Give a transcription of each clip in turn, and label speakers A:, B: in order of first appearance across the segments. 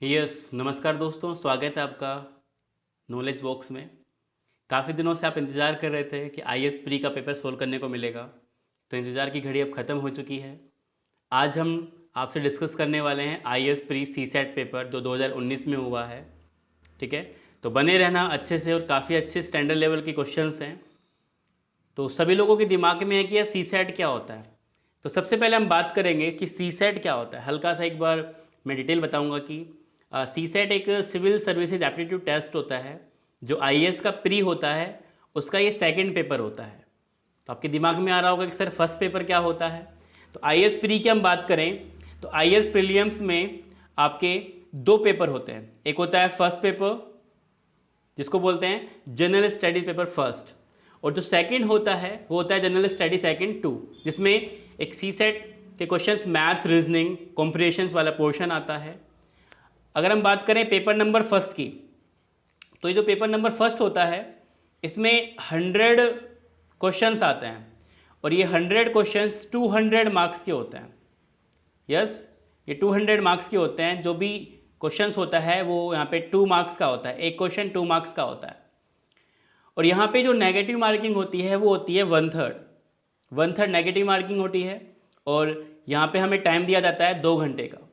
A: नमस्कार दोस्तों, स्वागत है आपका नॉलेज बॉक्स में। काफ़ी दिनों से आप इंतज़ार कर रहे थे कि आईएएस प्री का पेपर सोल्व करने को मिलेगा, तो इंतज़ार की घड़ी अब ख़त्म हो चुकी है। आज हम आपसे डिस्कस करने वाले हैं आईएएस प्री सीसेट पेपर जो 2019 में हुआ है। ठीक है, तो बने रहना अच्छे से, और काफ़ी अच्छे स्टैंडर्ड लेवल के क्वेश्चंस हैं। तो सभी लोगों के दिमाग में है कि यह सीसेट क्या होता है। तो सबसे पहले हम बात करेंगे कि सीसेट क्या होता है। हल्का सा एक बार मैं डिटेल बताऊंगा कि सीसेट एक सिविल सर्विसेज एप्टीट्यूड टेस्ट होता है जो आईएएस का प्री होता है, उसका ये सेकंड पेपर होता है। तो आपके दिमाग में आ रहा होगा कि सर फर्स्ट पेपर क्या होता है। तो आईएएस प्री की हम बात करें तो आईएएस प्रीलिम्स में आपके दो पेपर होते हैं। एक होता है फर्स्ट पेपर जिसको बोलते हैं जनरल स्टडीज पेपर फर्स्ट, और जो सेकंड होता है वो होता है जनरल स्टडी सेकंड 2, जिसमें एक सीसेट के क्वेश्चंस मैथ, रीजनिंग, कॉम्प्रिहेंशंस वाला पोर्शन आता है। अगर हम बात करें पेपर नंबर फर्स्ट की, तो ये जो पेपर नंबर फर्स्ट होता है इसमें 100 क्वेश्चंस आते हैं, और ये 100 क्वेश्चंस 200 मार्क्स के होते हैं। यस, ये 200 मार्क्स के होते हैं। जो भी क्वेश्चंस होता है वो यहाँ पे 2 मार्क्स का होता है, एक क्वेश्चन 2 मार्क्स का होता है। और यहाँ पे जो नेगेटिव मार्किंग होती है वो होती है 1/3 नेगेटिव मार्किंग होती है, और यहाँ पे हमें टाइम दिया जाता है 2 घंटे का।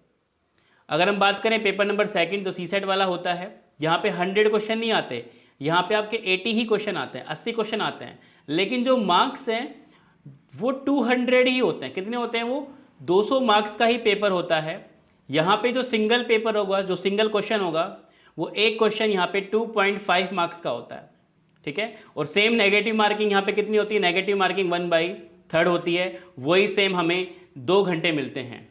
A: अगर हम बात करें पेपर नंबर सेकंड जो सीसेट वाला होता है, यहाँ पे 100 क्वेश्चन नहीं आते, यहाँ पे आपके 80 ही क्वेश्चन आते हैं, 80 क्वेश्चन आते हैं। लेकिन जो मार्क्स हैं वो 200 ही होते हैं। कितने होते हैं वो? 200 मार्क्स का ही पेपर होता है। यहाँ पे जो सिंगल पेपर होगा, जो सिंगल क्वेश्चन होगा, वो एक क्वेश्चन यहाँ पे 2.5 मार्क्स का होता है। ठीक है, और सेम नेगेटिव मार्किंग यहाँ पे कितनी होती है? नेगेटिव मार्किंग 1/3 होती है। वही सेम हमें 2 घंटे मिलते हैं।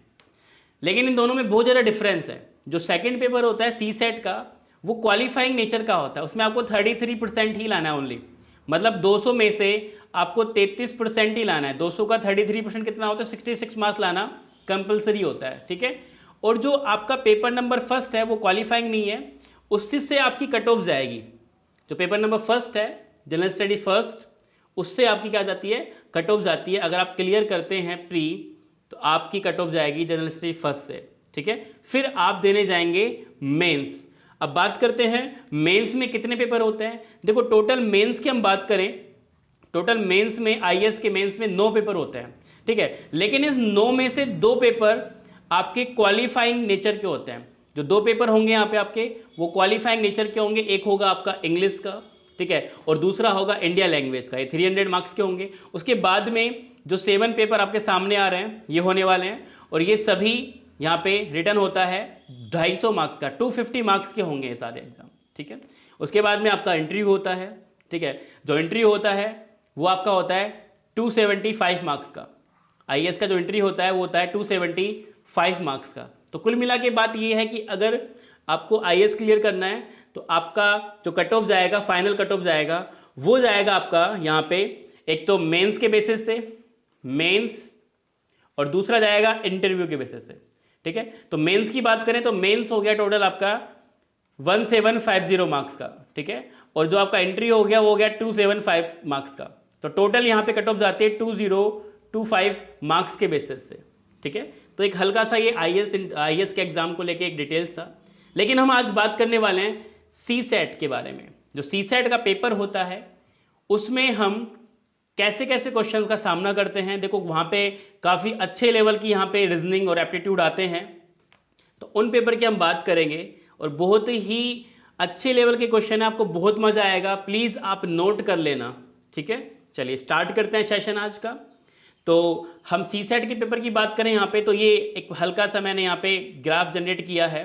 A: लेकिन इन दोनों में बहुत ज़्यादा डिफरेंस है। जो सेकंड पेपर होता है सीसेट का, वो क्वालिफाइंग नेचर का होता है। उसमें आपको 33% ही लाना है ओनली, मतलब 200 में से आपको 33% ही लाना है। 200 का 33% कितना होता है? 66 मार्क्स लाना कंपलसरी होता है। ठीक है, और जो आपका पेपर नंबर फर्स्ट है वो क्वालिफाइंग नहीं है, उससे से आपकी कट ऑफ जाएगी। जो पेपर नंबर फर्स्ट है जनरल स्टडी फर्स्ट, उससे आपकी क्या जाती है? कट ऑफ जाती है। अगर आप क्लियर करते हैं प्री तो आपकी कट ऑफ जाएगी जनरल स्टडी फर्स्ट से। ठीक है, फिर आप देने जाएंगे मेंस। अब बात करते हैं मेंस में कितने पेपर होते हैं। देखो, टोटल मेंस की हम बात करें, टोटल मेंस में आईएएस के मेंस में 9 पेपर होते हैं। ठीक है, लेकिन इस 9 में से 2 पेपर आपके क्वालिफाइंग नेचर के होते हैं। जो 2 पेपर होंगे यहाँ पे आपके, वो क्वालिफाइंग नेचर के होंगे। एक होगा आपका इंग्लिश का, ठीक है, और दूसरा होगा इंडिया लैंग्वेज का। ये 300 मार्क्स के होंगे। उसके बाद में जो 7 पेपर आपके सामने आ रहे हैं ये होने वाले हैं, और ये सभी यहाँ पे रिटर्न होता है 250 मार्क्स का, 250 मार्क्स के होंगे ये सारे एग्जाम। ठीक है, उसके बाद में आपका इंटरव्यू होता है। ठीक है, जो इंटरव्यू होता है वो आपका होता है 275 मार्क्स का। आईएएस का जो इंटरव्यू होता है वो होता है 275 मार्क्स का। तो कुल मिला के बात ये है कि अगर आपको आईएएस क्लियर करना है तो आपका जो कट ऑफ जाएगा, फाइनल कट ऑफ जाएगा, वो जाएगा आपका यहाँ पे एक तो मेंस के बेसिस से, मेंस, और दूसरा जाएगा इंटरव्यू के बेसिस से। ठीक है, तो मेंस की बात करें तो मेंस हो गया टोटल आपका 1750 मार्क्स का। ठीक है, और जो आपका इंटरव्यू हो गया वो हो गया 275 मार्क्स का। तो टोटल यहाँ पे कट ऑफ जाती है 2025 मार्क्स के बेसिस से। ठीक है, तो एक हल्का सा ये आईएएस के एग्जाम को लेके एक डिटेल्स था। लेकिन हम आज बात करने वाले हैं सीसेट के बारे में। जो सीसेट का पेपर होता है उसमें हम कैसे कैसे क्वेश्चन का सामना करते हैं। देखो, वहाँ पे काफ़ी अच्छे लेवल की यहाँ पे रीजनिंग और एप्टीट्यूड आते हैं, तो उन पेपर की हम बात करेंगे, और बहुत ही अच्छे लेवल के क्वेश्चन है, आपको बहुत मज़ा आएगा। प्लीज़ आप नोट कर लेना। ठीक है, चलिए स्टार्ट करते हैं सेशन आज का। तो हम सीसेट के पेपर की बात करें यहाँ पे, तो ये एक हल्का सा मैंने यहाँ पे ग्राफ जनरेट किया है,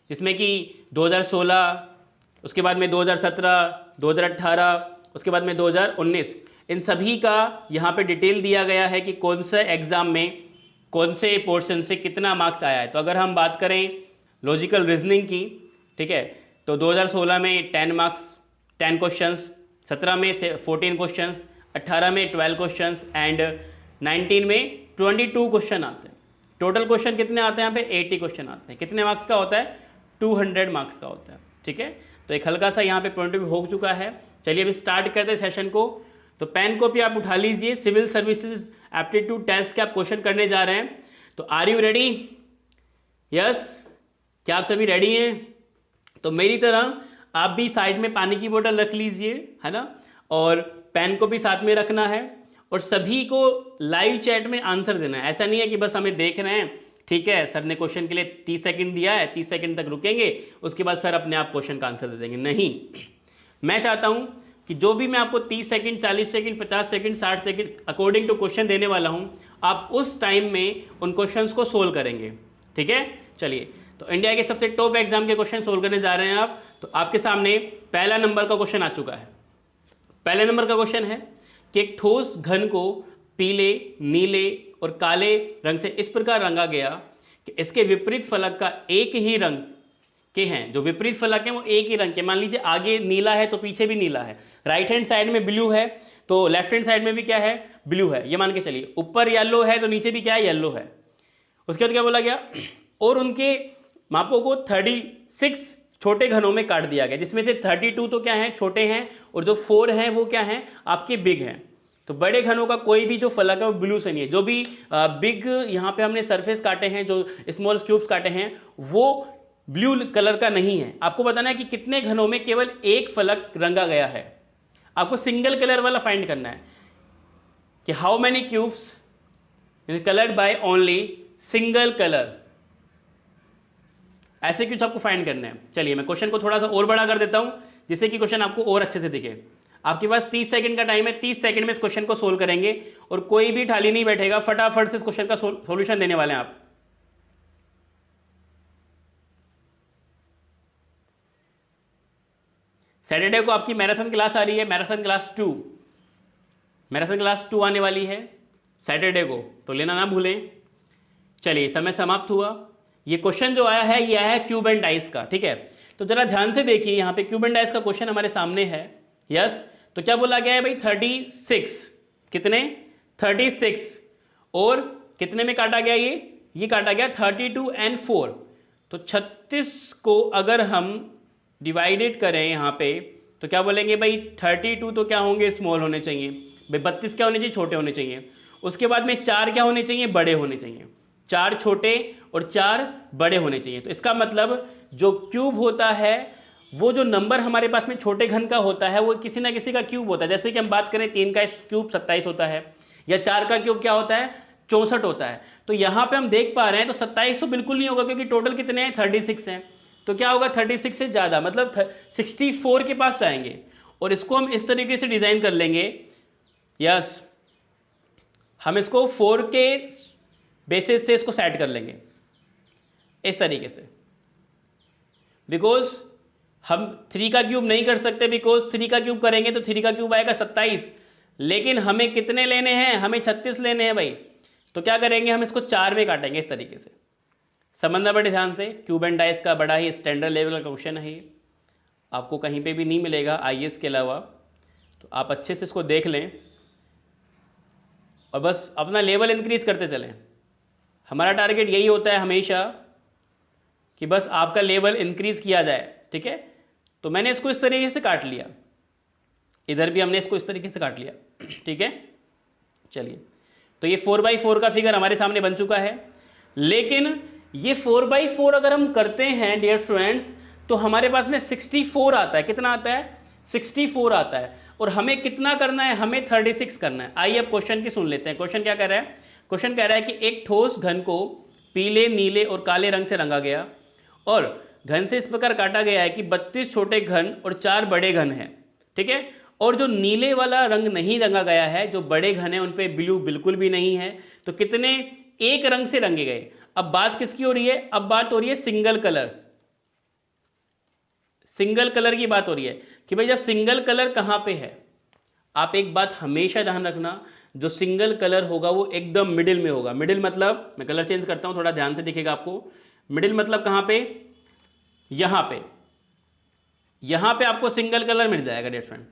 A: जिसमें कि 2016, उसके बाद में 2017, 2018, उसके बाद में 2019, इन सभी का यहाँ पे डिटेल दिया गया है कि कौन से एग्ज़ाम में कौन से पोर्शन से कितना मार्क्स आया है। तो अगर हम बात करें लॉजिकल रीजनिंग की, ठीक है, तो 2016 में 10 मार्क्स 10 क्वेश्चंस, 17 में 14 क्वेश्चंस, 18 में 12 क्वेश्चंस एंड 19 में 22 क्वेश्चन आते हैं। टोटल क्वेश्चन कितने आते हैं यहाँ पे? 80 क्वेश्चन आते हैं। कितने मार्क्स का होता है? 200 मार्क्स का होता है। ठीक है, तो एक हल्का सा यहाँ पे पॉइंट ऑफ व्यू हो चुका है। चलिए अभी स्टार्ट करते हैं सेशन को। तो पेन कॉपी आप उठा लीजिए, सिविल सर्विसेज एप्टीट्यूड टेस्ट के आप क्वेश्चन करने जा रहे हैं। तो आर यू रेडी? यस, क्या आप सभी रेडी हैं? तो मेरी तरह आप भी साइड में पानी की बोतल रख लीजिए, है ना, और पेन को भी साथ में रखना है, और सभी को लाइव चैट में आंसर देना है। ऐसा नहीं है कि बस हमें देख रहे हैं, ठीक है, सर ने क्वेश्चन के लिए 30 सेकंड दिया है, 30 सेकंड तक रुकेंगे, उसके बाद सर अपने आप क्वेश्चन का आंसर दे देंगे। नहीं, मैं चाहता हूं कि जो भी मैं आपको 30 second, 40 second, 50 second, 60 second according to question देने वाला हूं, आप उस टाइम में उन क्वेश्चंस को सोल्व करेंगे। ठीक है, चलिए, तो इंडिया के सबसे टॉप एग्जाम के क्वेश्चन सोल्व करने जा रहे हैं आप। तो आपके सामने पहला नंबर का क्वेश्चन आ चुका है। पहले नंबर का क्वेश्चन है कि एक ठोस घन को पीले, नीले और काले रंग से इस प्रकार रंगा गया कि इसके विपरीत फलक का एक ही रंग के हैं। जो विपरीत फलक हैं वो एक ही रंग के, मान लीजिए आगे नीला है तो पीछे भी नीला है, राइट हैंड साइड में ब्लू है तो लेफ्ट हैंड साइड में भी क्या है, ब्लू है, ये मान के चलिए। ऊपर येलो है तो नीचे भी क्या है, येलो है। उसके बाद क्या बोला गया, और उनके मापों को 36 छोटे घनों में काट दिया गया, जिसमें से 32 तो क्या है, छोटे हैं, और जो 4 हैं वो क्या हैं, आपके बिग हैं। तो बड़े घनों का कोई भी जो फलक है वो ब्लू से नहीं है। जो भी बिग यहाँ पे हमने सरफेस काटे हैं, जो स्मॉल क्यूब्स काटे हैं, वो ब्लू कलर का नहीं है। आपको बताना है कि कितने घनों में केवल एक फलक रंगा गया है। आपको सिंगल कलर वाला फाइंड करना है कि how many cubes coloured by only single colour, ऐसे क्यूब्स आपको फाइंड करना है। चलिए मैं क्वेश्चन को थोड़ा सा और बड़ा कर देता हूं जिससे कि क्वेश्चन आपको और अच्छे से दिखे। आपके पास 30 सेकंड का टाइम है, 30 सेकंड में इस क्वेश्चन को सोल्व करेंगे और कोई भी ठाली नहीं बैठेगा, फटाफट से इस क्वेश्चन का सॉल्यूशन देने वाले हैं आप। सैटरडे को आपकी मैराथन क्लास आ रही है, मैराथन क्लास 2 आने वाली है सैटरडे को, तो लेना ना भूलें। चलिए समय समाप्त हुआ। ये क्वेश्चन जो आया है, ये आया है क्यूब एंड डाइस का। ठीक है, तो जरा ध्यान से देखिए, यहाँ पे क्यूब एंड डाइस का क्वेश्चन हमारे सामने है। यस, तो क्या बोला गया है भाई, 36, कितने, 36, और कितने में काटा गया, ये काटा गया 32 एंड 4। तो 36 को अगर हम डिवाइडेड करें यहाँ पे, तो क्या बोलेंगे भाई, 32 तो क्या होंगे, स्मॉल होने चाहिए भाई, 32 क्या होने चाहिए, छोटे होने चाहिए। उसके बाद में 4 क्या होने चाहिए, बड़े होने चाहिए। 4 छोटे और 4 बड़े होने चाहिए। तो इसका मतलब जो क्यूब होता है, वो जो नंबर हमारे पास में छोटे घन का होता है, वो किसी ना किसी का क्यूब होता है। जैसे कि हम बात करें 3 का क्यूब 27 होता है, या 4 का क्यूब क्या होता है, 64 होता है। तो यहाँ पे हम देख पा रहे हैं तो 27 तो बिल्कुल नहीं होगा, क्योंकि टोटल कितने हैं, 36 हैं। तो क्या होगा, 36 से ज़्यादा, मतलब 64 के पास जाएंगे। और इसको हम इस तरीके से डिज़ाइन कर लेंगे, यस, हम इसको 4 के बेसिस से इसको सेट कर लेंगे इस तरीके से। बिकॉज हम 3 का क्यूब नहीं कर सकते, बिकॉज 3 का क्यूब करेंगे तो 3 का क्यूब आएगा 27, लेकिन हमें कितने लेने हैं, हमें 36 लेने हैं भाई। तो क्या करेंगे, हम इसको 4 में काटेंगे इस तरीके से। समझना बड़े ध्यान से, क्यूब एंड डाइस का बड़ा ही स्टैंडर्ड लेवल का क्वेश्चन है ये, आपको कहीं पे भी नहीं मिलेगा आईएएस के अलावा। तो आप अच्छे से इसको देख लें और बस अपना लेवल इंक्रीज करते चलें। हमारा टारगेट यही होता है हमेशा कि बस आपका लेवल इंक्रीज किया जाए। ठीक है, तो मैंने इसको इस तरीके से काट लिया, इधर भी हमने इसको इस तरीके से काट लिया। ठीक है, चलिए, तो ये 4x4 का फिगर हमारे सामने बन चुका है। लेकिन ये 4x4 अगर हम करते हैं डियर स्टूडेंट्स, तो हमारे पास में 64 आता है। कितना आता है, 64 आता है। और हमें कितना करना है, हमें 36 करना है। आइए अब क्वेश्चन की सुन लेते हैं। क्वेश्चन क्या कह रहा है, क्वेश्चन कह रहा है कि एक ठोस घन को पीले, नीले और काले रंग से रंगा गया, और घन से इस प्रकार काटा गया है कि 32 छोटे घन और 4 बड़े घन हैं। ठीक है, और जो नीले वाला रंग नहीं रंगा गया है, जो बड़े घन है उन पे ब्लू बिल्कुल भी नहीं है। तो कितने, एक रंग से रंगे गए। अब बात किसकी हो रही है, अब बात हो रही है सिंगल कलर, सिंगल कलर की बात हो रही है कि भाई जब सिंगल कलर कहां पे है। आप एक बात हमेशा ध्यान रखना, जो सिंगल कलर होगा वो एकदम मिडिल में होगा। मिडिल मतलब, मैं कलर चेंज करता हूं, थोड़ा ध्यान से दिखेगा आपको। मिडिल मतलब कहां पे, यहां पे, यहां पे आपको सिंगल कलर मिल जाएगा डियर फ्रेंड।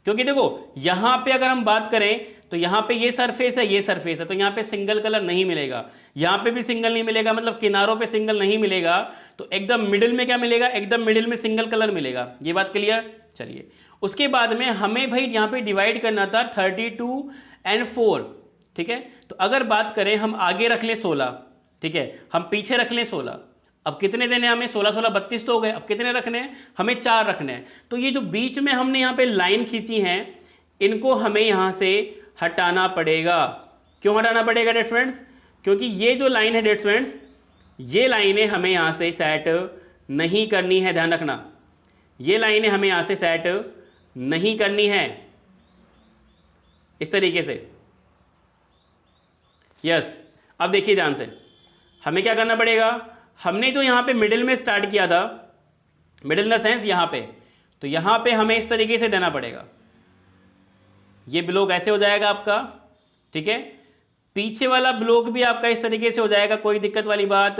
A: क्योंकि देखो यहां पे अगर हम बात करें तो यहां पे ये सरफेस है, ये सरफेस है, तो यहां पे सिंगल कलर नहीं मिलेगा, यहां पे भी सिंगल नहीं मिलेगा, मतलब किनारों पे सिंगल नहीं मिलेगा। तो एकदम मिडिल में क्या मिलेगा, एकदम मिडिल में सिंगल कलर मिलेगा। ये बात क्लियर। चलिए, उसके बाद में हमें भाई यहां पे डिवाइड करना था 32 एंड 4। ठीक है, तो अगर बात करें, हम आगे रख लें 16, ठीक है, हम पीछे रख लें 16, अब कितने देने हमें, 16 16 32 तो हो गए। अब कितने रखने हैं हमें, 4 रखने हैं। तो ये जो बीच में हमने यहाँ पे लाइन खींची है, इनको हमें यहाँ से हटाना पड़ेगा। क्यों हटाना पड़ेगा डेयर फ्रेंड्स? क्योंकि ये जो लाइन है डेयर फ्रेंड्स, ये लाइनें हमें यहाँ से सेट नहीं करनी है। ध्यान रखना, ये लाइनें हमें यहाँ से सेट नहीं करनी है इस तरीके से। यस, अब देखिए ध्यान से, हमें क्या करना पड़ेगा, हमने जो यहाँ पे मिडिल में स्टार्ट किया था, मिडिल इन द सेंस यहाँ पे, तो यहाँ पे हमें इस तरीके से देना पड़ेगा। ये ब्लॉक ऐसे हो जाएगा आपका, ठीक है। पीछे वाला ब्लॉक भी आपका इस तरीके से हो जाएगा, कोई दिक्कत वाली बात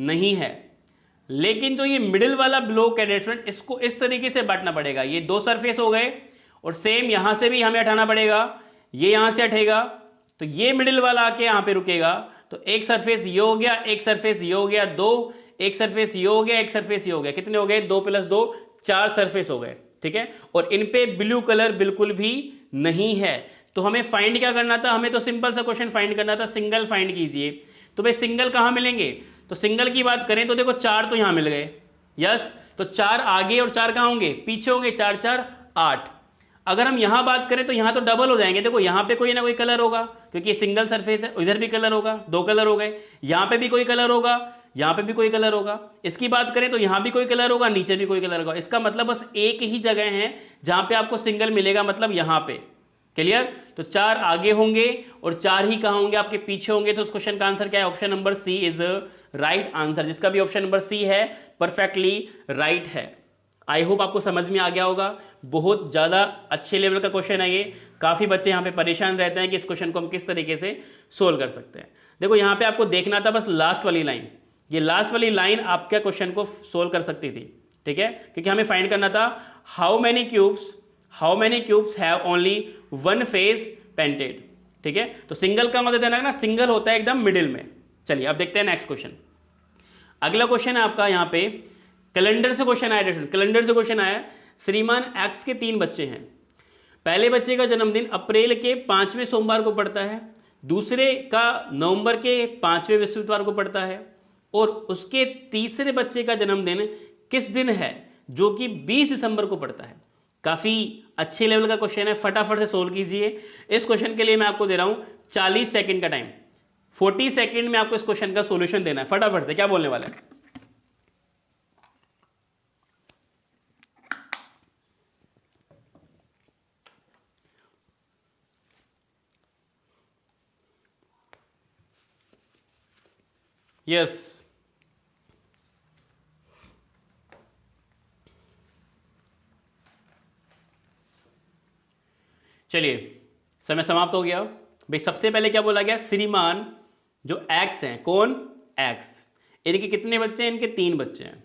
A: नहीं है। लेकिन जो ये मिडिल वाला ब्लॉक है डेयर फ्रेंड, इसको इस तरीके से बांटना पड़ेगा। ये 2 सरफेस हो गए, और सेम यहां से भी हमें हटाना पड़ेगा। ये यहां से हटेगा तो ये मिडिल वाला आके यहां पे रुकेगा। तो एक सरफेस ये हो गया, एक सरफेस ये हो गया, 2, एक सरफेस ये हो गया, एक सरफेस ये हो गया। कितने हो गए, 2 + 2 4 सरफेस हो गए, ठीक है। और इन पे ब्लू कलर बिल्कुल भी नहीं है। तो हमें फाइंड क्या करना था, हमें तो सिंपल सा क्वेश्चन फाइंड करना था, सिंगल फाइंड कीजिए। तो भाई सिंगल कहां मिलेंगे, तो सिंगल की बात करें तो देखो 4 तो यहां मिल गए। यस, तो 4 आगे और 4 कहां होंगे, पीछे होंगे। 4 4 8। अगर हम यहां बात करें तो यहां तो डबल हो जाएंगे। देखो यहां पे कोई ना कोई कलर होगा, क्योंकि सिंगल सरफेस है। इधर भी कलर होगा, 2 कलर हो गए। यहां पे भी कोई कलर होगा, यहां पे भी कोई कलर होगा। इसकी बात करें तो यहां भी कोई कलर होगा, नीचे भी कोई कलर होगा। इसका मतलब बस एक ही जगह है जहां पे आपको सिंगल मिलेगा, मतलब यहां पे। क्लियर? तो 4 आगे होंगे और 4 ही कहां होंगे, आपके पीछे होंगे। तो उस क्वेश्चन का आंसर क्या है, option number C is right answer. जिसका भी ऑप्शन नंबर सी है परफेक्टली राइट है। आई होप आपको समझ में आ गया होगा। बहुत ज़्यादा अच्छे लेवल का क्वेश्चन है ये। काफ़ी बच्चे यहाँ पे परेशान रहते हैं कि इस क्वेश्चन को हम किस तरीके से सोल्व कर सकते हैं। देखो यहाँ पे आपको देखना था बस लास्ट वाली लाइन। ये लास्ट वाली लाइन आपके क्वेश्चन को सोल्व कर सकती थी, ठीक है। क्योंकि हमें फाइंड करना था how many cubes have only 1 face painted, ठीक है। तो सिंगल का मतलब देना ना, सिंगल होता है एकदम मिडिल में। चलिए अब देखते हैं नेक्स्ट क्वेश्चन। अगला क्वेश्चन है आपका यहाँ पे कैलेंडर से क्वेश्चन आया। कैलेंडर से क्वेश्चन आया, श्रीमान एक्स के 3 बच्चे हैं। पहले बच्चे का जन्मदिन अप्रैल के 5वें सोमवार को पड़ता है, दूसरे का नवंबर के 5वें बृहस्पतिवार को पड़ता है, और उसके तीसरे बच्चे का जन्मदिन किस दिन है, जो कि 20 दिसंबर को पड़ता है। काफ़ी अच्छे लेवल का क्वेश्चन है, फटाफट से सोल्व कीजिए। इस क्वेश्चन के लिए मैं आपको दे रहा हूँ 40 सेकेंड का टाइम। 40 सेकेंड में आपको इस क्वेश्चन का सोल्यूशन देना है। फटाफट से क्या बोलने वाला है। यस, चलिए समय समाप्त हो गया। भाई सबसे पहले क्या बोला गया, श्रीमान जो एक्स हैं, कौन, एक्स, इनके कितने बच्चे हैं, इनके 3 बच्चे हैं।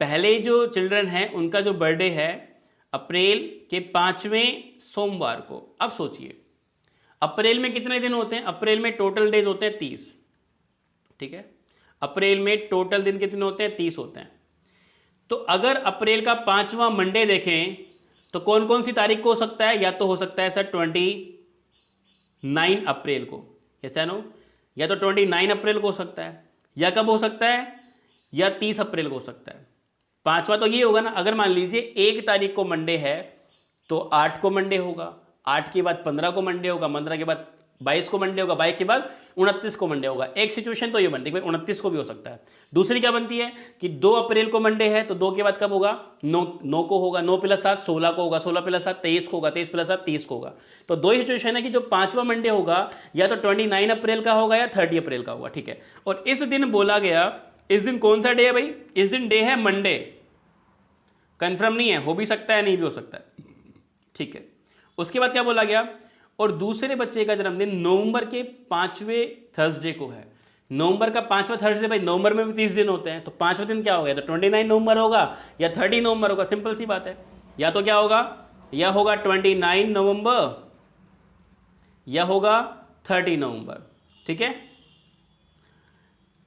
A: पहले जो चिल्ड्रन हैं उनका जो बर्थडे है अप्रैल के 5वें सोमवार को। अब सोचिए अप्रैल में कितने दिन होते हैं, अप्रैल में टोटल डेज होते हैं 30, ठीक है। अप्रैल में टोटल दिन कितने होते हैं, 30 होते हैं। तो अगर अप्रैल का 5वां मंडे देखें तो कौन कौन सी तारीख को हो सकता है, या तो हो सकता है सर 29 अप्रैल को, यस या नो, या तो 29 अप्रैल को हो सकता है, या कब हो सकता है, या 30 अप्रैल को हो सकता है। 5वां तो ये होगा ना, अगर मान लीजिए 1 तारीख को मंडे है तो 8 को मंडे होगा, 8 के बाद 15 को मंडे होगा, 15 के बाद 22 को मंडे होगा, 22 के बाद 29 को मंडे होगा। एक सिचुएशन तो ये बनती है भाई 29 को भी हो सकता है। दूसरी क्या बनती है कि 2 अप्रैल को मंडे है तो 2 के बाद कब होगा, 9 को होगा, 9 + 7 16 को होगा, 16 + 7 23 को होगा, 23 + 7 30 को होगा। तो 2 ही सिचुएशन है कि जो 5वां मंडे होगा या तो 29 अप्रैल का होगा या 30 अप्रैल का होगा, ठीक है। और इस दिन बोला गया, इस दिन कौन सा डे है भाई, इस दिन डे है मंडे। कंफर्म नहीं है, हो भी सकता है नहीं भी हो सकता है, ठीक है। उसके बाद क्या बोला गया, और दूसरे बच्चे का जन्मदिन नवंबर के 5वें थर्सडे को है। नवंबर का 5वां थर्सडे, भाई नवंबर में भी 30 दिन होते हैं, तो 5वां दिन क्या होगा, तो 29 नवंबर होगा या 30 नवंबर होगा। सिंपल सी बात है, या तो क्या होगा, या होगा 29 नवंबर या होगा 30 नवंबर, ठीक है।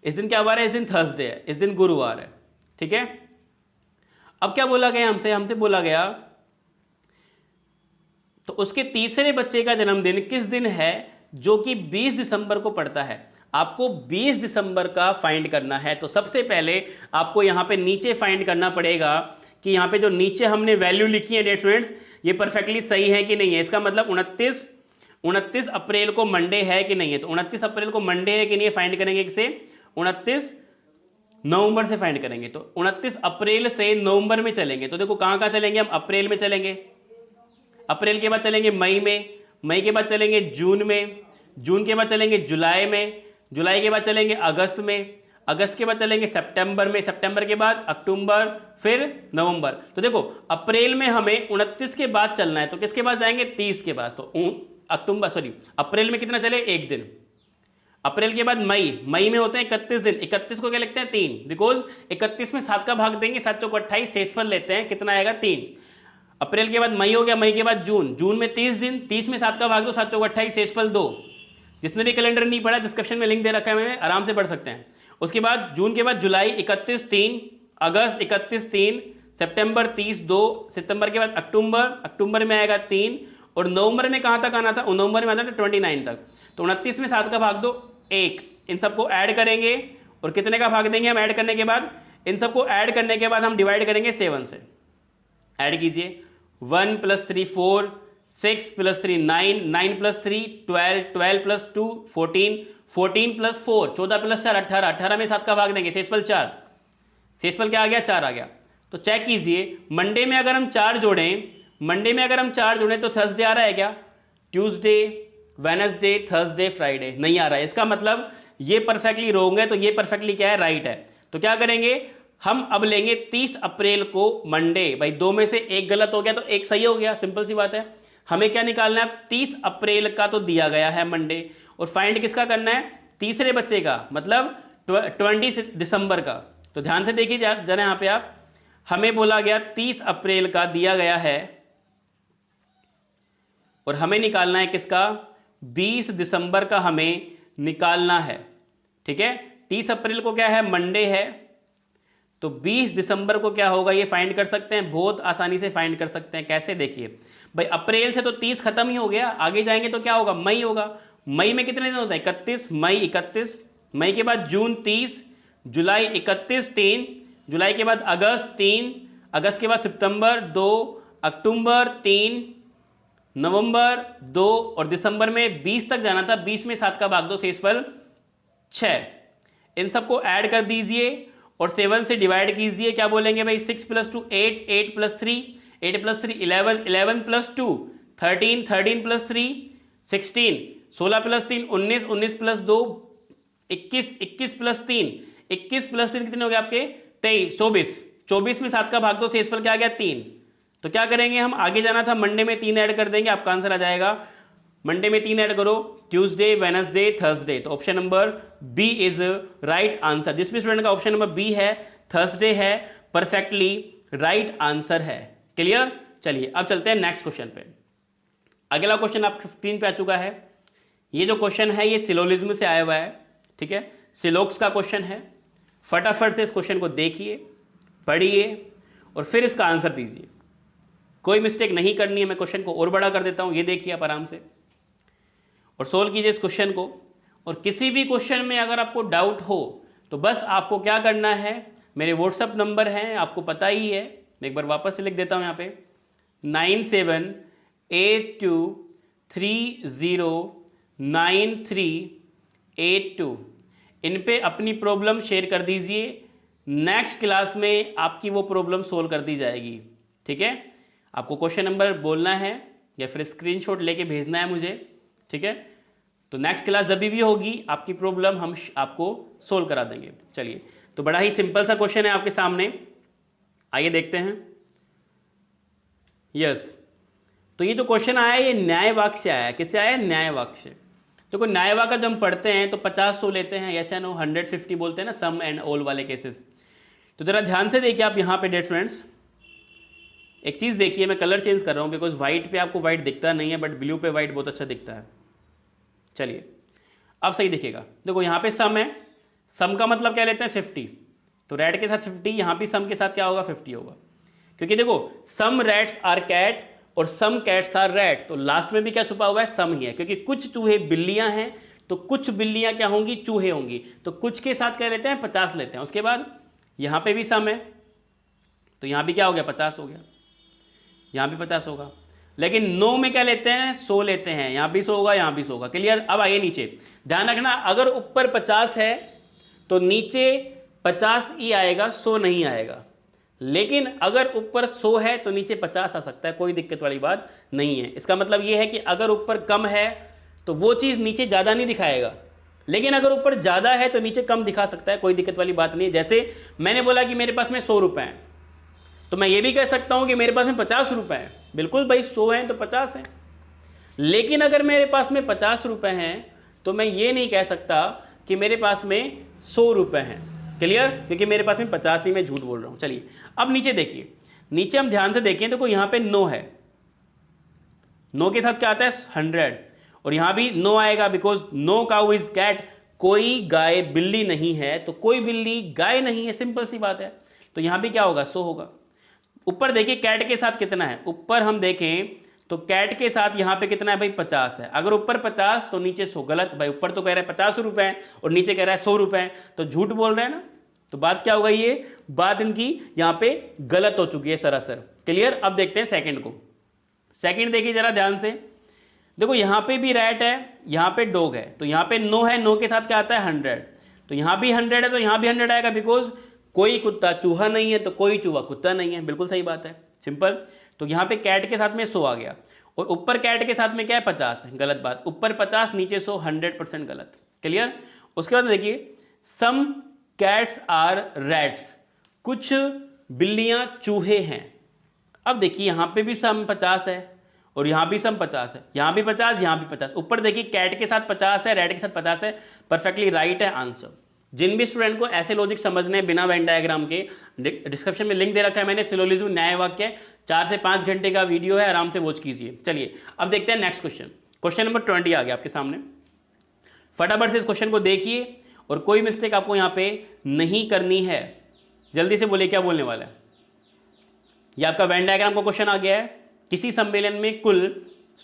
A: इस दिन क्या बार है, इस दिन थर्सडे है, इस दिन गुरुवार है, ठीक है। अब क्या बोला गया हमसे बोला गया तो उसके तीसरे बच्चे का जन्मदिन किस दिन है, जो कि 20 दिसंबर को पड़ता है। आपको 20 दिसंबर का फाइंड करना है। तो सबसे पहले आपको यहाँ पे नीचे फाइंड करना पड़ेगा कि यहाँ पे जो नीचे हमने वैल्यू लिखी है डेट स्टूडेंट्स, ये परफेक्टली सही है कि नहीं है। इसका मतलब 29 अप्रैल को मंडे है कि नहीं है। तो 29 अप्रैल को मंडे है कि नहीं है, फाइंड करेंगे किसे, 29 नवंबर से फाइंड करेंगे। तो 29 अप्रैल से नवंबर में चलेंगे। तो देखो कहाँ कहाँ चलेंगे हम, अप्रैल में चलेंगे, अप्रैल के बाद चलेंगे मई में, मई के बाद चलेंगे जून में, जून के बाद चलेंगे जुलाई में, जुलाई के बाद चलेंगे अगस्त में, अगस्त के बाद चलेंगे सितंबर में, सितंबर के बाद अक्टूबर, फिर नवंबर। तो देखो अप्रैल में हमें 29 के बाद चलना है, तो किसके पास जाएंगे, 30 के पास। तो अप्रैल में कितना चले, एक दिन। अप्रैल के बाद मई, मई में होते हैं 31 दिन, 31 को क्या लिखते हैं, 3, बिकॉज 31 में 7 का भाग देंगे, 7 चौक 28, शेषफल लेते हैं, कितना आएगा, 3। अप्रैल के बाद मई हो गया, मई के बाद जून, जून में 30 दिन, 30 में 7 का भाग दो, 7 चौक 28, शेषफल 2। जिसने भी कैलेंडर नहीं पढ़ा, डिस्क्रिप्शन में लिंक दे रखा है, मैंने, आराम से पढ़ सकते हैं। उसके बाद जून के बाद जुलाई 31 3, अगस्त 31 3, सितंबर 30 2, सितंबर के बाद अक्टूबर, अक्टूबर में आएगा 3, और नवंबर में कहाँ तक आना था, नवंबर में आना था 29 तक। तो 29 में 7 का भाग दो 1, इन सबको ऐड करेंगे और कितने का भाग देंगे हम ऐड करने के बाद, इन सबको ऐड करने के बाद हम डिवाइड करेंगे 7 से। ऐड कीजिए, 1 + 3 4, 6 + 3 9, 9 + 3 12, 12 + 2 14, 14 + 4 14 + 4 18, 18 में 7 का भाग देंगे, शेषफल 4, शेषफल क्या आ गया, 4 आ गया। तो चेक कीजिए, मंडे में अगर हम 4 जोड़ें, मंडे में अगर हम 4 जोड़ें तो थर्सडे आ रहा है क्या, ट्यूसडे, वेडनेसडे, थर्सडे, फ्राइडे नहीं आ रहा है। इसका मतलब ये परफेक्टली रॉन्ग है, तो ये परफेक्टली क्या है, राइट है। तो क्या करेंगे हम, अब लेंगे 30 अप्रैल को मंडे। भाई 2 में से एक गलत हो गया तो एक सही हो गया, सिंपल सी बात है। हमें क्या निकालना है, 30 अप्रैल का तो दिया गया है मंडे, और फाइंड किसका करना है, तीसरे बच्चे का, मतलब 20 दिसंबर का। तो ध्यान से देखिए जरा यहाँ पे आप, हमें बोला गया 30 अप्रैल का दिया गया है और हमें निकालना है किसका, 20 दिसंबर का हमें निकालना है। ठीक है, 30 अप्रैल को क्या है, मंडे है, तो 20 दिसंबर को क्या होगा, ये फाइंड कर सकते हैं, बहुत आसानी से फाइंड कर सकते हैं। कैसे, देखिए भाई अप्रैल से तो 30 खत्म ही हो गया, आगे जाएंगे तो क्या होगा, मई होगा। मई में कितने दिन होते हैं, 31, मई 31, मई के बाद जून 30, जुलाई 31 3, जुलाई के बाद अगस्त 3, अगस्त के बाद सितंबर 2, अक्टूबर 3, नवंबर 2, और दिसंबर में 20 तक जाना था, 20 में 7 का भाग दो, शेषफल 6। इन सबको ऐड कर दीजिए और 7 से डिवाइड कीजिए। क्या बोलेंगे भाई, 6 + 2 8, 8 + 3 8 + 3 11, 11 + 2 13, 13 + 3 16, 16 + 3 19, 19 + 2 21, 21 + 3 21 + 3 कितने हो गए आपके, 23, 24, 24 में 7 का भाग दो, शेषफल क्या आ गया, 3। तो क्या करेंगे हम, आगे जाना था, मंडे में 3 ऐड कर देंगे, आपका आंसर आ जाएगा। मंडे में 3 ऐड करो, ट्यूसडे, वेडनेसडे, थर्सडे। तो option number B is right answer. जिस भी स्टूडेंट का ऑप्शन नंबर बी है, थर्सडे है, परफेक्टली राइट आंसर है। क्लियर, चलिए अब चलते हैं नेक्स्ट क्वेश्चन पे। अगला क्वेश्चन आपकी स्क्रीन पे आ चुका है। ये जो क्वेश्चन है ये सिलोजिज्म से आया हुआ है, ठीक है, सिलोक्स का क्वेश्चन है। फटाफट से इस क्वेश्चन को देखिए, पढ़िए और फिर इसका आंसर दीजिए। कोई मिस्टेक नहीं करनी है। मैं क्वेश्चन को और बड़ा कर देता हूं, ये देखिए आप आराम से और सोल्व कीजिए इस क्वेश्चन को। और किसी भी क्वेश्चन में अगर आपको डाउट हो तो बस आपको क्या करना है, मेरे व्हाट्सएप नंबर हैं, आपको पता ही है, मैं एक बार वापस से लिख देता हूं यहाँ पे, 9782309382। इन पे अपनी प्रॉब्लम शेयर कर दीजिए, नेक्स्ट क्लास में आपकी वो प्रॉब्लम सोल्व कर दी जाएगी। ठीक है, आपको क्वेश्चन नंबर बोलना है या फिर स्क्रीनशॉट लेके भेजना है मुझे। ठीक है, तो नेक्स्ट क्लास जब भी होगी आपकी प्रॉब्लम हम आपको सोल्व करा देंगे। चलिए, तो बड़ा ही सिंपल सा क्वेश्चन है आपके सामने, आइए देखते हैं। यस, तो ये जो क्वेश्चन आया है ये न्याय वाक्य से आया है। किससे आया है, न्याय वाक्य से। तो कोई न्याय वाक्य जब हम पढ़ते हैं तो 50 100 लेते हैं, यस या नो, 100 50 बोलते हैं ना, सम एंड ऑल वाले केसेस। तो जरा ध्यान से देखिए आप यहाँ पे डेयर फ्रेंड्स, एक चीज़ देखिए, मैं कलर चेंज कर रहा हूँ बिकॉज व्हाइट पे आपको व्हाइट दिखता नहीं है, बट ब्लू पे व्हाइट बहुत अच्छा दिखता है। चलिए अब सही दिखेगा। देखो यहाँ पे सम है, सम का मतलब क्या लेते हैं, 50। तो रेड के साथ 50, यहाँ भी सम के साथ क्या होगा, 50 होगा। क्योंकि देखो सम रैट्स आर कैट और सम कैट्स आर रैट, तो लास्ट में भी क्या छुपा हुआ है, सम ही है। क्योंकि कुछ चूहे बिल्लियां हैं, तो कुछ बिल्लियां क्या होंगी, चूहे होंगी। तो कुछ के साथ क्या लेते हैं, 50 लेते हैं। उसके बाद यहाँ पे भी सम है, तो यहाँ भी क्या हो गया, 50 हो गया, यहाँ भी 50 होगा। लेकिन 9 में क्या लेते हैं, 100 लेते हैं, यहाँ भी 100 होगा, यहाँ भी 100 होगा। क्लियर। अब आइए नीचे, ध्यान रखना अगर ऊपर 50 है तो नीचे 50 ही आएगा, 100 नहीं आएगा। लेकिन अगर ऊपर 100 है तो नीचे 50 आ सकता है, कोई दिक्कत वाली बात नहीं है। इसका मतलब ये है कि अगर ऊपर कम है तो वो चीज़ नीचे ज़्यादा नहीं दिखाएगा, लेकिन अगर ऊपर ज़्यादा है तो नीचे कम दिखा सकता है, कोई दिक्कत वाली बात नहीं है। जैसे मैंने बोला कि मेरे पास में 100 रुपये हैं, तो मैं ये भी कह सकता हूँ कि मेरे पास में 50 रुपये हैं। बिल्कुल भाई, 100 हैं तो 50 हैं। लेकिन अगर मेरे पास में 50 रुपये हैं तो मैं ये नहीं कह सकता कि मेरे पास में 100 रुपये हैं। क्लियर, क्योंकि मेरे पास में 50 नहीं, मैं झूठ बोल रहा हूँ। चलिए अब नीचे देखिए, नीचे हम ध्यान से देखें तो यहाँ पे 9 है, 9 के साथ क्या आता है, 100, और यहाँ भी 9 आएगा, because no cow is cat, कोई गाय बिल्ली नहीं है, तो कोई बिल्ली गाय नहीं है, सिंपल सी बात है। तो यहाँ भी क्या होगा, 100 होगा। ऊपर देखिए कैट के साथ कितना है, ऊपर हम देखें तो कैट के साथ यहाँ पे कितना है भाई, 50 है। अगर ऊपर 50 तो नीचे 100, गलत भाई, ऊपर तो कह रहा है 50 रुपए और नीचे कह रहा है 100 रुपए, तो झूठ बोल रहे हैं ना। तो बात क्या हो गई, ये बात इनकी यहाँ पे गलत हो चुकी है सरासर। क्लियर। अब देखते हैं सेकंड को। सेकंड देखिए जरा ध्यान से, देखो यहाँ पे भी रैट है, यहाँ पे डॉग है, तो यहाँ पे 9 है, 9 के साथ क्या आता है, 100, तो यहाँ भी 100 है तो यहाँ भी 100 आएगा, बिकॉज कोई कुत्ता चूहा नहीं है तो कोई चूहा कुत्ता नहीं है। बिल्कुल सही बात है, सिंपल। तो यहाँ पे कैट के साथ में 100 आ गया, और ऊपर कैट के साथ में क्या है, 50 है, गलत बात। ऊपर 50 नीचे 100, 100% गलत। क्लियर। उसके बाद देखिए, सम कैट्स आर रैट्स, कुछ बिल्लियां चूहे हैं। अब देखिए यहाँ पे भी सम 50 है और यहाँ भी सम 50 है, यहाँ भी 50, यहाँ भी 50। ऊपर देखिए कैट के साथ 50 है, रैट के साथ 50 है, परफेक्टली राइट है आंसर। जिन भी स्टूडेंट को ऐसे लॉजिक समझने बिना वेन डायग्राम के, डिस्क्रिप्शन में लिंक दे रखा है मैंने, सिलोजिज्म न्याय वाक्य, 4 से 5 घंटे का वीडियो है, आराम से वॉच कीजिए। चलिए अब देखते हैं नेक्स्ट क्वेश्चन। क्वेश्चन नंबर 20 आ गया आपके सामने। फटाफट से इस क्वेश्चन को देखिए और कोई मिस्टेक आपको यहाँ पे नहीं करनी है। जल्दी से बोलिए क्या बोलने वाला है। यह आपका वेन डायग्राम का क्वेश्चन आ गया है। किसी सम्मेलन में कुल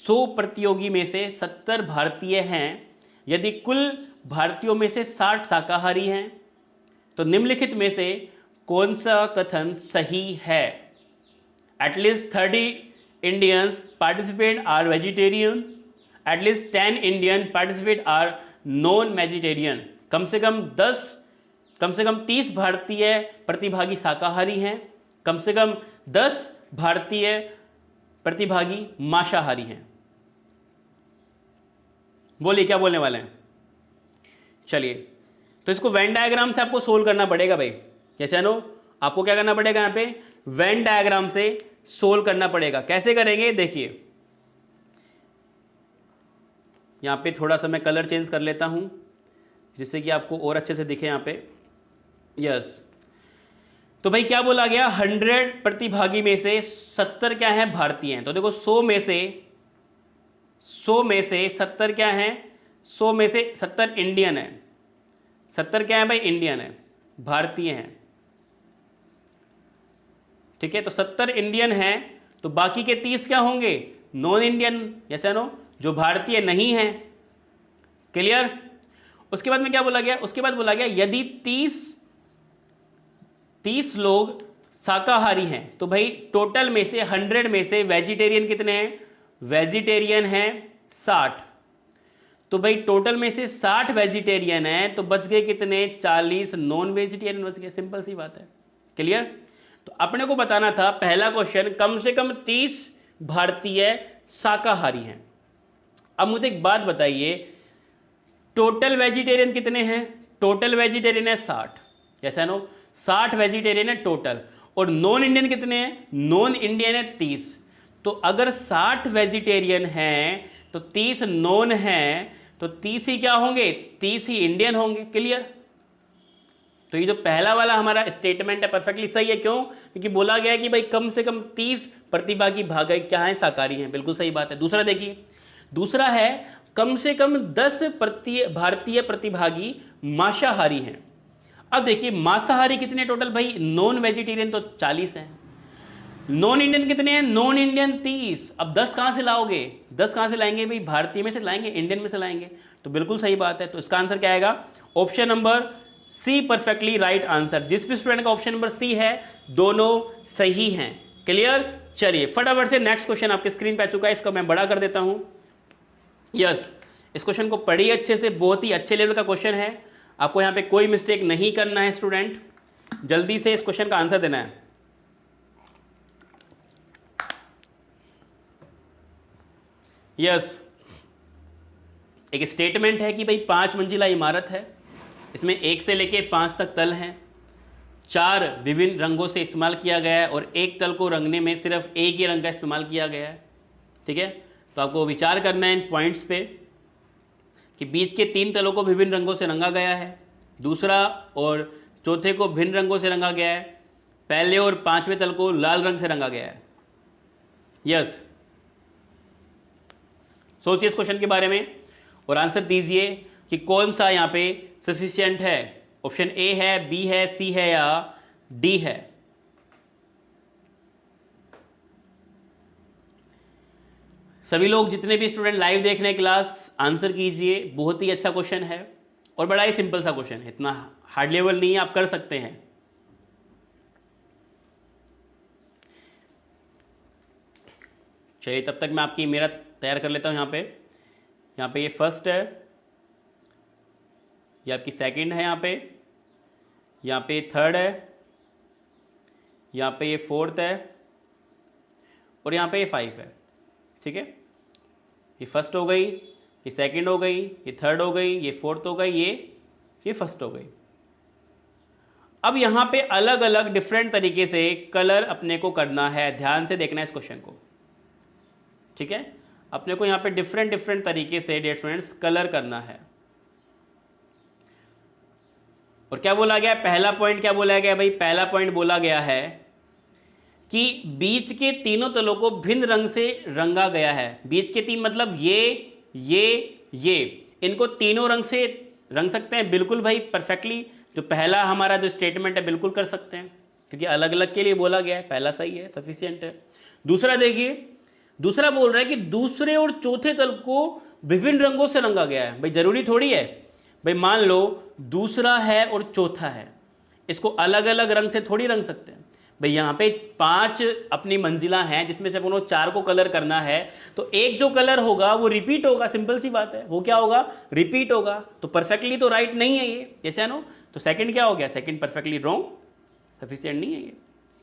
A: 100 प्रतियोगी में से 70 भारतीय हैं। यदि कुल भारतीयों में से 60 शाकाहारी हैं तो निम्नलिखित में से कौन सा कथन सही है। At least 30 Indians participate are vegetarian, at least 10 Indian participate are non vegetarian. कम से कम 30 भारतीय प्रतिभागी शाकाहारी हैं, कम से कम 10 भारतीय प्रतिभागी मांसाहारी हैं। बोलिए क्या बोलने वाले हैं। चलिए तो इसको वेन डायग्राम से आपको सोल्व करना पड़ेगा भाई। कैसे नो, आपको क्या करना पड़ेगा, यहाँ पे वेन डायग्राम से सोल्व करना पड़ेगा। कैसे करेंगे देखिए, यहाँ पे थोड़ा सा मैं कलर चेंज कर लेता हूँ जिससे कि आपको और अच्छे से दिखे यहाँ पे। यस, तो भाई क्या बोला गया, 100 प्रतिभागी में से 70 क्या है, भारतीय हैं। तो देखो 100 में से 70 क्या हैं, 100 में से 70 इंडियन है। 70 क्या है भाई, इंडियन है, भारतीय हैं। ठीक है, तो 70 इंडियन हैं, तो बाकी के 30 क्या होंगे, नॉन इंडियन, ऐसा नो, जो भारतीय नहीं है। क्लियर। उसके बाद में क्या बोला गया, उसके बाद बोला गया यदि 30 लोग शाकाहारी हैं तो भाई टोटल में से 100 में से वेजिटेरियन कितने हैं, वेजिटेरियन हैं 60। तो भाई टोटल में से 60 वेजिटेरियन हैं तो बच गए कितने, 40 नॉन वेजिटेरियन बच गए। सिंपल सी बात है। क्लियर। तो अपने को बताना था पहला क्वेश्चन, कम से कम 30 भारतीय शाकाहारी हैं। अब मुझे एक बात बताइए, टोटल वेजिटेरियन कितने हैं, टोटल वेजिटेरियन है 60, ऐसा नो, 60 वेजिटेरियन है टोटल, और नॉन इंडियन कितने हैं, नॉन इंडियन है 30। तो अगर 60 वेजिटेरियन हैं तो 30 नॉन हैं, तो 30 ही क्या होंगे, 30 ही इंडियन होंगे। क्लियर। तो ये जो पहला वाला हमारा स्टेटमेंट है परफेक्टली सही है। क्यों, क्योंकि बोला गया है कि भाई कम से कम 30 प्रतिभागी भाग क्या है, शाकाहारी हैं। बिल्कुल सही बात है। दूसरा देखिए, दूसरा है कम से कम 10 भारतीय प्रतिभागी मांसाहारी हैं। अब देखिए मांसाहारी कितने टोटल भाई, नॉन वेजिटेरियन तो 40 हैं, नॉन इंडियन कितने हैं, नॉन इंडियन 30। अब 10 कहां से लाओगे, 10 कहां से लाएंगे भाई, भारतीय में से लाएंगे, इंडियन में से लाएंगे। तो बिल्कुल सही बात है। तो इसका आंसर क्या आएगा? Option number C perfectly right answer. जिस भी स्टूडेंट का ऑप्शन नंबर सी है दोनों सही हैं। क्लियर? चलिए फटाफट से नेक्स्ट क्वेश्चन आपके स्क्रीन पे आ चुका है, इसको मैं बड़ा कर देता हूं। यस, इस क्वेश्चन को पढ़िए अच्छे से, बहुत ही अच्छे लेवल का क्वेश्चन है। आपको यहाँ पे कोई मिस्टेक नहीं करना है स्टूडेंट, जल्दी से इस क्वेश्चन का आंसर देना है। यस, एक स्टेटमेंट है कि भाई 5 मंजिला इमारत है, इसमें 1 से लेके 5 तक तल हैं, 4 विभिन्न रंगों से इस्तेमाल किया गया है और एक तल को रंगने में सिर्फ एक ही रंग का इस्तेमाल किया गया है। ठीक है, तो आपको विचार करना है इन पॉइंट्स पे कि बीच के 3 तलों को विभिन्न रंगों से रंगा गया है, दूसरा और चौथे को भिन्न रंगों से रंगा गया है, पहले और 5वें तल को लाल रंग से रंगा गया है। यस, सोचिए इस क्वेश्चन के बारे में और आंसर दीजिए कि कौन सा यहाँ पे सफिशिएंट है। ऑप्शन ए है, बी है, सी है या डी है? सभी लोग जितने भी स्टूडेंट लाइव देख रहे हैं क्लास, आंसर कीजिए। बहुत ही अच्छा क्वेश्चन है और बड़ा ही सिंपल सा क्वेश्चन है, इतना हार्ड लेवल नहीं है, आप कर सकते हैं। चलिए तब तक मैं आपकी मेरा तैयार कर लेता हूं। यहाँ पे ये फर्स्ट है, ये आपकी सेकंड है, यहाँ पे थर्ड है, यहाँ पे ये फोर्थ है और यहाँ पे ये 5 है। ठीक है, ये फर्स्ट हो गई, ये सेकंड हो गई, ये थर्ड हो गई, ये फोर्थ हो गई, ये फर्स्ट हो गई। अब यहाँ पे अलग अलग डिफरेंट तरीके से कलर अपने को करना है, ध्यान से देखना है इस क्वेश्चन को। ठीक है, अपने को यहाँ पे डिफरेंट तरीके से डियर स्टूडेंट्स कलर करना है। और क्या बोला गया है? पहला पॉइंट क्या बोला गया भाई? पहला पॉइंट बोला गया है कि बीच के तीनों तलों को भिन्न रंग से रंगा गया है। बीच के 3 मतलब ये इनको तीनों रंग से रंग सकते हैं। बिल्कुल भाई, परफेक्टली जो पहला हमारा जो स्टेटमेंट है बिल्कुल कर सकते हैं, क्योंकि अलग अलग के लिए बोला गया है। पहला सही है, सफिशिएंट है। दूसरा देखिए, दूसरा बोल रहा है कि दूसरे और चौथे तल को विभिन्न रंगों से रंगा गया है। भाई जरूरी थोड़ी है भाई, मान लो दूसरा है और चौथा है, इसको अलग अलग रंग से थोड़ी रंग सकते हैं भाई। यहाँ पे 5 अपनी मंजिला हैं जिसमें से अपन को 4 को कलर करना है, तो एक जो कलर होगा वो रिपीट होगा। सिंपल सी बात है, वो क्या होगा? रिपीट होगा। तो परफेक्टली तो राइट नहीं है ये, जैसे नो। तो सेकंड क्या हो गया? सेकंड परफेक्टली रॉन्ग, सफिशिएंट नहीं है ये।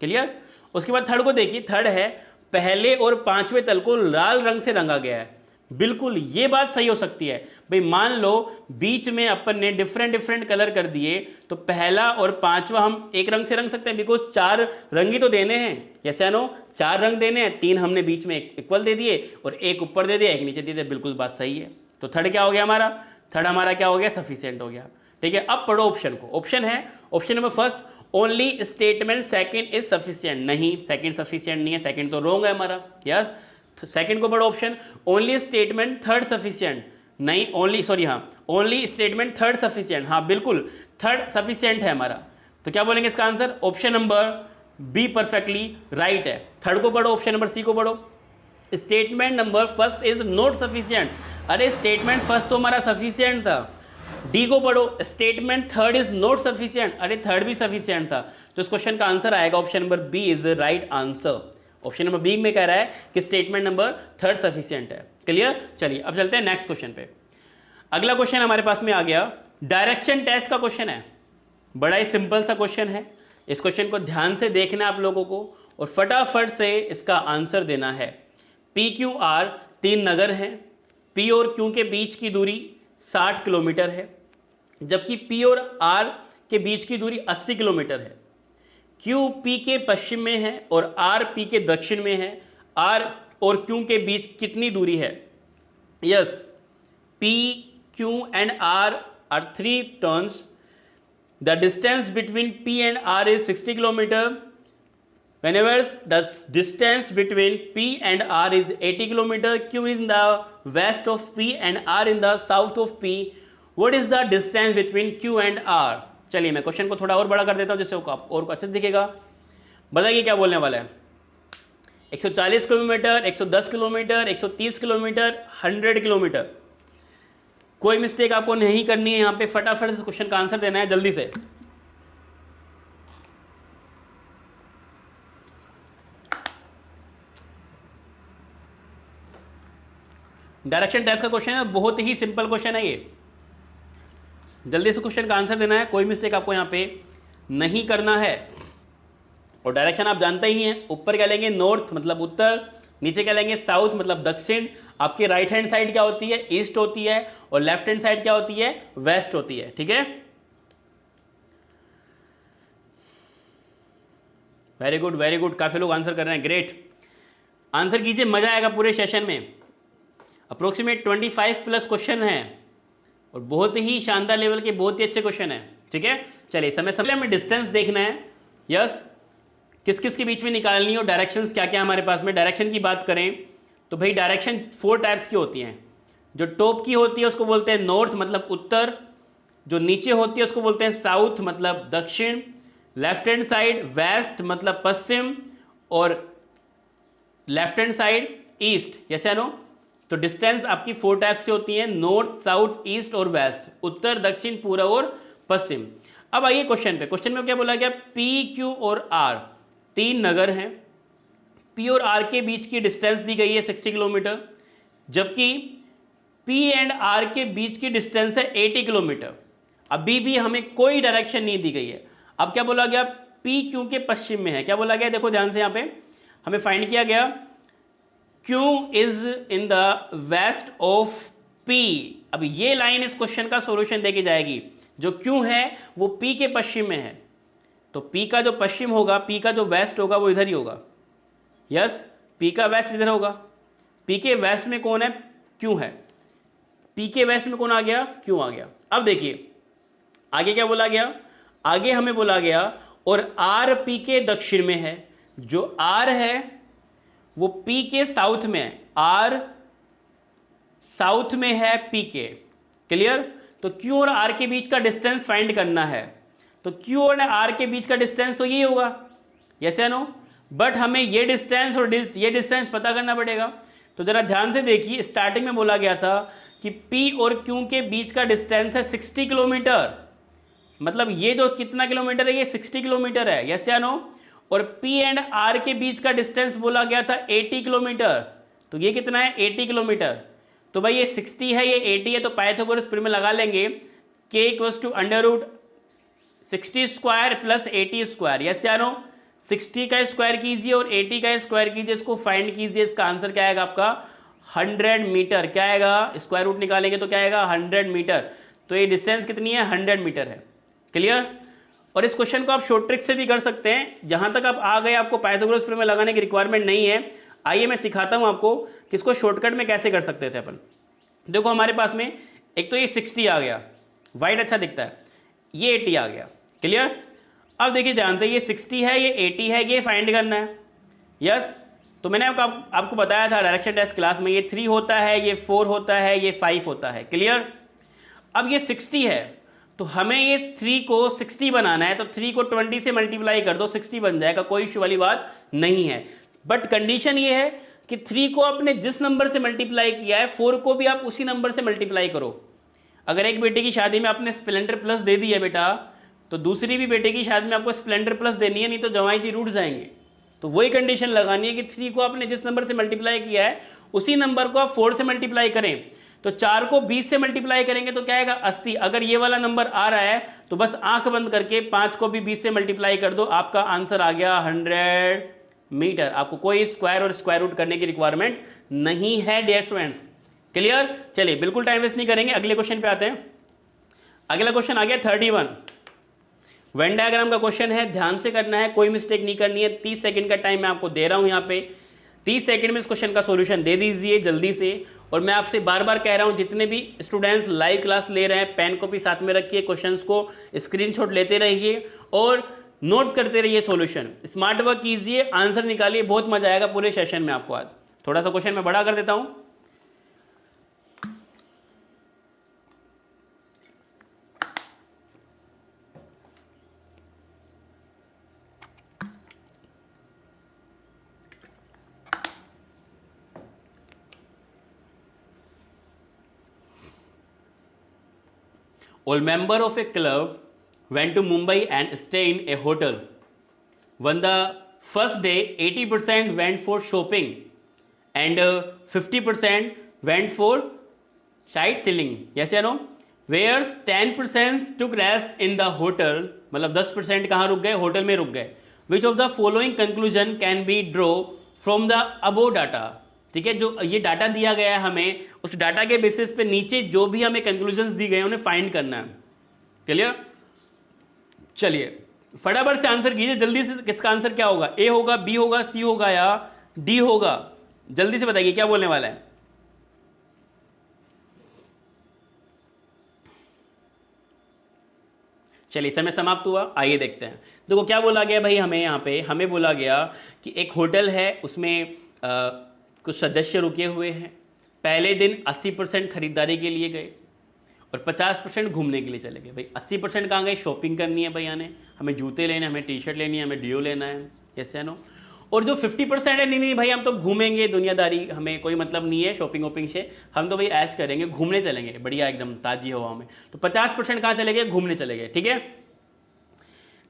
A: क्लियर? उसके बाद थर्ड को देखिए, थर्ड है पहले और 5वें तल को लाल रंग से रंगा गया है। बिल्कुल ये बात सही हो सकती है भाई। मान लो बीच में अपन ने डिफरेंट कलर कर दिए, तो पहला और 5वां हम एक रंग से रंग सकते हैं, बिकॉज 4 रंग ही तो देने हैं। यस नो, 4 रंग देने हैं, 3 हमने बीच में इक्वल दे दिए और एक ऊपर दे दिया, एक नीचे दे दिया। बिल्कुल बात सही है। तो थर्ड क्या हो गया हमारा? थर्ड हमारा क्या हो गया? सफिशिएंट हो गया। ठीक है, अब पढ़ो ऑप्शन को। ऑप्शन है, option number first, only statement second is sufficient. नहीं, सेकंड सफिशिएंट नहीं है, सेकंड तो रॉन्ग है हमारा। यस, सेकंड को पढ़ो option. Only statement third sufficient. नहीं, ओनली, सॉरी, हाँ, ओनली स्टेटमेंट थर्ड सफिशिएंट। हाँ बिल्कुल, थर्ड सफिशिएंट है हमारा। तो क्या बोलेंगे इसका answer? Option number B perfectly right है। थर्ड को पढ़ो, ऑप्शन नंबर सी को पढ़ो। Statement number first is not sufficient. अरे स्टेटमेंट फर्स्ट तो हमारा सफिशिएंट था। डी को पढ़ो, statement third is not sufficient. अरे थर्ड भी सफिशिएंट था। तो इस क्वेश्चन का आंसर आएगा option number B is right answer. Option number B में कह रहा है कि स्टेटमेंट नंबर थर्ड सफिशिएंट है। क्लियर? चलिए अब चलते हैं नेक्स्ट क्वेश्चन पे। अगला क्वेश्चन हमारे पास में आ गया, डायरेक्शन टेस्ट का क्वेश्चन है। बड़ा ही सिंपल सा क्वेश्चन है। इस क्वेश्चन को ध्यान से देखना है आप लोगों को और फटाफट से इसका आंसर देना है। पी क्यू आर 3 नगर हैं। पी और क्यू के बीच की दूरी 60 किलोमीटर है, जबकि पी और आर के बीच की दूरी 80 किलोमीटर है। क्यू पी के पश्चिम में है और आर पी के दक्षिण में है। आर और क्यू के बीच कितनी दूरी है? Yes, P Q and R R 3 turns. The distance between P and R is 60 kilometre. Whenever the distance between P and R is 80 km, Q is in the west of P and R in the south of P. What is the distance between Q and R? चलिए मैं question को थोड़ा और बड़ा कर देता हूँ जिससे और को अच्छे से दिखेगा। बताइए क्या बोलने वाला है? 140 किलोमीटर, 110 किलोमीटर, 130 किलोमीटर, 100 किलोमीटर। कोई मिस्टेक आपको नहीं करनी है, यहाँ पे फटाफट इस क्वेश्चन का आंसर देना है जल्दी से। डायरेक्शन टेस्ट का क्वेश्चन है, बहुत ही सिंपल क्वेश्चन है ये, जल्दी से क्वेश्चन का आंसर देना है, कोई मिस्टेक आपको यहाँ पे नहीं करना है। और डायरेक्शन आप जानते ही हैं, ऊपर क्या लेंगे नॉर्थ मतलब उत्तर, नीचे क्या लेंगे साउथ मतलब दक्षिण, आपके राइट हैंड साइड क्या होती है ईस्ट होती है, और लेफ्ट हैंड साइड क्या होती है वेस्ट होती है। ठीक है, वेरी गुड वेरी गुड, काफी लोग आंसर कर रहे हैं, ग्रेट। आंसर कीजिए, मजा आएगा पूरे सेशन में। अप्रोक्सीमेट 25 प्लस क्वेश्चन है और बहुत ही शानदार लेवल के, बहुत ही अच्छे क्वेश्चन है। ठीक है, चलिए समय हमें डिस्टेंस देखना है, यस किस किस के बीच में निकालनी है और डायरेक्शंस क्या क्या हमारे पास में। डायरेक्शन की बात करें तो भाई डायरेक्शन 4 टाइप्स की होती हैं। जो टॉप की होती है उसको बोलते हैं नॉर्थ मतलब उत्तर, जो नीचे होती है उसको बोलते हैं साउथ मतलब दक्षिण, लेफ्ट हैंड साइड वेस्ट मतलब पश्चिम, और left hand side east. Yes या नो? तो डिस्टेंस आपकी 4 टाइप्स से होती है, नॉर्थ साउथ ईस्ट और वेस्ट, उत्तर दक्षिण पूर्व और पश्चिम। अब आइए क्वेश्चन पे, क्वेश्चन में क्या बोला गया, पी क्यू और आर 3 नगर हैं, पी और आर के बीच की डिस्टेंस दी गई है 60 किलोमीटर, जबकि पी एंड आर के बीच की डिस्टेंस है 80 किलोमीटर। अभी भी हमें कोई डायरेक्शन नहीं दी गई है। अब क्या बोला गया, पी क्यू के पश्चिम में है, क्या बोला गया देखो ध्यान से, यहां पे हमें फाइंड किया गया Q is in the west of P। अब ये लाइन इस क्वेश्चन का सॉल्यूशन देके जाएगी, जो Q है वो P के पश्चिम में है, तो P का जो पश्चिम होगा, P का जो वेस्ट होगा वो इधर ही होगा। यस, P का वेस्ट इधर होगा, P के वेस्ट में कौन है, Q है, P के वेस्ट में कौन आ गया, Q आ गया। अब देखिए आगे क्या बोला गया, आगे हमें बोला गया और R P के दक्षिण में है, जो R है वो P के साउथ में है, R साउथ में है P के, क्लियर। तो Q और R के बीच का डिस्टेंस फाइंड करना है, तो Q और R के बीच का डिस्टेंस तो ये होगा, यस या नो? बट हमें ये डिस्टेंस और ये डिस्टेंस पता करना पड़ेगा। तो जरा ध्यान से देखिए, स्टार्टिंग में बोला गया था कि P और Q के बीच का डिस्टेंस है 60 किलोमीटर, मतलब ये जो कितना किलोमीटर है, ये 60 किलोमीटर है, यस या नो? और P एंड R के बीच का डिस्टेंस बोला गया था 80 किलोमीटर, तो ये कितना है 80 किलोमीटर। तो भाई ये 60 है, ये 80 है, तो पाइथागोरस प्रमेय लगा लेंगे, k equals to under root 60 square plus 80 square, yes या नो? 60 का स्क्वायर कीजिए और 80 का स्क्वायर कीजिए, इसको फाइंड कीजिए, इसका आंसर क्या आएगा आपका 100 मीटर। क्या आएगा, स्क्वायर रूट निकालेंगे तो क्या आएगा 100 मीटर। तो ये डिस्टेंस कितनी है 100 मीटर है, क्लियर। और इस क्वेश्चन को आप शॉर्ट ट्रिक से भी कर सकते हैं, जहां तक आप आ गए आपको पाइथागोरस प्रमेय लगाने की रिक्वायरमेंट नहीं है। आइए मैं सिखाता हूं आपको कि इसको शॉर्टकट में कैसे कर सकते थे अपन। देखो हमारे पास में एक तो ये 60 आ गया, वाइट अच्छा दिखता है, ये 80 आ गया, क्लियर। अब देखिए ध्यान से, ये 60 है, ये 80 है, ये फाइंड करना है, यस। तो मैंने आपको बताया था डायरेक्शन टेस्ट क्लास में, ये 3 होता है, ये 4 होता है, ये 5 होता है, क्लियर। अब ये 60 है, तो हमें ये 3 को 60 बनाना है, तो 3 को 20 से मल्टीप्लाई कर दो, 60 बन जाएगा, कोई इश्यू वाली बात नहीं है। बट कंडीशन ये है कि 3 को आपने जिस नंबर से मल्टीप्लाई किया है, 4 को भी आप उसी नंबर से मल्टीप्लाई करो। अगर एक बेटे की शादी में आपने स्प्लेंडर प्लस दे दी है बेटा, तो दूसरी भी बेटे की शादी में आपको स्प्लेंडर प्लस देनी है, नहीं तो जवाई जी रूठ जाएंगे। तो वही कंडीशन लगानी है कि 3 को आपने जिस नंबर से मल्टीप्लाई किया है उसी नंबर को आप 4 से मल्टीप्लाई करें। तो 4 को 20 से मल्टीप्लाई करेंगे तो क्या आएगा 80। अगर ये वाला नंबर आ रहा है तो बस आंख बंद करके 5 को भी 20 से मल्टीप्लाई कर दो, आपका आंसर आ गया 100 मीटर। आपको कोई स्क्वायर और स्क्वायर रूट करने की रिक्वायरमेंट नहीं है डियर स्टूडेंट्स, क्लियर। चलिए बिल्कुल टाइम वेस्ट नहीं करेंगे, अगले क्वेश्चन पे आते हैं। अगला क्वेश्चन आ गया 31, वेन डायग्राम का क्वेश्चन है, ध्यान से करना है, कोई मिस्टेक नहीं करनी है। 30 सेकंड का टाइम मैं आपको दे रहा हूं, यहाँ पे 30 सेकंड में इस क्वेश्चन का सॉल्यूशन दे दीजिए जल्दी से। और मैं आपसे बार बार कह रहा हूं, जितने भी स्टूडेंट्स लाइव क्लास ले रहे हैं, पेन कॉपी साथ में रखिए, क्वेश्चंस को स्क्रीनशॉट लेते रहिए और नोट करते रहिए सॉल्यूशन, स्मार्ट वर्क कीजिए, आंसर निकालिए, बहुत मजा आएगा पूरे सेशन में आपको। आज थोड़ा सा क्वेश्चन मैं बड़ा कर देता हूं। All member of a club went to Mumbai and stayed in a hotel. On the first day, 80% went for shopping and 50% went for sightseeing. Yes or no? Whereas 10% took rest in the hotel. मतलब 10% कहाँ रुक गए? Hotel में रुक गए. Which of the following conclusion can be draw from the above data? ठीक है, जो ये डाटा दिया गया है हमें, उस डाटा के बेसिस पे नीचे जो भी हमें कंक्लूजन्स दी गए उन्हें फाइंड करना है. क्लियर? चलिए फटाफट से आंसर कीजिए जल्दी से. किसका आंसर क्या होगा? ए होगा, बी होगा, सी होगा या डी होगा? जल्दी से बताइए क्या बोलने वाला है. चलिए समय समाप्त हुआ. आइए देखते हैं. देखो क्या बोला गया भाई हमें. यहाँ पे हमें बोला गया कि एक होटल है, उसमें कुछ सदस्य रुके हुए हैं. पहले दिन 80% खरीदारी के लिए गए और 50% घूमने के लिए चले गए. भाई 80% कहाँ गए? शॉपिंग करनी है भाई, यानी हमें जूते लेने, हमें टी शर्ट लेनी है, हमें डियो लेना है. ऐसे है नो. और जो 50% है, नहीं नहीं भाई हम तो घूमेंगे, दुनियादारी, हमें कोई मतलब नहीं है शॉपिंग वॉपिंग से, हम तो भाई ऐश करेंगे, घूमने चलेंगे बढ़िया एकदम ताज़ी हवा में. तो 50% कहाँ चले गए? घूमने चले गए. ठीक है.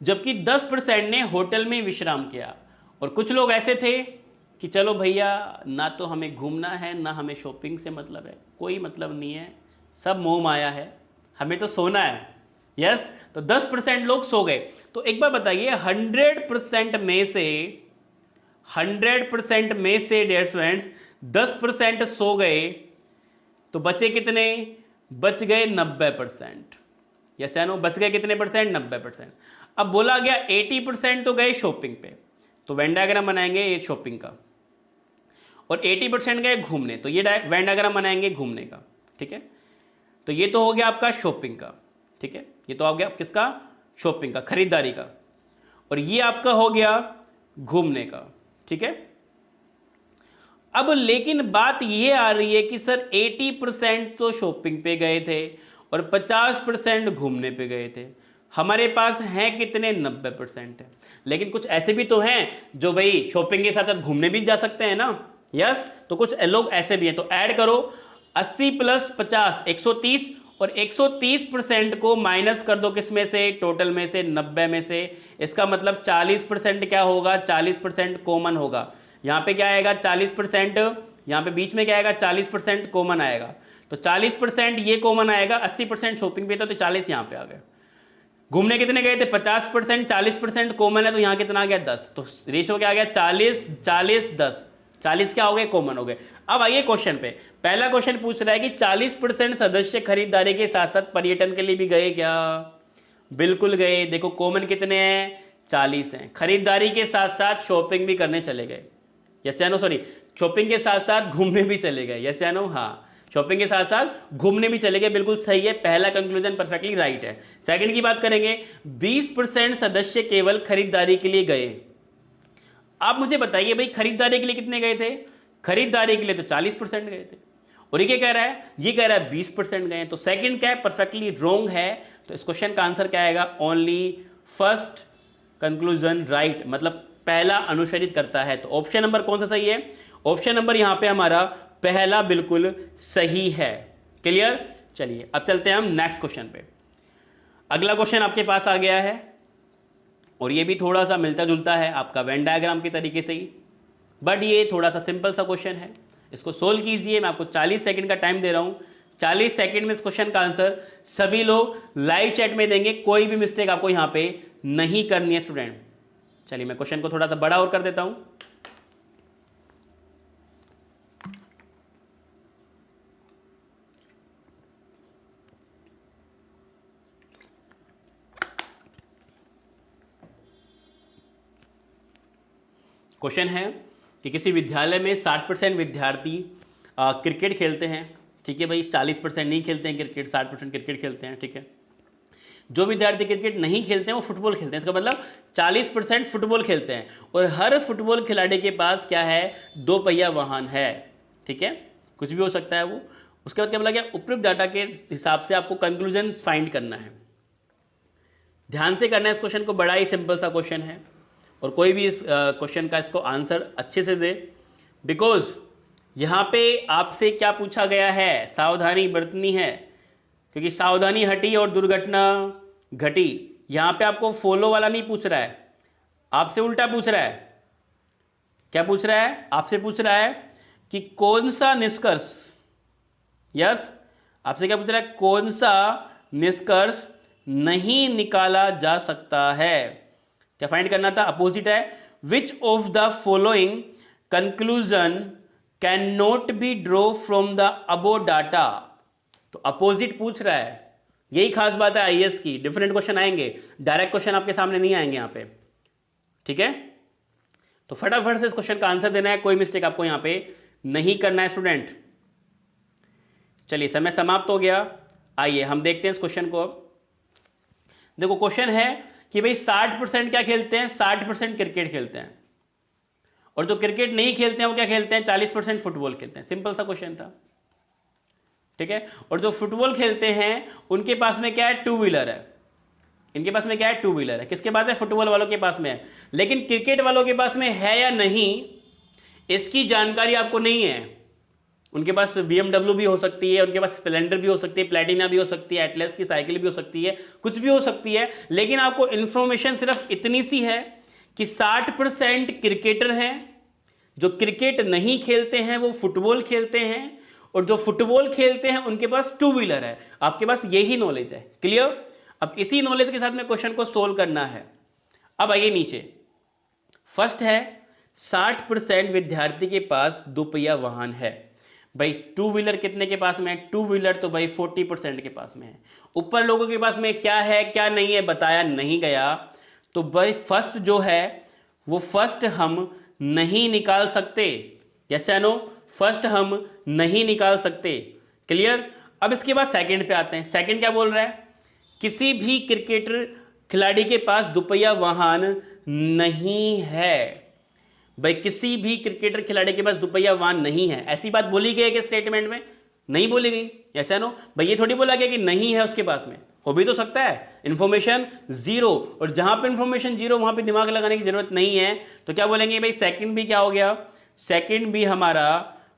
A: जबकि 10% ने होटल में विश्राम किया. और कुछ लोग ऐसे थे कि चलो भैया ना तो हमें घूमना है ना हमें शॉपिंग से मतलब है, कोई मतलब नहीं है, सब मोह माया है, हमें तो सोना है. यस. तो 10% लोग सो गए. तो एक बार बताइए 100% में से डियर स्टूडेंट्स 10% सो गए तो बचे कितने? बच गए 90%. यस या नो? बच गए कितने परसेंट? 90%. अब बोला गया 80% तो गए शॉपिंग पे, तो वेन डायग्राम बनाएंगे ये शॉपिंग का, और 80% गए घूमने, तो ये वेन डायग्राम बनाएंगे घूमने का. ठीक है. तो ये तो हो गया आपका शॉपिंग का. ठीक है. ये तो हो गया किसका? शॉपिंग का, खरीदारी का. और ये आपका हो गया घूमने का. ठीक है. अब लेकिन बात ये आ रही है कि सर 80% तो शॉपिंग पे गए थे और 50% घूमने पे गए थे. हमारे पास हैं कितने? 90% है. लेकिन कुछ ऐसे भी तो हैं जो भाई शॉपिंग के साथ साथ घूमने भी जा सकते हैं ना. यस. तो कुछ लोग ऐसे भी हैं. तो ऐड करो 80 + 50 130, और 130% को माइनस कर दो किस में से? टोटल में से, 90 में से. इसका मतलब 40% क्या होगा? 40% कॉमन होगा. यहाँ पे क्या आएगा? 40%. यहाँ पे बीच में क्या आएगा? 40% कॉमन आएगा. तो 40% ये कॉमन आएगा. 80% शॉपिंग पे था तो 40 यहाँ पे आ गया. घूमने कितने गए थे? 50%. 40% कॉमन है तो यहाँ कितना आ गया? 10. तो रेशियो क्या आ गया? 40 40 10. 40 क्या हो गए? कॉमन हो गए. अब आइए क्वेश्चन पे. पहला क्वेश्चन पूछ रहा है कि 40% सदस्य खरीदारी के साथ साथ पर्यटन के लिए भी गए क्या? बिल्कुल गए. देखो कॉमन कितने हैं? 40 हैं. खरीदारी के साथ साथ शॉपिंग भी करने चले गए. यस या नो? सॉरी, शॉपिंग के साथ साथ घूमने भी चले गए. यस या नो? हाँ, शॉपिंग के साथ साथ घूमने भी चले गए. बिल्कुल सही है. पहला कंक्लूजन परफेक्टली राइट है. सेकंड की बात करेंगे. 20% सदस्य केवल खरीदारी के लिए गए. आप मुझे बताइए भाई खरीदारी के लिए कितने गए थे? खरीदारी के लिए तो 40% गए थे. और ये क्या कह रहा है? ये कह रहा है 20% गए. तो सेकंड क्या है? परफेक्टली रॉन्ग है. तो इस क्वेश्चन का आंसर क्या आएगा? ओनली फर्स्ट कंक्लूजन राइट, मतलब पहला अनुसरित करता है. तो ऑप्शन नंबर कौन सा सही है? ऑप्शन नंबर यहां पे हमारा पहला बिल्कुल सही है. क्लियर? चलिए अब चलते हैं हम नेक्स्ट क्वेश्चन पे. अगला क्वेश्चन आपके पास आ गया है और ये भी थोड़ा सा मिलता जुलता है आपका वेन डायग्राम के तरीके से ही, बट ये थोड़ा सा सिंपल सा क्वेश्चन है. इसको सोल्व कीजिए. मैं आपको 40 सेकंड का टाइम दे रहा हूं. 40 सेकंड में इस क्वेश्चन का आंसर सभी लोग लाइव चैट में देंगे. कोई भी मिस्टेक आपको यहां पे नहीं करनी है स्टूडेंट. चलिए मैं क्वेश्चन को थोड़ा सा बड़ा और कर देता हूं. क्वेश्चन है कि किसी विद्यालय में 60% विद्यार्थी क्रिकेट खेलते हैं. ठीक है भाई, 40% नहीं खेलते हैं क्रिकेट, 60% क्रिकेट खेलते हैं. ठीक है. जो विद्यार्थी क्रिकेट नहीं खेलते हैं वो फुटबॉल खेलते हैं. इसका मतलब 40% फुटबॉल खेलते हैं और हर फुटबॉल खिलाड़ी के पास क्या है? 2 पहिया वाहन है. ठीक है, कुछ भी हो सकता है वो. उसके बाद क्या बोला गया? उपयुक्त डाटा के हिसाब से आपको कंक्लूजन फाइंड करना है. ध्यान से करना है इस क्वेश्चन को. बड़ा ही सिंपल सा क्वेश्चन है और कोई भी इस क्वेश्चन का इसको आंसर अच्छे से दे, बिकॉज यहाँ पे आपसे क्या पूछा गया है? सावधानी बरतनी है. क्योंकि सावधानी हटी और दुर्घटना घटी। यहां पे आपको फॉलो वाला नहीं पूछ रहा है, आपसे उल्टा पूछ रहा है। क्या पूछ रहा है? आपसे पूछ रहा है कि कौन सा निष्कर्ष, यस, आपसे क्या पूछ रहा है? कौन सा निष्कर्ष नहीं निकाला जा सकता है? क्या फाइंड करना था? अपोजिट है। Which of the following conclusion can not be draw from the above data. तो अपोजिट पूछ रहा है। यही खास बात है आईएएस की, डिफरेंट क्वेश्चन आएंगे, डायरेक्ट क्वेश्चन आपके सामने नहीं आएंगे यहां पे, ठीक है। तो फटाफट से इस क्वेश्चन का आंसर देना है, कोई मिस्टेक आपको यहां पे नहीं करना है स्टूडेंट। चलिए समय समाप्त हो गया। आइए हम देखते हैं इस क्वेश्चन को। देखो क्वेश्चन है कि भाई 60% क्या खेलते हैं? 60% क्रिकेट खेलते हैं, और जो क्रिकेट नहीं खेलते हैं वो क्या खेलते हैं? 40% फुटबॉल खेलते हैं। सिंपल सा क्वेश्चन था, ठीक है। और जो फुटबॉल खेलते हैं उनके पास में क्या है? टू व्हीलर है। इनके पास में क्या है? टू व्हीलर है। किसके पास है? फुटबॉल वालों के पास में है। लेकिन क्रिकेट वालों के पास में है या नहीं, इसकी जानकारी आपको नहीं है। उनके पास BMW भी हो सकती है, उनके पास स्प्लेंडर भी हो सकती है, प्लेटिना भी हो सकती है, एटलस की साइकिल भी हो सकती है, कुछ भी हो सकती है। लेकिन आपको इंफॉर्मेशन सिर्फ इतनी सी है कि 60% क्रिकेटर हैं, जो क्रिकेट नहीं खेलते हैं वो फुटबॉल खेलते हैं, और जो फुटबॉल खेलते हैं उनके पास टू व्हीलर है। आपके पास यही नॉलेज है। क्लियर? अब इसी नॉलेज के साथ में क्वेश्चन को सोल्व करना है। अब आइए नीचे। फर्स्ट है 60% विद्यार्थी के पास दोपहिया वाहन है। भाई टू व्हीलर कितने के पास में है? टू व्हीलर तो भाई 40% के पास में है। ऊपर लोगों के पास में क्या है क्या नहीं है बताया नहीं गया। तो भाई फर्स्ट जो है वो फर्स्ट हम नहीं निकाल सकते। यस या नो? फर्स्ट हम नहीं निकाल सकते। क्लियर? अब इसके बाद सेकंड पे आते हैं। सेकंड क्या बोल रहा है? किसी भी क्रिकेटर खिलाड़ी के पास दोपहिया वाहन नहीं है। भाई किसी भी क्रिकेटर खिलाड़ी के पास दोपहिया वाहन नहीं है, ऐसी बात बोली गई है कि स्टेटमेंट में? नहीं बोली गई। ऐसा नो भाई, ये थोड़ी बोला गया कि नहीं है उसके पास में, हो भी तो सकता है। इंफॉर्मेशन जीरो, और जहां पे इंफॉर्मेशन जीरो वहां पे दिमाग लगाने की जरूरत नहीं है। तो क्या बोलेंगे भाई? सेकंड भी क्या हो गया? सेकंड भी हमारा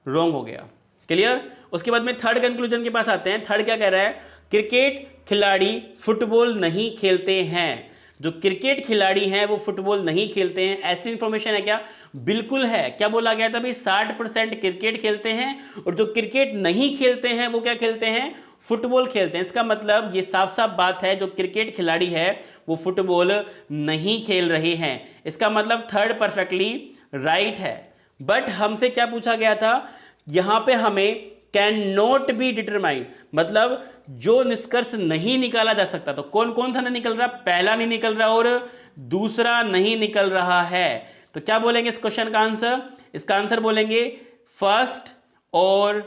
A: रॉन्ग हो गया। क्लियर? उसके बाद में थर्ड कंक्लूजन के पास आते हैं। थर्ड क्या कह रहा है? क्रिकेट खिलाड़ी फुटबॉल नहीं खेलते हैं। जो क्रिकेट खिलाड़ी हैं वो फुटबॉल नहीं खेलते हैं, ऐसी इंफॉर्मेशन है क्या? बिल्कुल है। क्या बोला गया था भाई? 60% क्रिकेट खेलते हैं, और जो क्रिकेट नहीं खेलते हैं वो क्या खेलते हैं? फुटबॉल खेलते हैं। इसका मतलब ये साफ साफ बात है, जो क्रिकेट खिलाड़ी है वो फुटबॉल नहीं खेल रहे हैं। इसका मतलब थर्ड परफेक्टली राइट है। बट हमसे क्या पूछा गया था? यहां पे हमें कैन नॉट बी डिटरमाइंड, मतलब जो निष्कर्ष नहीं निकाला जा सकता। तो कौन कौन सा नहीं निकल रहा? पहला नहीं निकल रहा और दूसरा नहीं निकल रहा है। तो क्या बोलेंगे इस क्वेश्चन का आंसर? इसका आंसर बोलेंगे फर्स्ट और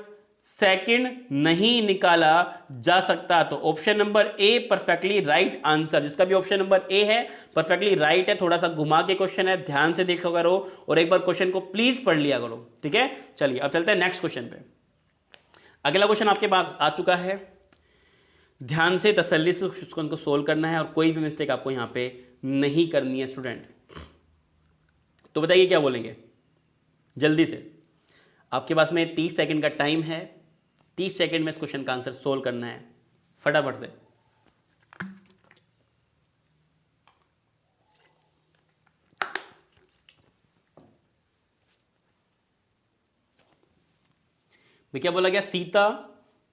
A: सेकंड नहीं निकाला जा सकता। तो option number A perfectly right answer. जिसका भी ऑप्शन नंबर ए है परफेक्टली राइट है। थोड़ा सा घुमा के क्वेश्चन है, ध्यान से देखा करो और एक बार क्वेश्चन को प्लीज पढ़ लिया करो, ठीक है। चलिए अब चलते हैं नेक्स्ट क्वेश्चन पे। अगला क्वेश्चन आपके पास आ चुका है, ध्यान से तसल्ली से क्वेश्चन को सोल्व करना है और कोई भी मिस्टेक आपको यहां पे नहीं करनी है स्टूडेंट। तो बताइए क्या बोलेंगे जल्दी से। आपके पास में 30 सेकंड का टाइम है, 30 सेकंड में इस क्वेश्चन का आंसर सोल्व करना है फटाफट से। क्या बोला गया? सीता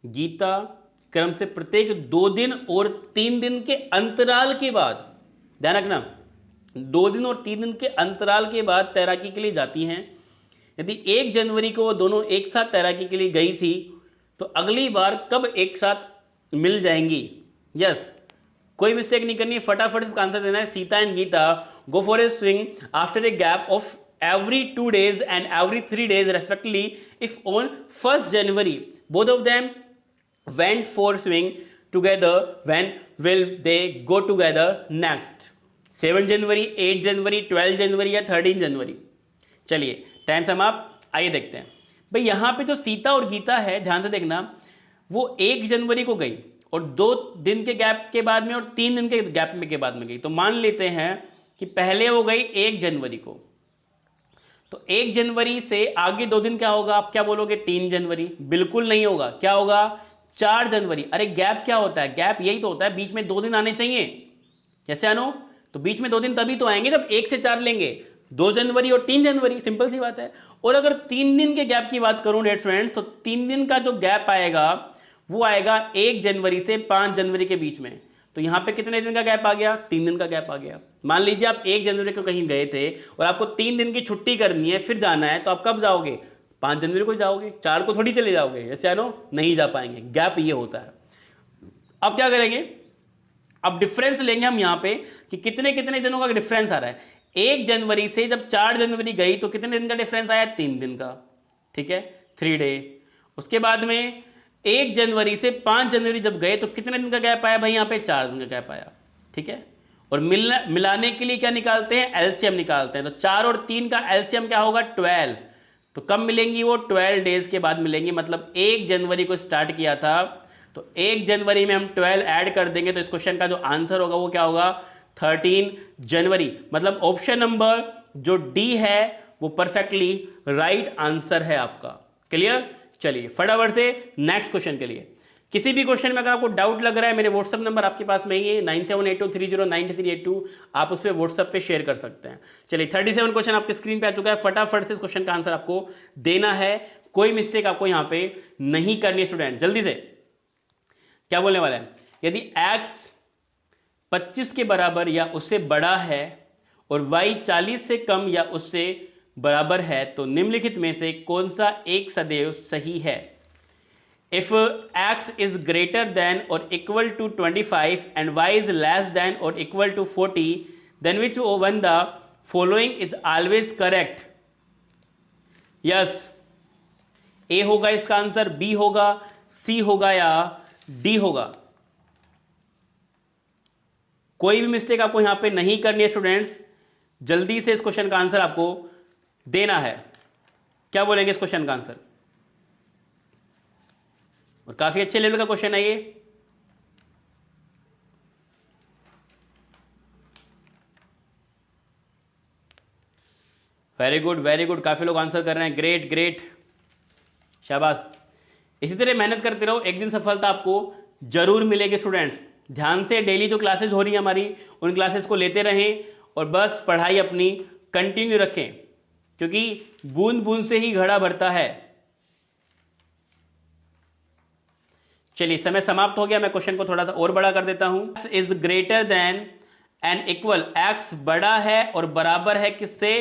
A: गीता क्रम से प्रत्येक 2 दिन और 3 दिन के अंतराल के बाद, ध्यान रखना, 2 दिन और 3 दिन के अंतराल के बाद तैराकी के लिए जाती हैं। यदि 1 जनवरी को वो दोनों एक साथ तैराकी के लिए गई थी तो अगली बार कब एक साथ मिल जाएंगी? यस, कोई मिस्टेक नहीं करनी है, फटाफट इसका आंसर देना है। Sita and Gita go for a swing after a gap of every 2 days and every 3 days respectively. If on 1st January both of them went for swing together, when will they go together next? 7 जनवरी, 8 जनवरी, 12 जनवरी या 13 जनवरी? चलिए time समाप्त। आइए देखते हैं भाई यहां पे जो सीता और गीता है, ध्यान से देखना, वो 1 जनवरी को गई और 2 दिन के गैप के बाद में और 3 दिन के गैप में के बाद में गई। तो मान लेते हैं कि पहले वो गई 1 जनवरी को, तो 1 जनवरी से आगे 2 दिन क्या होगा? आप क्या बोलोगे? 3 जनवरी। बिल्कुल नहीं होगा। क्या होगा? 4 जनवरी। अरे गैप क्या होता है? गैप यही तो होता है, बीच में 2 दिन आने चाहिए। कैसे आनो? तो बीच में 2 दिन तभी तो आएंगे जब 1 से 4 लेंगे, 2 जनवरी और 3 जनवरी, सिंपल सी बात है। और अगर 3 दिन के गैप की बात करूं डेयर फ्रेंड्स, तो 3 दिन का जो गैप आएगा वो आएगा 1 जनवरी से 5 जनवरी के बीच में। तो यहां पे कितने दिन का गैप आ गया? 3 दिन का गैप आ गया। मान लीजिए आप 1 जनवरी को कहीं गए थे और आपको 3 दिन की छुट्टी करनी है, फिर जाना है, तो आप कब जाओगे? 5 जनवरी को जाओगे, 4 को थोड़ी चले जाओगे। ऐसे आनो नहीं जा पाएंगे, गैप ये होता है। अब क्या करेंगे? अब डिफरेंस लेंगे हम यहां पे कि कितने कितने दिनों का डिफरेंस आ रहा है। 1 जनवरी से जब 4 जनवरी गई तो कितने दिन का डिफरेंस आया? 3 दिन का, ठीक है, 3 डे। उसके बाद में 1 जनवरी से 5 जनवरी जब गए तो कितने दिन का गैप आया भाई? यहां पे 4 दिन का गैप आया, ठीक है। और मिलाने के लिए क्या निकालते हैं? एलसीएम निकालते हैं। तो 4 और 3 का एलसीएम क्या होगा? 12। तो कब मिलेंगी वो? 12 डेज के बाद मिलेंगी। मतलब 1 जनवरी को स्टार्ट किया था तो 1 जनवरी में हम 12 ऐड कर देंगे तो इस क्वेश्चन का जो आंसर होगा वो क्या होगा? 13 जनवरी। मतलब ऑप्शन नंबर जो डी है वो परफेक्टली राइट आंसर है आपका। क्लियर? चलिए फटाफट से नेक्स्ट क्वेश्चन के लिए। किसी भी क्वेश्चन में अगर आपको डाउट लग रहा है, मेरे व्हाट्सएप नंबर आपके पास में ही है 9782309382, आप उससे व्हाट्सएप पे शेयर कर सकते हैं। चलिए 37 क्वेश्चन आपके स्क्रीन पे आ चुका है। फटाफट से इस क्वेश्चन का आंसर आपको देना है, कोई मिस्टेक आपको यहां पे नहीं करनी है स्टूडेंट। जल्दी से क्या बोलने वाला है? यदि x 25 के बराबर या उससे बड़ा है और y 40 से कम या उससे बराबर है तो निम्नलिखित में से कौन सा एक सदैव सही है? If x is greater than or equal to 25 and y is less than or equal to 40, then which one the following is always correct? Yes, A होगा इसका आंसर, B होगा, C होगा या D होगा। कोई भी मिस्टेक आपको यहां पे नहीं करनी है स्टूडेंट्स, जल्दी से इस क्वेश्चन का आंसर आपको देना है। क्या बोलेंगे इस क्वेश्चन का आंसर? और काफी अच्छे लेवल का क्वेश्चन है ये। वेरी गुड वेरी गुड, काफी लोग आंसर कर रहे हैं। ग्रेट ग्रेट, शाबाश। इसी तरह मेहनत करते रहो, एक दिन सफलता आपको जरूर मिलेगी स्टूडेंट्स। ध्यान से डेली जो क्लासेस हो रही हैं हमारी, उन क्लासेस को लेते रहें और बस पढ़ाई अपनी कंटिन्यू रखें, क्योंकि बूंद बूंद से ही घड़ा भरता है। चलिए समय समाप्त हो गया, मैं क्वेश्चन को थोड़ा सा और बड़ा कर देता हूं। x is greater than and equal, x बड़ा है और बराबर है किससे?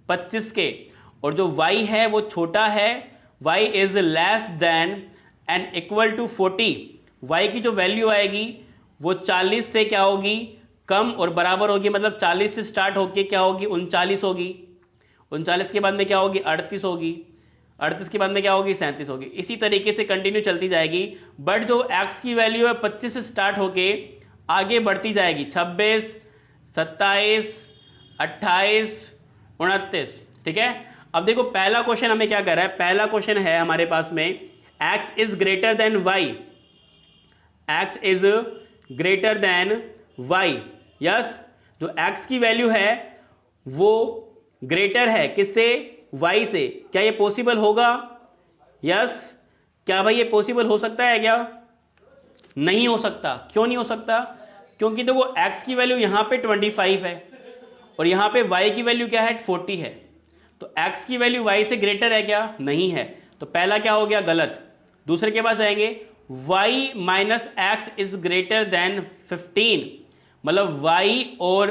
A: 25 के। और जो y है वो छोटा है, y is less than and equal to 40। y की जो वैल्यू आएगी वो 40 से क्या होगी? कम और बराबर होगी। मतलब 40 से स्टार्ट होके क्या होगी? 39 होगी। 39 के बाद में क्या होगी? 38 होगी। 38 के बाद में क्या होगी? 37 होगी। इसी तरीके से कंटिन्यू चलती जाएगी। बट जो x की वैल्यू है 25 से स्टार्ट होके आगे बढ़ती जाएगी, 26, 27, 28, 29। ठीक है। अब देखो पहला क्वेश्चन हमें क्या कर रहा है? पहला क्वेश्चन है हमारे पास में x is greater than y, x is greater than y। Yes, जो x की वैल्यू है वो ग्रेटर है किससे? y से। क्या ये पॉसिबल होगा? यस। क्या भाई ये पॉसिबल हो सकता है क्या? नहीं हो सकता। क्यों नहीं हो सकता? क्योंकि देखो x की वैल्यू यहां पे 25 है और यहां पे y की वैल्यू क्या है? 40 है। तो x की वैल्यू y से ग्रेटर है क्या? नहीं है। तो पहला क्या हो गया? गलत। दूसरे के पास आएंगे, y minus x is greater than 15। मतलब y और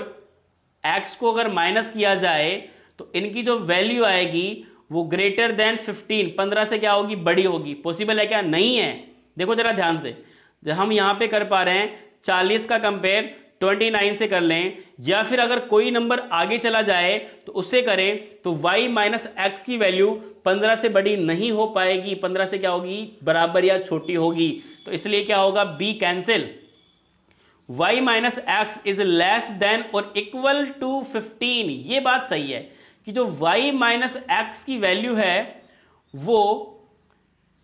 A: x को अगर माइनस किया जाए तो इनकी जो वैल्यू आएगी वो ग्रेटर देन 15, 15 से क्या होगी? बड़ी होगी। पॉसिबल है क्या? नहीं है। देखो जरा ध्यान से, जब हम यहां पे कर पा रहे हैं 40 का कंपेयर 29 से कर लें, या फिर अगर कोई नंबर आगे चला जाए तो उससे करें, तो y माइनस एक्स की वैल्यू 15 से बड़ी नहीं हो पाएगी। 15 से क्या होगी? बराबर या छोटी होगी। तो इसलिए क्या होगा? b cancel. y minus x is less then और इक्वल टू 15। ये बात सही है कि जो y माइनस एक्स की वैल्यू है वो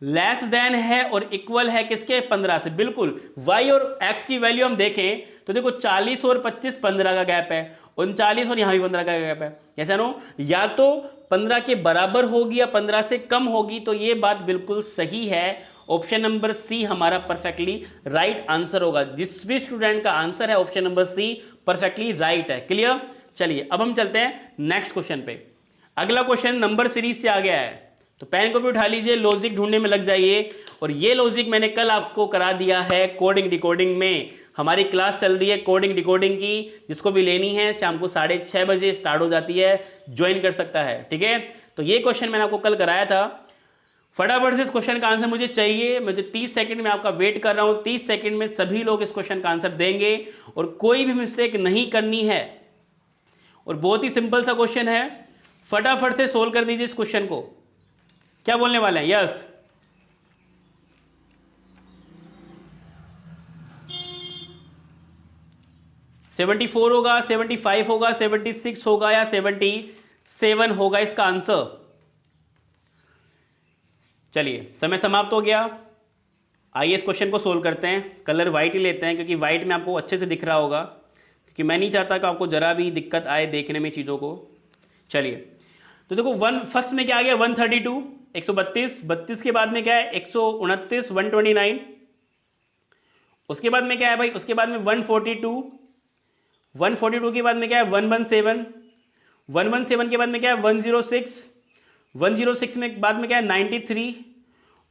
A: लेस देन है और इक्वल है किसके? 15 से। बिल्कुल। y और x की वैल्यू हम देखें तो देखो 40 और 25 15 का गैप है, 39 और यहां भी 15 का गैप है। कैसे नो? या तो 15 के बराबर होगी या 15 से कम होगी। तो ये बात बिल्कुल सही है ऑप्शन नंबर सी हमारा परफेक्टली राइट आंसर होगा। जिस भी स्टूडेंट का आंसर है option number C perfectly right है। क्लियर? चलिए अब हम चलते हैं नेक्स्ट क्वेश्चन पे। अगला क्वेश्चन नंबर सीरीज से आ गया है, तो पेन को भी उठा लीजिए, लॉजिक ढूंढने में लग जाइए। और ये लॉजिक मैंने कल आपको करा दिया है कोडिंग डिकोडिंग में। हमारी क्लास चल रही है कोडिंग डिकोडिंग की, जिसको भी लेनी है शाम को 6:30 बजे स्टार्ट हो जाती है, ज्वाइन कर सकता है। ठीक है, तो ये क्वेश्चन मैंने आपको कल कराया था। फटाफट से इस क्वेश्चन का आंसर मुझे चाहिए। मुझे 30 सेकंड में आपका वेट कर रहा हूं। 30 सेकंड में सभी लोग इस क्वेश्चन का आंसर देंगे और कोई भी मिस्टेक नहीं करनी है। और बहुत ही सिंपल सा क्वेश्चन है, फटाफट से सोल्व कर दीजिए इस क्वेश्चन को। क्या बोलने वाले हैं? Yes, yes। 74 होगा, 75 होगा, 76 होगा या 77 होगा इसका आंसर। चलिए समय समाप्त हो गया। आइए इस क्वेश्चन को सोल्व करते हैं। कलर वाइट ही लेते हैं क्योंकि वाइट में आपको अच्छे से दिख रहा होगा, क्योंकि मैं नहीं चाहता कि आपको जरा भी दिक्कत आए देखने में चीज़ों को। चलिए तो देखो फर्स्ट में क्या आ गया? 132, 132, 32 के बाद में क्या है? 129, 129। उसके बाद में क्या है भाई? उसके बाद में 142, 142 के बाद में क्या है? 117, 117 के बाद में क्या है? 106, 106 में बाद में क्या है? 93,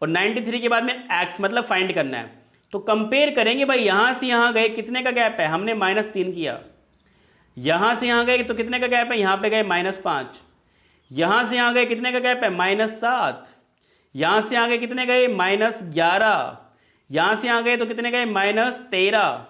A: और 93 के बाद में x मतलब फाइंड करना है। तो कंपेयर करेंगे भाई, यहां से यहां गए कितने का गैप है? हमने -3 किया। यहां से यहां गए तो कितने का गैप है? यहां पे गए -5। यहां से यहां गए कितने का गैप है? -7। यहां से यहां गए कितने गए? -11। यहां से यहां गए तो कितने गए? -13।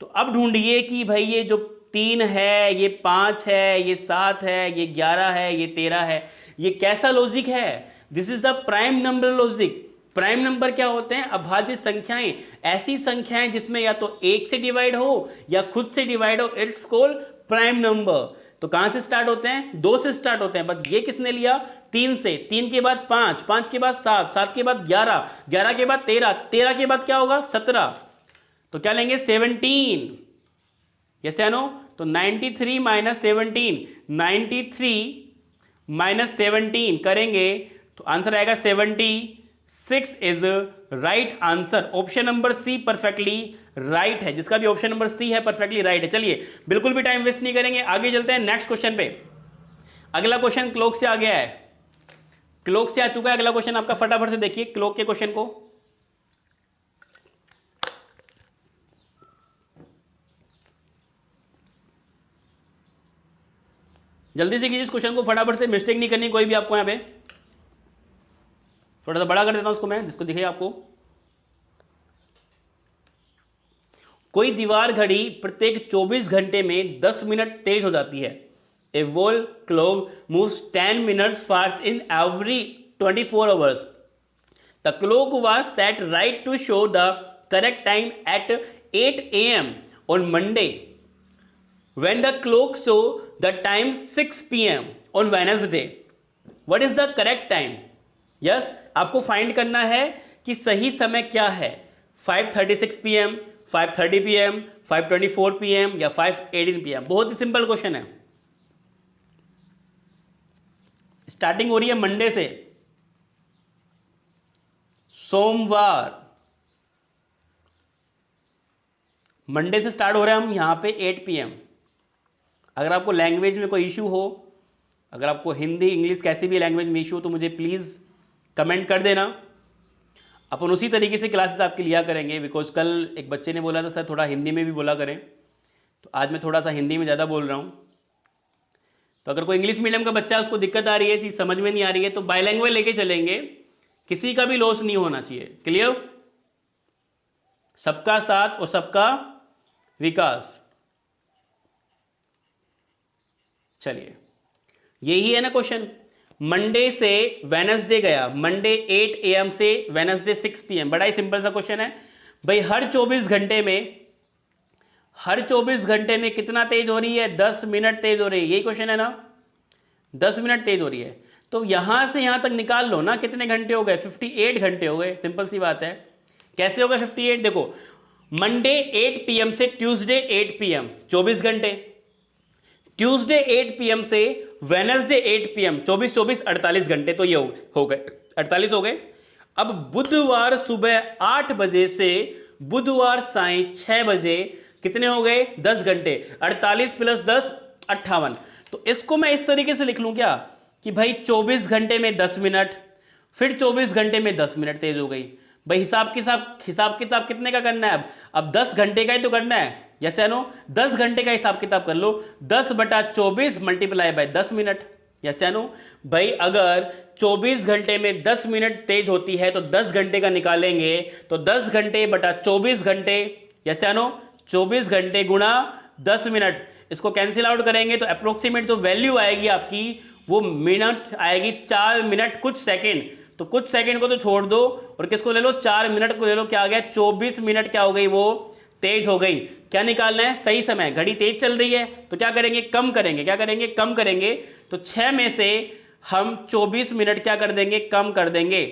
A: तो अब ढूंढिए कि भाई ये जो 3 है, ये 5 है, ये 7 है, ये 11 है, ये 13 है, ये कैसा लॉजिक है? This is the prime number logic. Prime number क्या होते हैं? अभाज्य संख्याएं, ऐसी संख्याएं जिसमें या तो 1 से डिवाइड हो या खुद से डिवाइड हो, इट्स कॉल्ड प्राइम नंबर। तो कहां से स्टार्ट होते हैं? 2 से स्टार्ट होते हैं। बस ये किसने लिया? 3 से। 3 के बाद 5, 5 के बाद 7, 7 के बाद 11, 11 के बाद 13, 13 के बाद क्या होगा? 17। तो क्या लेंगे? 17। यस या नो? तो 93 - 17, 93 - 17 करेंगे तो आंसर आएगा 76 is right answer. Option number C perfectly right है। जिसका भी ऑप्शन नंबर सी है परफेक्टली राइट है। चलिए बिल्कुल भी टाइम वेस्ट नहीं करेंगे, आगे चलते हैं नेक्स्ट क्वेश्चन पे। अगला क्वेश्चन क्लॉक से आ गया है, क्लॉक से आ चुका है अगला क्वेश्चन आपका। फटाफट से देखिए क्लॉक के क्वेश्चन को। जल्दी से कीजिए इस क्वेश्चन को, फटाफट से, मिस्टेक नहीं करनी कोई भी आपको। यहां पे थोड़ा सा बड़ा कर देता हूं उसको मैं, जिसको दिखे आपको। कोई दीवार घड़ी प्रत्येक 24 घंटे में 10 मिनट तेज हो जाती है। A wall clock moves 10 minutes fast in every 24 hours. The clock was set right to show the correct time at 8 AM on Monday, when the clock show the time 6 PM on Wednesday. What is the correct time? Yes, आपको find करना है कि सही समय क्या है। 5:36 PM, 5:30 PM, 5:24 PM या 5:18 PM। बहुत ही सिंपल क्वेश्चन है। स्टार्टिंग हो रही है मंडे से, सोमवार। मंडे से स्टार्ट हो रहा है हम यहां पे 8 PM। अगर आपको लैंग्वेज में कोई इशू हो, अगर आपको हिंदी इंग्लिश कैसी भी लैंग्वेज में इशू हो तो मुझे प्लीज़ कमेंट कर देना। अपन उसी तरीके से क्लासेस आपके लिया करेंगे। बिकॉज कल एक बच्चे ने बोला था सर थोड़ा हिंदी में भी बोला करें, तो आज मैं थोड़ा सा हिंदी में ज़्यादा बोल रहा हूँ। तो अगर कोई इंग्लिश मीडियम का बच्चा उसको दिक्कत आ रही है, चीज़ समझ में नहीं आ रही है, तो बाइलैंग्वेज लेके चलेंगे। किसी का भी लॉस नहीं होना चाहिए। क्लियर? सबका साथ और सबका विकास। चलिए यही है ना क्वेश्चन। मंडे से वेडनेसडे गया, मंडे 8 AM से वेडनेसडे 6 PM। बड़ा ही सिंपल सा क्वेश्चन है भाई। हर 24 घंटे में कितना तेज हो रही है? 10 मिनट तेज हो रही है। यही क्वेश्चन है ना, 10 मिनट तेज हो रही है। तो यहां से यहां तक निकाल लो ना, कितने घंटे हो गए? 58 घंटे हो गए। सिंपल सी बात है। कैसे होगा 58? देखो मंडे 8 PM से ट्यूसडे 8 PM 24 घंटे। ट्यूसडे 8 PM से वेडनेसडे 8 PM 24 48 घंटे। तो ये हो गए 48 हो गए। अब बुधवार सुबह 8 बजे से बुधवार साय 6 बजे कितने हो गए? 10 घंटे। 48 + 10 58। तो इसको मैं इस तरीके से लिख लूं क्या कि भाई 24 घंटे में 10 मिनट, फिर 24 घंटे में 10 मिनट तेज हो गई। भाई हिसाब किताब कितने का करना है? अब 10 घंटे का ही तो करना है। जैसे नो 10 घंटे का हिसाब किताब कर लो, 10/24 × 10 मिनट। जैसे नो भाई अगर 24 घंटे में 10 मिनट तेज होती है तो 10 घंटे का निकालेंगे तो 10 घंटे बटा 24 घंटे, जैसे नो 24 घंटे गुणा 10 मिनट। इसको कैंसिल आउट करेंगे तो अप्रोक्सीमेट जो वैल्यू आएगी आपकी वो मिनट आएगी 4 मिनट कुछ सेकेंड। तो कुछ सेकंड को तो छोड़ दो और किसको ले लो? 4 मिनट को ले लो। क्या आ गया? 24 मिनट क्या हो गई? वो तेज हो गई। क्या निकालना है? सही समय। घड़ी तेज चल रही है तो क्या करेंगे? कम करेंगे। क्या करेंगे? कम करेंगे। तो 6 में से हम 24 मिनट क्या कर देंगे? कम कर देंगे।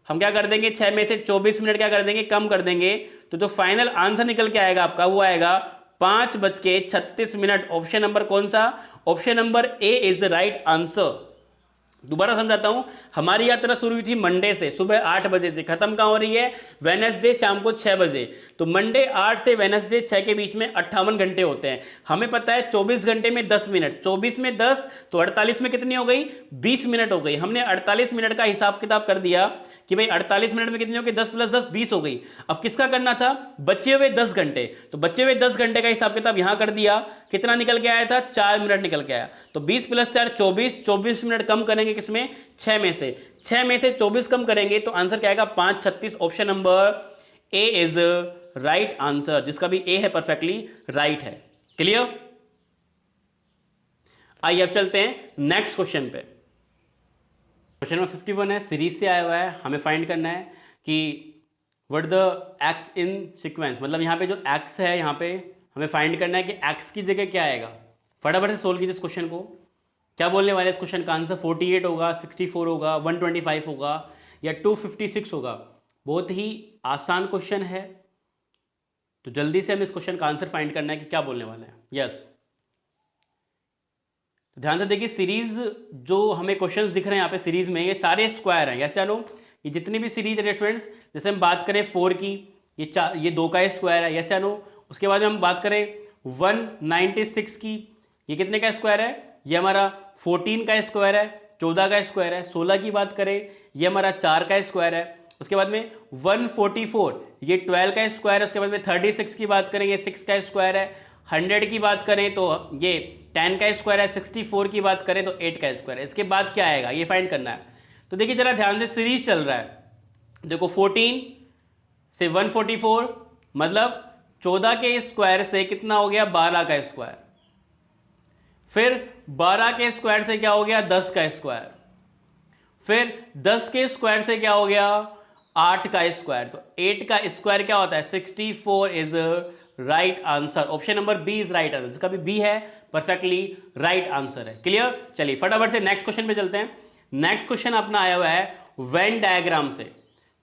A: हम क्या कर देंगे? 6 में से 24 मिनट क्या कर देंगे? कम कर देंगे। तो जो फाइनल आंसर निकल के आएगा आपका वो आएगा 5:36। ऑप्शन नंबर कौन सा? Option number A is the right answer. दोबारा समझाता हूं, हमारी यात्रा शुरू हुई थी मंडे से सुबह 8 बजे से, खत्म कहां हो रही है? वेडनेसडे शाम को 6 बजे। तो मंडे 8 से वेडनेसडे 6 के बीच में 58 घंटे होते हैं। हमें पता है 24 घंटे में 10 मिनट, 24 में 10 तो 48 में कितनी हो गई? 20 मिनट हो गई। हमने 48 मिनट का हिसाब किताब कर दिया कि भाई 48 मिनट में कितनी हो गई? 10 + 10 20 हो गई। अब किसका करना था? बचे हुए 10 घंटे। तो बचे हुए 10 घंटे का हिसाब किताब यहां कर दिया। कितना निकल के आया था? 4 मिनट निकल के आया। तो 20 + 4 24, 24 मिनट कम करेंगे किसमें? 6 में से। 6 में से 24 कम करेंगे तो आंसर क्या आएगा? 5:36। Option number A is right answer, जिसका भी ए है परफेक्टली राइट है। क्लियर? आइए अब चलते हैं नेक्स्ट क्वेश्चन पे। क्वेश्चन नंबर 51 है, सीरीज से आया हुआ है। हमें फाइंड करना है कि what the x in sequence, मतलब यहाँ पे जो एक्स है यहाँ पे हमें फाइंड करना है कि एक्स की जगह क्या आएगा। फटाफट से सोल्व कीजिए इस क्वेश्चन को। क्या बोलने वाले इस क्वेश्चन का आंसर? 48 होगा, 64 होगा, 125 होगा या 256 होगा। बहुत ही आसान क्वेश्चन है, तो जल्दी से हमें इस क्वेश्चन का आंसर फाइंड करना है कि क्या बोलने वाले हैं। यस, ध्यान से देखिए, सीरीज जो हमें क्वेश्चंस दिख रहे हैं यहाँ पे सीरीज में, ये सारे स्क्वायर हैं। जैसे लो ये जितनी भी सीरीज है स्टूडेंट्स, जैसे हम बात करें 4 की, ये 2 का स्क्वायर है। जैसे लो उसके बाद हम बात करें 196 की, ये कितने का स्क्वायर है? ये हमारा 14 का स्क्वायर है, 14 का स्क्वायर है। 16 की बात करें ये हमारा 4 का स्क्वायर है। उसके बाद में 144 ये 12 का स्क्वायर है। उसके बाद में 36 की बात करें ये 6 का स्क्वायर है। 100 की बात करें तो ये 10 का स्क्वायर है। 64 की बात करें तो 8 का स्क्वायर है। इसके बाद क्या आएगा ये फाइंड करना है। तो देखिए जरा ध्यान से, सीरीज चल रहा है। देखो 14 से 144 मतलब 14 के स्क्वायर से कितना हो गया? 12 का स्क्वायर। फिर 12 के स्क्वायर से क्या हो गया? 10 का स्क्वायर। फिर 10 के स्क्वायर से क्या हो गया? 8 का स्क्वायर। तो 8 का स्क्वायर क्या होता है? 64 is right answer. Option number B is right answer, जिसका भी बी है परफेक्टली राइट आंसर है। क्लियर? चलिए फटाफट से नेक्स्ट क्वेश्चन पे चलते हैं। नेक्स्ट क्वेश्चन अपना आया हुआ है वेन डायग्राम से।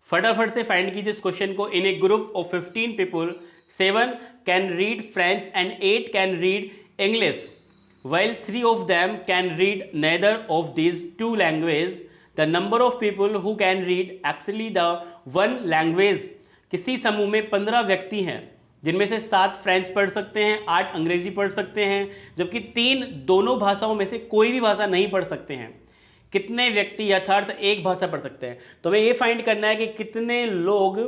A: फटाफट से फाइंड कीजिए इस क्वेश्चन को। In a group of 15 people 7 can read French and 8 can read English while 3 of them can read neither of these two languages. The number of people who can read actually the one language. किसी समूह में 15 व्यक्ति हैं जिनमें से 7 French पढ़ सकते हैं, 8 अंग्रेजी पढ़ सकते हैं, जबकि 3 दोनों भाषाओं में से कोई भी भाषा नहीं पढ़ सकते हैं। कितने व्यक्ति यथार्थ एक भाषा पढ़ सकते हैं? तो हमें ये फाइंड करना है कि कितने लोग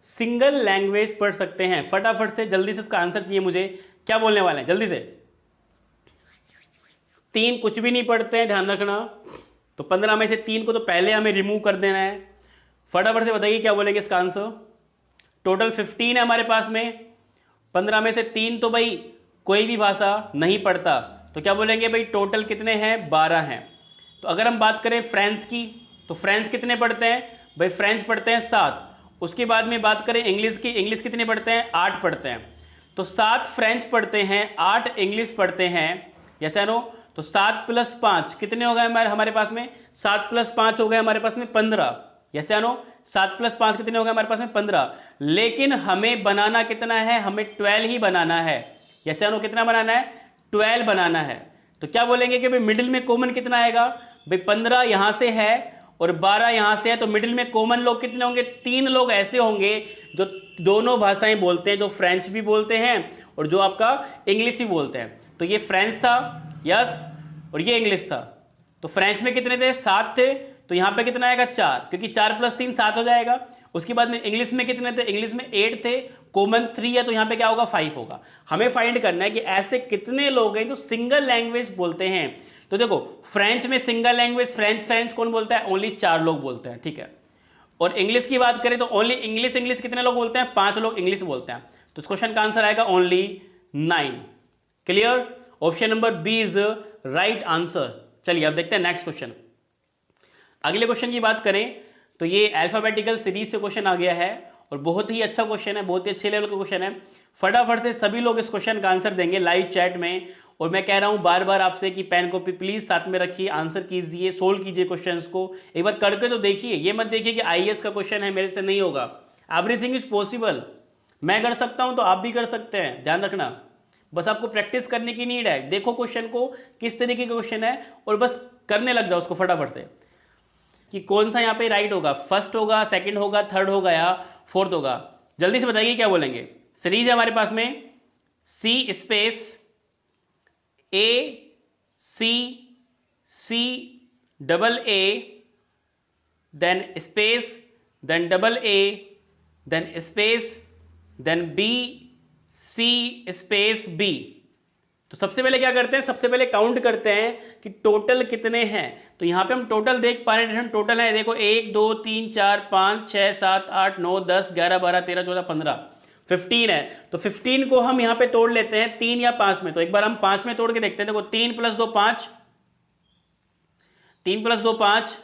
A: सिंगल लैंग्वेज पढ़ सकते हैं। फटाफट से जल्दी से इसका आंसर चाहिए मुझे। क्या बोलने वाले हैं जल्दी से? 3 कुछ भी नहीं पढ़ते हैं, ध्यान रखना। तो 15 में से 3 को तो पहले हमें रिमूव कर देना है। फटाफट से बताइए क्या बोलेंगे इसका आंसर। टोटल 15 है हमारे पास में, 15 में से 3 तो भाई कोई भी भाषा नहीं पढ़ता, तो क्या बोलेंगे भाई टोटल कितने हैं? 12 हैं। तो अगर हम बात करें फ्रेंच की, तो फ्रेंच कितने पढ़ते हैं? भाई फ्रेंच पढ़ते हैं 7। उसके बाद में बात करें इंग्लिश की, इंग्लिश कितने पढ़ते हैं? 8 पढ़ते हैं। तो 7 फ्रेंच पढ़ते हैं, 8 इंग्लिश पढ़ते हैं। जैसे नो तो 7 + 5 कितने हो गए हमारे पास में? 7 + 5 हो गए हमारे पास में 15। जैसे नो 7 + 5 कितने हो गए हमारे पास में? 15। लेकिन हमें बनाना कितना है? हमें 12 ही बनाना है। जैसे नो कितना बनाना है? 12 बनाना है। तो क्या बोलेंगे कि भाई मिडिल में कॉमन कितना आएगा? भाई 15 यहां से है और 12 यहां से है, तो मिडिल में कॉमन लोग कितने होंगे? 3 लोग ऐसे होंगे जो दोनों भाषाएं बोलते हैं, जो फ्रेंच भी बोलते हैं और जो आपका इंग्लिश भी बोलते हैं। तो ये फ्रेंच था, यस, और ये इंग्लिश था। तो फ्रेंच में कितने थे? 7 थे, तो यहां पे कितना आएगा? 4, क्योंकि 4 + 3 7 हो जाएगा। उसके बाद में इंग्लिश में कितने थे? इंग्लिश में 8 थे, कॉमन 3 है, तो यहां पे क्या होगा? 5 होगा। हमें फाइंड करना है कि ऐसे कितने लोग हैं जो सिंगल लैंग्वेज बोलते हैं। तो देखो, फ्रेंच में सिंगल लैंग्वेज फ्रेंच कौन बोलता है? ओनली 4 लोग बोलते हैं, ठीक है। और इंग्लिश की बात करें तो ओनली इंग्लिश कितने लोग बोलते हैं? 5 लोग इंग्लिश बोलते हैं। तो इस क्वेश्चन का आंसर आएगा only 9। Clear? Option number B is right answer. चलिए अब देखते हैं नेक्स्ट क्वेश्चन। अगले क्वेश्चन की बात करें तो ये अल्फाबेटिकल सीरीज से क्वेश्चन आ गया है और बहुत ही अच्छा क्वेश्चन है, बहुत ही अच्छे लेवल का क्वेश्चन है। फटाफट से सभी लोग इस क्वेश्चन का आंसर देंगे लाइव चैट में। और मैं कह रहा हूं बार बार आपसे कि पेन कॉपी प्लीज साथ में रखिए, आंसर कीजिए, सोल्व कीजिए क्वेश्चंस को, एक बार करके तो देखिए। ये मत देखिए कि आईएएस का क्वेश्चन है मेरे से नहीं होगा। Everything is possible. मैं कर सकता हूं तो आप भी कर सकते हैं, ध्यान रखना। बस आपको प्रैक्टिस करने की नीड है। देखो क्वेश्चन को किस तरीके का क्वेश्चन है और बस करने लग जाओ उसको फटाफट से कि कौन सा यहाँ पे राइट होगा, फर्स्ट होगा, सेकंड होगा, थर्ड होगा या फोर्थ होगा। जल्दी से बताइए क्या बोलेंगे। सीरीज है हमारे पास में C space A C double A then space then double A then space then B C space B. तो सबसे पहले क्या करते हैं? सबसे पहले काउंट करते हैं कि टोटल कितने हैं। तो यहां पे हम टोटल देख पा रहे हैं, टोटल है देखो 1 2 3 4 5 6 7 8 9 10 11 12 13 14 15 15 है। तो 15 को हम यहां पे तोड़ लेते हैं 3 या 5 में। तो एक बार हम 5 में तोड़ के देखते हैं। देखो 3 + 2 5, 3 + 2 5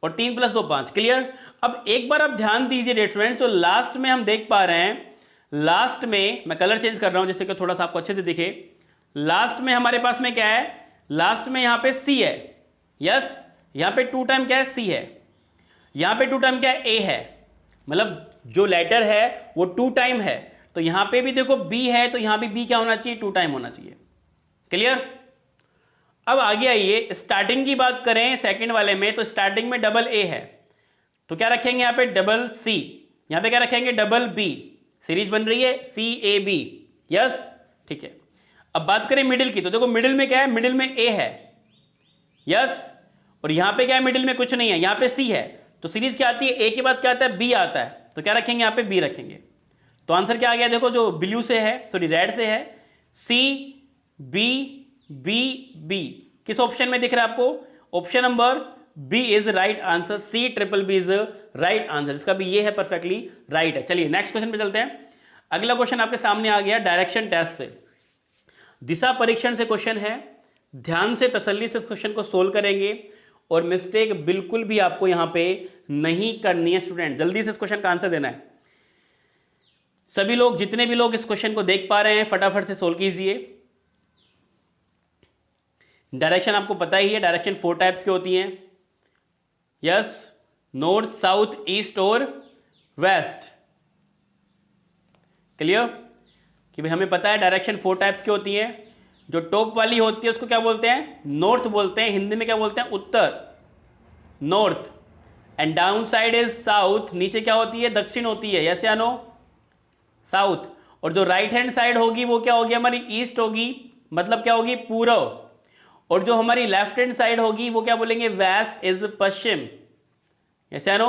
A: और 3 + 2 5। क्लियर? अब एक बार आप ध्यान दीजिए स्टूडेंट, तो लास्ट में हम देख पा रहे हैं, लास्ट में मैं कलर चेंज कर रहा हूं जिससे कि थोड़ा सा आपको अच्छे से दिखे। लास्ट में हमारे पास में क्या है? लास्ट में यहां पे सी है, यस। यहां पे 2 टाइम क्या है? सी है। यहां पे 2 टाइम क्या है? ए है। मतलब जो लेटर है वो 2 टाइम है। तो यहां पे भी देखो बी है, तो यहां भी बी क्या होना चाहिए? 2 टाइम होना चाहिए। क्लियर? अब आगे आइए, स्टार्टिंग की बात करें सेकंड वाले में, तो स्टार्टिंग में डबल ए है, तो क्या रखेंगे यहां पे? Double C. यहां पे क्या रखेंगे? Double B. सीरीज बन रही है सी ए बी, यस, ठीक है। अब बात करें मिडिल की, तो देखो मिडिल में क्या है? मिडिल में ए है, यस, और यहां पे क्या है? मिडिल में कुछ नहीं है, यहां पे सी है। तो सीरीज क्या आती है? ए के बाद क्या आता है? बी आता है। तो क्या रखेंगे यहां पे? बी रखेंगे। तो आंसर क्या आ गया? देखो जो ब्लू से है, सॉरी रेड से है, सी बी बी बी। किस ऑप्शन में दिख रहा है आपको? Option number B is right answer. C triple B is right answer. इसका भी ये है परफेक्टली राइट है। चलिए नेक्स्ट क्वेश्चन पे चलते हैं। अगला क्वेश्चन आपके सामने आ गया डायरेक्शन टेस्ट से, दिशा परीक्षण से क्वेश्चन है। ध्यान से तसल्ली से इस क्वेश्चन को सोल्व करेंगे और मिस्टेक बिल्कुल भी आपको यहां पे नहीं करनी है स्टूडेंट। जल्दी से इस क्वेश्चन का आंसर देना है। सभी लोग, जितने भी लोग इस क्वेश्चन को देख पा रहे हैं, फटाफट से सोल्व कीजिए। डायरेक्शन आपको पता ही है, डायरेक्शन 4 टाइप्स की होती हैं, यस, नॉर्थ साउथ ईस्ट और वेस्ट। क्लियर? कि भाई हमें पता है डायरेक्शन 4 टाइप्स की होती है। जो टॉप वाली होती है उसको क्या बोलते हैं? नॉर्थ बोलते हैं। हिंदी में क्या बोलते हैं? उत्तर, north. And down side is south. नीचे क्या होती है? दक्षिण होती है, यस या नो? साउथ। और जो राइट हैंड साइड होगी वो क्या होगी? हमारी ईस्ट होगी, मतलब क्या होगी? पूर्व। और जो हमारी लेफ्ट हैंड साइड होगी वो क्या बोलेंगे? वेस्ट इज पश्चिम, यस या नो?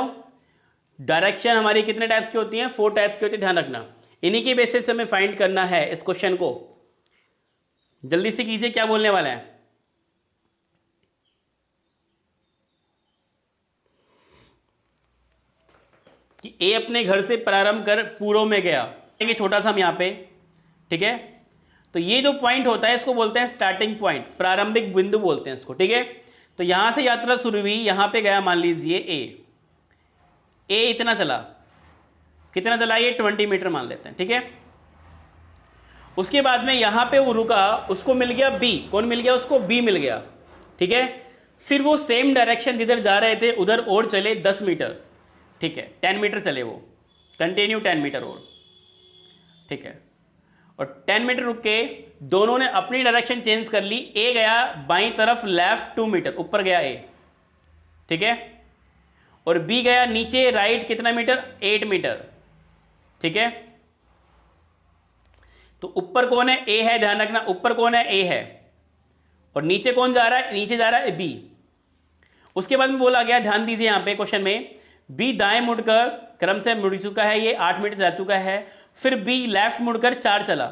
A: डायरेक्शन हमारी कितने टाइप्स की होती हैं? 4 टाइप्स की होती है, ध्यान रखना। इन्हीं के बेसिस से हमें फाइंड करना है इस क्वेश्चन को। जल्दी से कीजिए, क्या बोलने वाला है? कि ए अपने घर से प्रारंभ कर पूर्व में गया, छोटा सा हम यहां पे, ठीक है। तो ये जो पॉइंट होता है इसको बोलते हैं स्टार्टिंग पॉइंट, प्रारंभिक बिंदु बोलते हैं इसको, ठीक है। तो यहां से यात्रा शुरू हुई, यहां पे गया मान लीजिए ए इतना चला, कितना चला? ये 20 मीटर मान लेते हैं, ठीक है। उसके बाद में यहां पे वो रुका, उसको मिल गया बी। कौन मिल गया उसको? बी मिल गया, ठीक है। फिर वो सेम डायरेक्शन जिधर जा रहे थे उधर और चले 10 मीटर, ठीक है, 10 मीटर चले वो, कंटिन्यू 10 मीटर और, ठीक है। और 10 मीटर रुक के दोनों ने अपनी डायरेक्शन चेंज कर ली। ए गया बाईं तरफ लेफ्ट 2 मीटर, ऊपर गया ए, ठीक है। और बी गया नीचे राइट कितना मीटर, 8 मीटर, ठीक है। तो ऊपर कौन है, ए है, ध्यान रखना ऊपर कौन है, ए है, और नीचे कौन जा रहा है, नीचे जा रहा है बी। उसके बाद में बोला गया, ध्यान दीजिए यहां पे क्वेश्चन में, बी दाएं मुड़कर क्रम से मुड़ चुका है, ये 8 मीटर जा चुका है, फिर बी लेफ्ट मुड़कर 4 चला।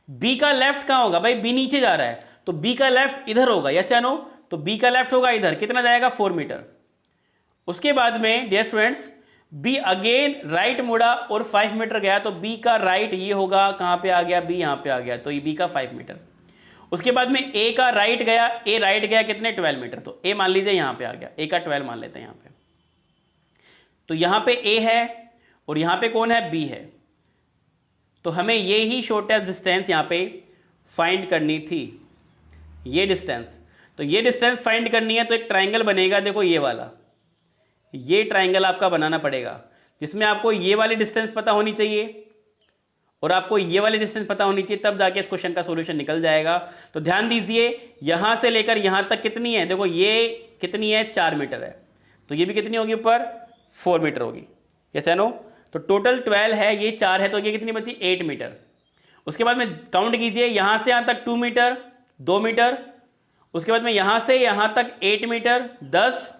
A: बी का लेफ्ट कहां होगा भाई, बी नीचे जा रहा है तो बी का लेफ्ट इधर होगा, यस या नो, तो बी का लेफ्ट होगा इधर, कितना जाएगा 4 मीटर। उसके बाद में dear students B again right मुड़ा और 5 मीटर गया, तो बी का राइट ये होगा, कहां पे आ गया, बी यहां पे आ गया, तो ये बी का 5 मीटर। उसके बाद में ए का राइट गया, ए राइट गया कितने 12 मीटर, तो ए मान लीजिए यहां पे आ गया, ए का 12 मान लेते हैं यहां पे। तो यहां पे ए है और यहां पे कौन है, बी है, तो हमें ये ही शॉर्टेस्ट डिस्टेंस यहां पे फाइंड करनी थी, ये डिस्टेंस। तो ये डिस्टेंस फाइंड करनी है तो एक ट्राइंगल बनेगा, देखो ये वाला, ये ट्राइंगल आपका बनाना पड़ेगा, जिसमें आपको ये वाली डिस्टेंस पता होनी चाहिए और आपको ये वाली डिस्टेंस पता होनी चाहिए, तब जाके इस क्वेश्चन का सॉल्यूशन निकल जाएगा। तो ध्यान दीजिए यहां से लेकर यहां तक कितनी है, देखो ये कितनी है, 4 मीटर है, तो ये भी कितनी होगी ऊपर, 4 मीटर होगी, यस या नो। तो टोटल 12 है, ये 4 है, तो ये कितनी बची, 8 मीटर। उसके बाद में काउंट कीजिए, यहां से यहां तक 2 मीटर, 2 मीटर, उसके बाद में यहां से यहां तक 8 मीटर 10,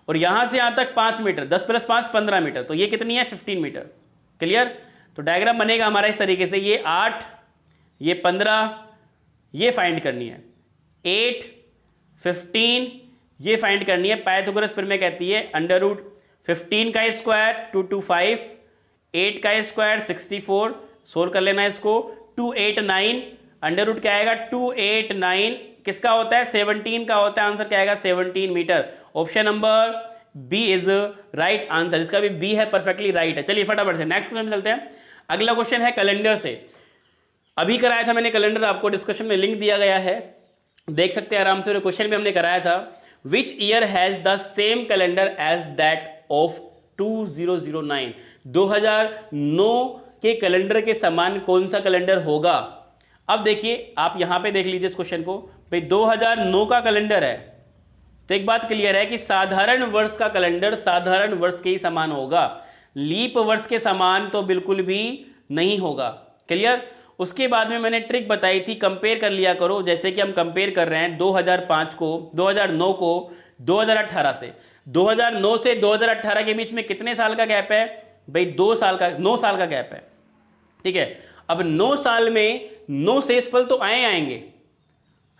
A: और यहां से यहां तक 5 मीटर, 10 + 5 15 मीटर, तो ये कितनी है 15 मीटर। क्लियर। तो डायग्राम बनेगा हमारा इस तरीके से, ये 8, ये 15, ये फाइंड करनी है, 8 15 ये फाइंड करनी है। पाइथागोरस फिर में कहती है √15 का स्क्वायर 225, 8 का स्क्वायर 64, सोल्व कर लेना इसको, 289 अंडर रूट क्या आएगा 289 किसका होता है 17 का होता है, आंसर क्या आएगा 17 metre. Option number B is right answer, इसका भी बी है, परफेक्टली राइट है। चलिए फटाफट से नेक्स्ट क्वेश्चन चलते हैं। अगला क्वेश्चन है कैलेंडर से, अभी कराया था मैंने कैलेंडर, आपको डिस्कशन में लिंक दिया गया है, देख सकते हैं आराम से, क्वेश्चन भी हमने कराया था। Which year has the same calendar as that of 2009, 2009 के कैलेंडर के समान कौन सा कैलेंडर होगा। अब देखिए आप यहां पे देख लीजिए इस क्वेश्चन को, भाई 2009 का कैलेंडर है, तो एक बात क्लियर है कि साधारण वर्ष का कैलेंडर साधारण वर्ष के ही समान होगा, लीप वर्ष के समान तो बिल्कुल भी नहीं होगा। क्लियर। उसके बाद में मैंने ट्रिक बताई थी, कंपेयर कर लिया करो, जैसे कि हम कंपेयर कर रहे हैं 2005 को 2009 को 2018 से, 2009 से 2018 के बीच में कितने साल का गैप है भाई 2 साल का, 9 साल का गैप है, ठीक है। अब 9 साल में 9 शेषफल तो आएंगे,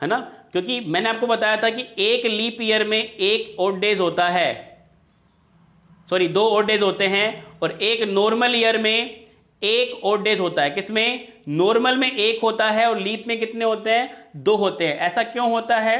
A: है ना, क्योंकि मैंने आपको बताया था कि एक लीप ईयर में एक ऑड डेज होता है, सॉरी 2 ऑड डेज होते हैं, और एक नॉर्मल ईयर में एक ऑड डेज होता है। किसमें, नॉर्मल में 1 होता है और लीप में कितने होते हैं 2 होते हैं। ऐसा क्यों होता है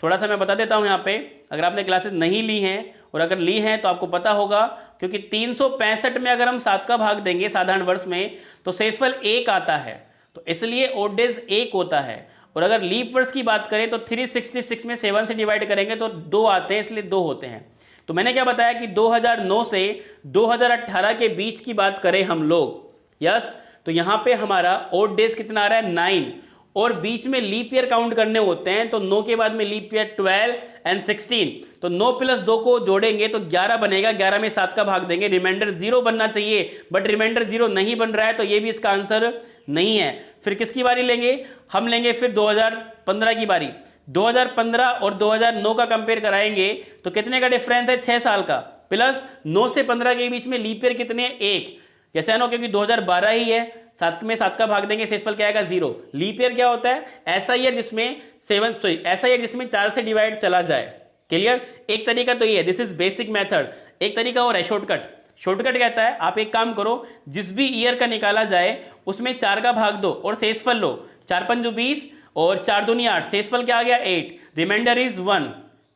A: थोड़ा सा मैं बता देता हूं यहां पे, अगर आपने क्लासेस नहीं ली हैं और अगर ली हैं तो आपको पता होगा, क्योंकि 365 में अगर हम 7 का भाग देंगे साधारण वर्ष में तो शेषफल 1 आता है, तो इसलिए ऑड डेज 1 होता है। और अगर लीप वर्ष की बात करें तो 366 में 7 से डिवाइड करेंगे तो 2 आते हैं, इसलिए 2 होते हैं। तो मैंने क्या बताया कि 2009 से 2018 के बीच की बात करें हम लोग, यस, तो यहां पे हमारा ऑड डेज कितना आ रहा है 9, और बीच में लीप ईयर काउंट करने होते हैं, तो 9 के बाद में लीप ईयर 12 एंड 16, तो 9 + 2 को जोड़ेंगे तो 11 बनेगा, 11 में 7 का भाग देंगे, रिमाइंडर 0 बनना चाहिए, बट रिमाइंडर 0 नहीं बन रहा है, तो ये भी इसका आंसर नहीं है। फिर किसकी बारी लेंगे, हम लेंगे फिर 2015 की बारी। 2015 और 2009 का कंपेयर कराएंगे तो कितने का डिफरेंस है 6 साल का, प्लस 9 से 15 के बीच में लीप ईयर कितने हैं 1, जैसे नो, क्योंकि 2012 ही है, 7 में 7 का भाग देंगे, शेषफल क्या आएगा 0। लीप ईयर क्या होता है, ऐसा ईयर जिसमें 4 से डिवाइड चला जाए। क्लियर। एक तरीका तो ये है, दिस इज बेसिक मेथड। एक तरीका और है शॉर्टकट। शॉर्टकट कहता है आप एक काम करो, जिस भी ईयर का निकाला जाए उसमें 4 का भाग दो और शेषफल लो, 4 × 5 = 20 और 4 × 2 = 8, शेषफल क्या आ गया 8, रिमाइंडर इज 1,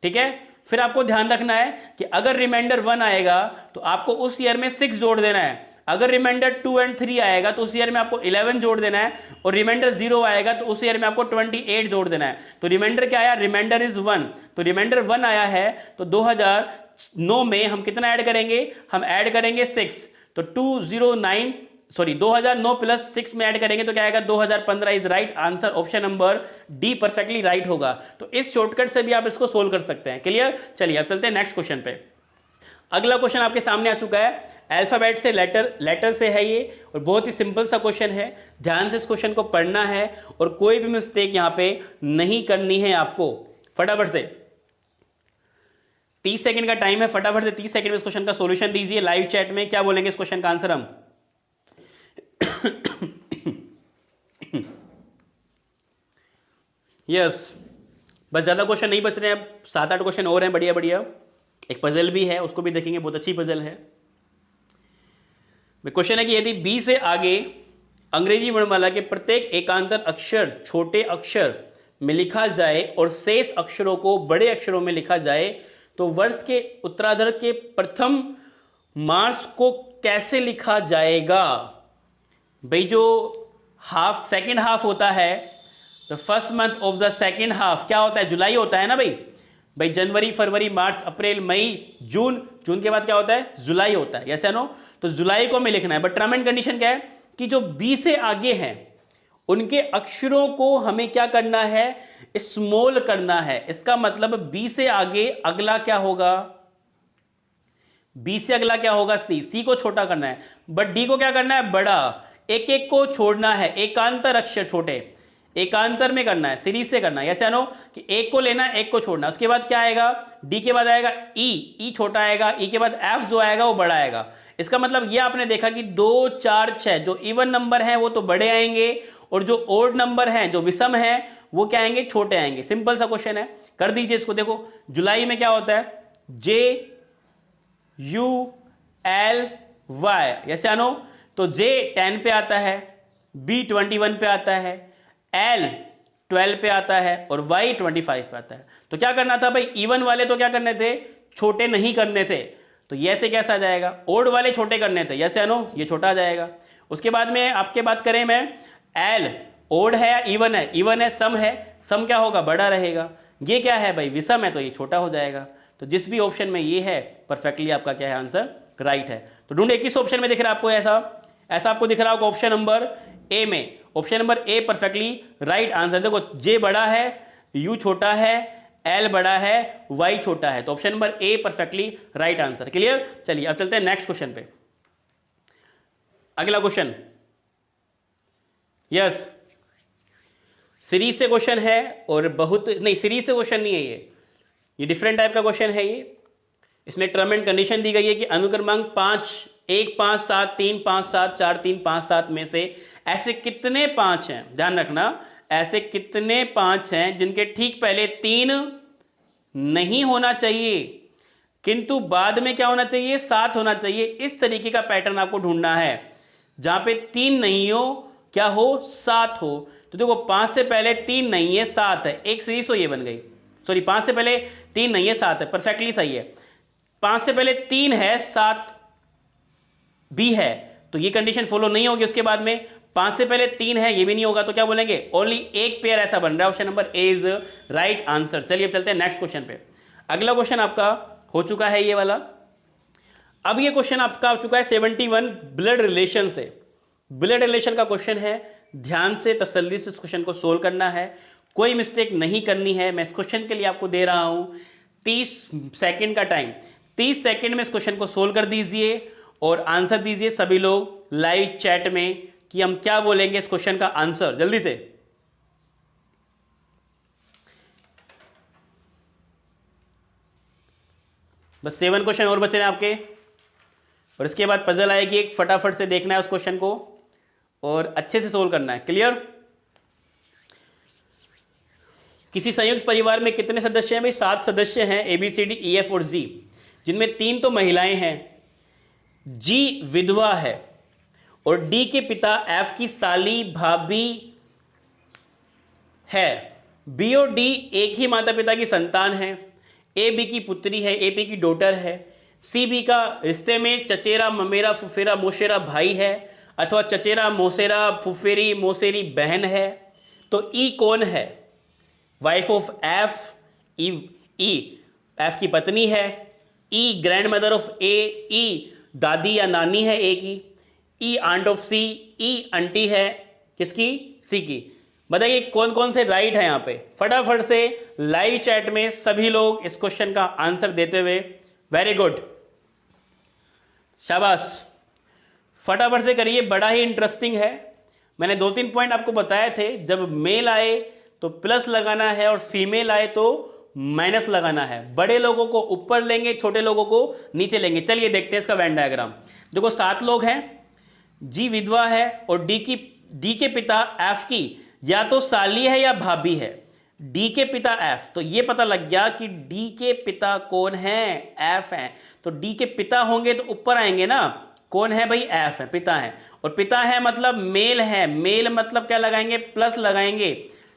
A: ठीक है। फिर आपको ध्यान रखना है कि अगर रिमाइंडर 1 आएगा तो आपको उस ईयर में 6 जोड़ देना है, अगर रिमाइंडर 2 और 3 आएगा तो उस ईयर में आपको 11 जोड़ देना है, और रिमाइंडर 0 आएगा तो उस ईयर में आपको 28 जोड़ देना है। तो रिमाइंडर क्या आया, रिमाइंडर इज 1, तो रिमाइंडर 1 आया है, तो 2009 में हम कितना ऐड करेंगे, हम ऐड करेंगे 6, तो 2009 + 6 में ऐड करेंगे तो क्या आएगा 2015 is right answer. Option number D perfectly right होगा। तो इस शॉर्टकट से भी आप इसको सोल्व कर सकते हैं। क्लियर। चलिए अब चलते हैं नेक्स्ट क्वेश्चन पे। अगला क्वेश्चन आपके सामने आ चुका है, अल्फाबेट से लेटर से है ये, और बहुत ही सिंपल सा क्वेश्चन है। ध्यान से इस क्वेश्चन को पढ़ना है और कोई भी मिस्टेक यहां पे नहीं करनी है आपको। फटाफट से 30 सेकंड का टाइम है, फटाफट से 30 सेकंड में इस क्वेश्चन का सॉल्यूशन दीजिए लाइव चैट में। क्या बोलेंगे इस क्वेश्चन का आंसर हम? यस, बस ज्यादा क्वेश्चन नहीं बच रहे हैं, 7-8 क्वेश्चन और हैं, बढ़िया बढ़िया। एक पजल भी है, उसको भी देखेंगे, बहुत अच्छी पजल है। क्वेश्चन है कि यदि बी से आगे अंग्रेजी वर्णमाला के प्रत्येक एकांतर अक्षर छोटे अक्षर में लिखा जाए और शेष अक्षरों को बड़े अक्षरों में लिखा जाए तो वर्ष के उत्तरार्ध के प्रथम मार्च को कैसे लिखा जाएगा? भाई जो हाफ सेकेंड हाफ होता है, the first month of the second half क्या होता है? जुलाई होता है ना भाई जनवरी, फरवरी, मार्च, अप्रैल, मई, जून, जून के बाद क्या होता है? जुलाई होता है, यस या नो? तो जुलाई को हमें लिखना है, बट टर्म एंड कंडीशन क्या है कि जो बी से आगे हैं उनके अक्षरों को हमें क्या करना है? स्मॉल करना है। इसका मतलब बी से आगे अगला क्या होगा? बी से अगला क्या होगा? सी को छोटा करना है, बट डी को क्या करना है? बड़ा। एक एक को छोड़ना है, एकांतर अक्षर छोटे एकांतर में करना है, सीरीज से करना है, ऐसे नो कि एक को लेना है, एक को छोड़ना। उसके बाद क्या आएगा? डी के बाद आएगा ई छोटा आएगा, ई के बाद एफ जो आएगा वो बड़ा आएगा। इसका मतलब ये आपने देखा कि 2, 4, 6 जो इवन नंबर हैं वो तो बड़े आएंगे, और जो ओड नंबर हैं, जो विषम हैं, वो क्या आएंगे? छोटे आएंगे। सिंपल सा क्वेश्चन है, कर दीजिए इसको। देखो जुलाई में क्या होता है? JULY, ऐसे आनो। तो J 10 पे आता है, B 21 पे आता है, L 12 पे आता है और Y 25 पे आता है। तो क्या करना था भाई? इवन वाले तो क्या करने थे? छोटे नहीं करने थे, तो ये से कैसा आ जाएगा? ओड वाले छोटे करने थे, ऐसे आनो, ये छोटा आ जाएगा। उसके बाद में आपके बात करें मैं, L ओड है या इवन है? इवन है। सम है, सम क्या होगा? बड़ा रहेगा। ये क्या है भाई? विषम है, तो ये छोटा हो जाएगा। तो जिस भी ऑप्शन में ये है परफेक्टली आपका क्या है? आंसर राइट है। तो ढूंढे किस ऑप्शन में दिख रहा है आपको? ऐसा आपको दिख रहा होगा ऑप्शन नंबर ए में। Option number A perfectly right answer. देखो जे बड़ा है, यू छोटा है, एल बड़ा है, वाई छोटा है, तो option number A perfectly right answer. Clear? चलिए अब चलते हैं नेक्स्ट क्वेश्चन पे। अगला क्वेश्चन, यस, सीरीज से क्वेश्चन है, और बहुत नहीं, सीरीज से क्वेश्चन नहीं है ये डिफरेंट टाइप का क्वेश्चन है ये। इसमें टर्म एंड कंडीशन दी गई है कि अनुक्रमांक 5, 1, 5, 7, 3, 5, 7, 4, 3, 5, 7 में से ऐसे कितने 5 हैं? ध्यान रखना, ऐसे कितने 5 हैं जिनके ठीक पहले 3 नहीं होना चाहिए किंतु बाद में क्या होना चाहिए? 7 होना चाहिए। इस तरीके का पैटर्न आपको ढूंढना है जहां पे 3 नहीं हो, क्या हो? 7 हो। तो देखो 5 से पहले 3 नहीं है, 7 है, एक सीरीज तो ये बन गई। सॉरी, 5 से पहले 3 नहीं है, 7 है, परफेक्टली सही है। 5 से पहले 3 है, 7 भी है, तो ये कंडीशन फॉलो नहीं होगी। उसके बाद में 5 से पहले 3 है, ये भी नहीं होगा, तो क्या बोलेंगे? ओनली एक पेयर ऐसा बन रहा है। Option number A is right answer. चलिए अब चलते हैं नेक्स्ट क्वेश्चन पे। अगला क्वेश्चन आपका हो चुका है ये वाला। अब ये क्वेश्चन आपका आ चुका है 71 ब्लड रिलेशन से। ब्लड रिलेशन का क्वेश्चन है, ध्यान से तसल्ली से इस क्वेश्चन को सोल्व करना है, कोई मिस्टेक नहीं करनी है। मैं इस क्वेश्चन के लिए आपको दे रहा हूं 30 सेकंड का टाइम। 30 सेकंड में इस क्वेश्चन को सोल्व कर दीजिए और आंसर दीजिए सभी लोग लाइव चैट में कि हम क्या बोलेंगे इस क्वेश्चन का आंसर, जल्दी से। बस 7 क्वेश्चन और बचे हैं आपके, और इसके बाद पजल आएगी एक, फटाफट से देखना है उस क्वेश्चन को और अच्छे से सोल्व करना है। क्लियर? किसी संयुक्त परिवार में कितने सदस्य हैं भाई? 7 सदस्य हैं, ABCD EF और G, जिनमें 3 तो महिलाएं हैं, G विधवा है और D के पिता F की साली भाभी है। B और D एक ही माता पिता की संतान है। A B की पुत्री है, A P की डॉटर है। C B का रिश्ते में चचेरा ममेरा फुफेरा मोशेरा भाई है, अथवा चचेरा मोसेरा फुफेरी मोसेरी बहन है। तो E कौन है? Wife of F, E F की पत्नी है। E grandmother of A, E दादी या नानी है A की। E aunt of C, E aunty है किसकी? C की। बताइए कौन कौन से राइट है यहाँ पे? फटाफट से लाइव चैट में सभी लोग इस क्वेश्चन का आंसर देते हुए। वेरी गुड, शाबाश, फटाफट से करिए, बड़ा ही इंटरेस्टिंग है। मैंने 2-3 पॉइंट आपको बताए थे, जब मेल आए तो प्लस लगाना है और फीमेल आए तो माइनस लगाना है। बड़े लोगों को ऊपर लेंगे, छोटे लोगों को नीचे लेंगे। चलिए देखते हैं इसका वेन डायग्राम। देखो 7 लोग हैं, जी विधवा है और डी के पिता एफ की या तो साली है या भाभी है। डी के पिता एफ, तो ये पता लग गया कि डी के पिता कौन है, एफ है। तो डी के पिता होंगे तो ऊपर आएंगे ना, कौन है भाई, एफ है, पिता है। और पिता है मतलब मेल है, मेल मतलब क्या लगाएंगे, प्लस लगाएंगे।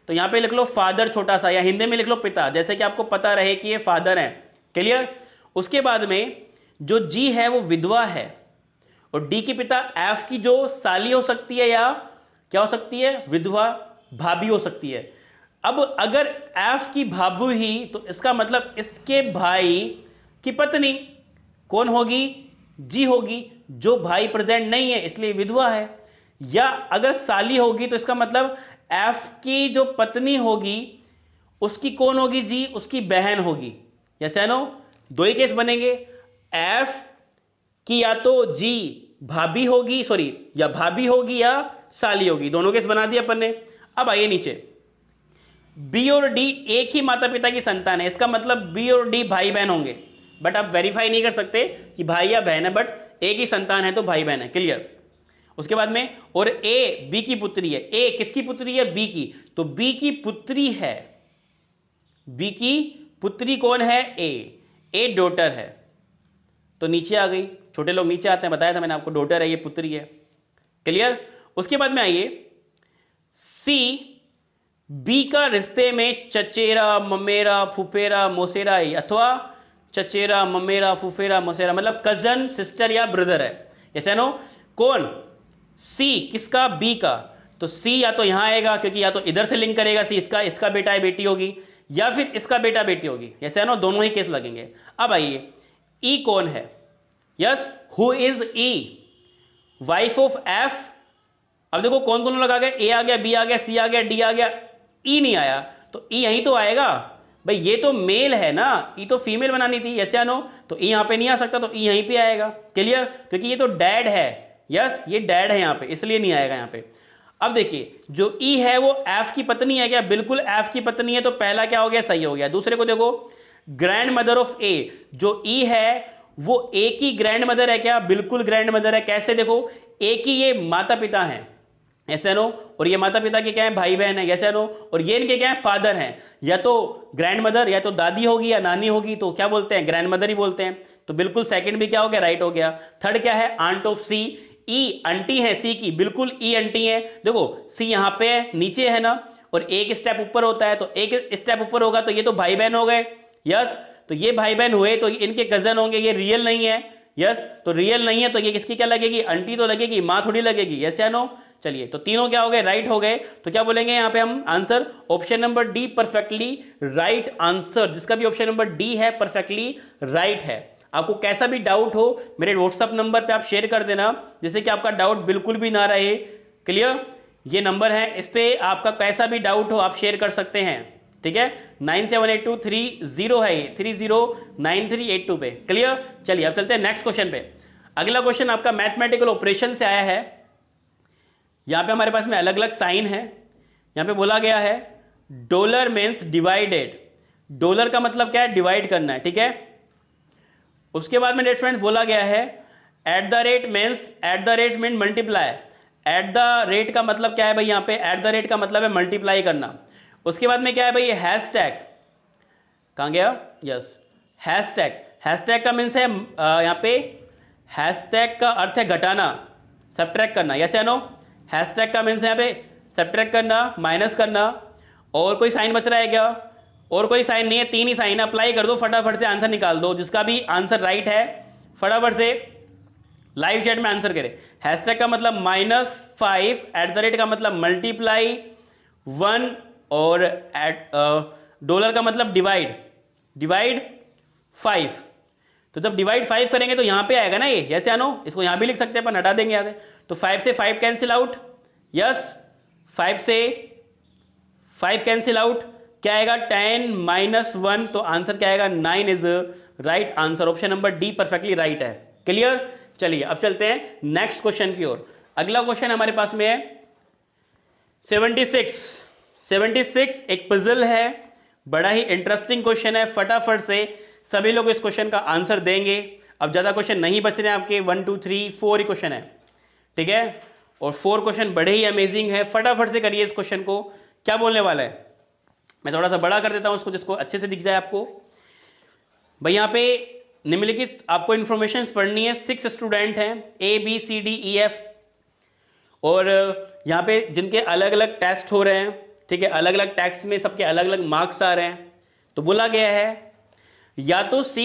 A: तो यहां पे लिख लो फादर छोटा सा, या हिंदी में लिख लो पिता, जैसे कि आपको पता रहे कि ये फादर है। क्लियर। उसके बाद में जो जी है वो विधवा है और डी के पिता एफ की जो साली हो सकती है या क्या हो सकती है, विधवा, भाभी हो सकती है। अब अगर एफ की भाभी ही तो इसका मतलब इसके भाई की पत्नी कौन होगी, जी होगी, जो भाई प्रेजेंट नहीं है इसलिए विधवा है। या अगर साली होगी तो इसका मतलब एफ की जो पत्नी होगी उसकी कौन होगी, जी, उसकी बहन होगी। यस या नो, दो ही केस बनेंगे, एफ की या तो जी भाभी होगी, सॉरी, या भाभी होगी या साली होगी, दोनों केस बना दिया अपन ने। अब आइए नीचे, बी और डी एक ही माता पिता की संतान है, इसका मतलब बी और डी भाई बहन होंगे, बट आप वेरीफाई नहीं कर सकते कि भाई या बहन है, बट एक ही संतान है तो भाई बहन है। क्लियर। उसके बाद में, और ए बी की पुत्री है। ए किसकी पुत्री है, बी की, तो बी की पुत्री है, बी की पुत्री कौन है, ए डॉटर है। तो नीचे आ गई, छोटे लोग नीचे आते हैं, बताया था मैंने आपको, डॉटर है, ये पुत्री है। क्लियर। उसके बाद में आइए, सी बी का रिश्ते में चचेरा, ममेरा, फुफेरा, मोसेरा है, अथवा चचेरा, ममेरा, फुफेरा, मोसेरा, मतलब कजन, सिस्टर या ब्रदर है। ऐसा नो, कौन, सी किसका, बी का, तो सी या तो यहां आएगा क्योंकि या तो इधर से लिंक करेगा, सी इसका बेटा है, बेटी होगी, या फिर इसका बेटा बेटी होगी। ऐसे है ना, दोनों ही केस लगेंगे। अब आइए, ई कौन है, yes, who is E, wife of F. अब देखो कौन कौन लगा गया, ए आ गया, बी आ गया, सी आ गया, डी आ गया, ई नहीं आया, तो ई यहीं तो आएगा भाई, ये तो मेल है ना, ई तो फीमेल बनानी थी। यस या नो, तो ई यहां पे नहीं आ सकता, तो ई यहीं पे आएगा। क्लियर, क्योंकि ये तो डैड है, यस, ये डैड है यहां पे, इसलिए नहीं आएगा यहां पे। अब देखिए, जो ई है वो एफ की पत्नी है क्या, बिल्कुल एफ की पत्नी है, तो पहला क्या हो गया, सही हो गया। दूसरे को देखो, ग्रैंड मदर ऑफ ए, जो ई है वो ए की ग्रैंड मदर है क्या, बिल्कुल ग्रैंड मदर है। कैसे, देखो, ए की ये माता पिता है, ऐसे नो, और ये माता पिता के क्या है, भाई बहन है, ऐसे नो, और ये इनके क्या है, फादर हैं। या तो ग्रैंड मदर या तो दादी होगी या नानी होगी, तो क्या बोलते हैं, ग्रैंड मदर ही बोलते हैं। तो बिल्कुल सेकंड भी क्या हो गया, राइट हो गया। थर्ड क्या है, aunt of C, E aunty है सी की, बिल्कुल ई आंटी है। देखो सी यहां पे है, नीचे है ना, और एक स्टेप ऊपर होता है, तो एक स्टेप ऊपर होगा तो ये तो भाई बहन हो गए। यस, तो ये भाई बहन हुए तो इनके कजन होंगे, ये रियल नहीं है। यस, तो रियल नहीं है तो ये किसकी क्या लगेगी, आंटी तो लगेगी, माँ थोड़ी लगेगी। यस या नो, चलिए, तो तीनों क्या हो गए, राइट हो गए। तो क्या बोलेंगे यहां पे हम answer, option number D perfectly right answer, जिसका भी ऑप्शन नंबर डी है परफेक्टली राइट है। आपको कैसा भी डाउट हो मेरे व्हाट्सएप नंबर पे आप शेयर कर देना, जिससे कि आपका डाउट बिल्कुल भी ना रहे। क्लियर, ये नंबर है, इस पे आपका कैसा भी डाउट हो आप शेयर कर सकते हैं। ठीक है, 978230 है, 309382 पे। क्लियर, चलिए अब चलते हैं नेक्स्ट क्वेश्चन पे। अगला क्वेश्चन आपका मैथमेटिकल ऑपरेशन से आया है। यहां पे हमारे पास में अलग अलग साइन है। यहां पे बोला गया है डॉलर मीन्स डिवाइडेड, डॉलर का मतलब क्या है, डिवाइड करना है। ठीक है, उसके बाद में डेट फ्रेंड्स बोला गया है at the rate means, at the rate mean multiply. At the rate का मतलब क्या है भाई, यहां पे एट द रेट का मतलब है मल्टीप्लाई करना। उसके बाद में क्या है भाई, हैशटैग, कहां गया, यस, हैशटैग, हैशटैग का मीन्स है यहां पे, हैशटैग का अर्थ है घटाना, सब्ट्रैक्ट करना। यस या नो, हैशटैग का मीन्स यहां पे सब्ट्रैक्ट करना, माइनस करना। और कोई साइन बच रहा है क्या, और कोई साइन नहीं है, तीन ही साइन, अप्लाई कर दो, फटाफट से आंसर निकाल दो। जिसका भी आंसर राइट है फटाफट से लाइव चैट में आंसर करे। हैशटैग का मतलब -5, एट द रेट का मतलब मल्टीप्लाई 1, और एट डॉलर का मतलब डिवाइड, डिवाइड 5। तो जब डिवाइड 5 करेंगे तो यहां पे आएगा ना ये, यस या नो, इसको यहां भी लिख सकते हैं अपन, हटा देंगे यहां से। तो 5 से 5 कैंसिल आउट, यस, 5 से 5 कैंसिल आउट, क्या आएगा 10 - 1, तो आंसर क्या आएगा 9 is right answer. Option number D perfectly right है। क्लियर, चलिए अब चलते हैं नेक्स्ट क्वेश्चन की ओर। अगला क्वेश्चन हमारे पास में है 76 एक पजल है, बड़ा ही इंटरेस्टिंग क्वेश्चन है। फटाफट से सभी लोग इस क्वेश्चन का आंसर देंगे। अब ज्यादा क्वेश्चन नहीं बच रहे हैं आपके, 1 2 3 4 ही क्वेश्चन है, ठीक है, और 4 क्वेश्चन बड़े ही अमेजिंग है। फटाफट से करिए इस क्वेश्चन को। क्या बोलने वाला है, मैं थोड़ा सा बड़ा कर देता हूं उसको जिसको अच्छे से दिख जाए आपको। भाई यहाँ पे निम्नलिखित आपको इंफॉर्मेशन पढ़नी है। 6 स्टूडेंट हैं, ABCDEF, और यहाँ पे जिनके अलग अलग टेस्ट हो रहे हैं, ठीक है, अलग अलग टेस्ट में सबके अलग अलग मार्क्स आ रहे हैं। तो बोला गया है या तो C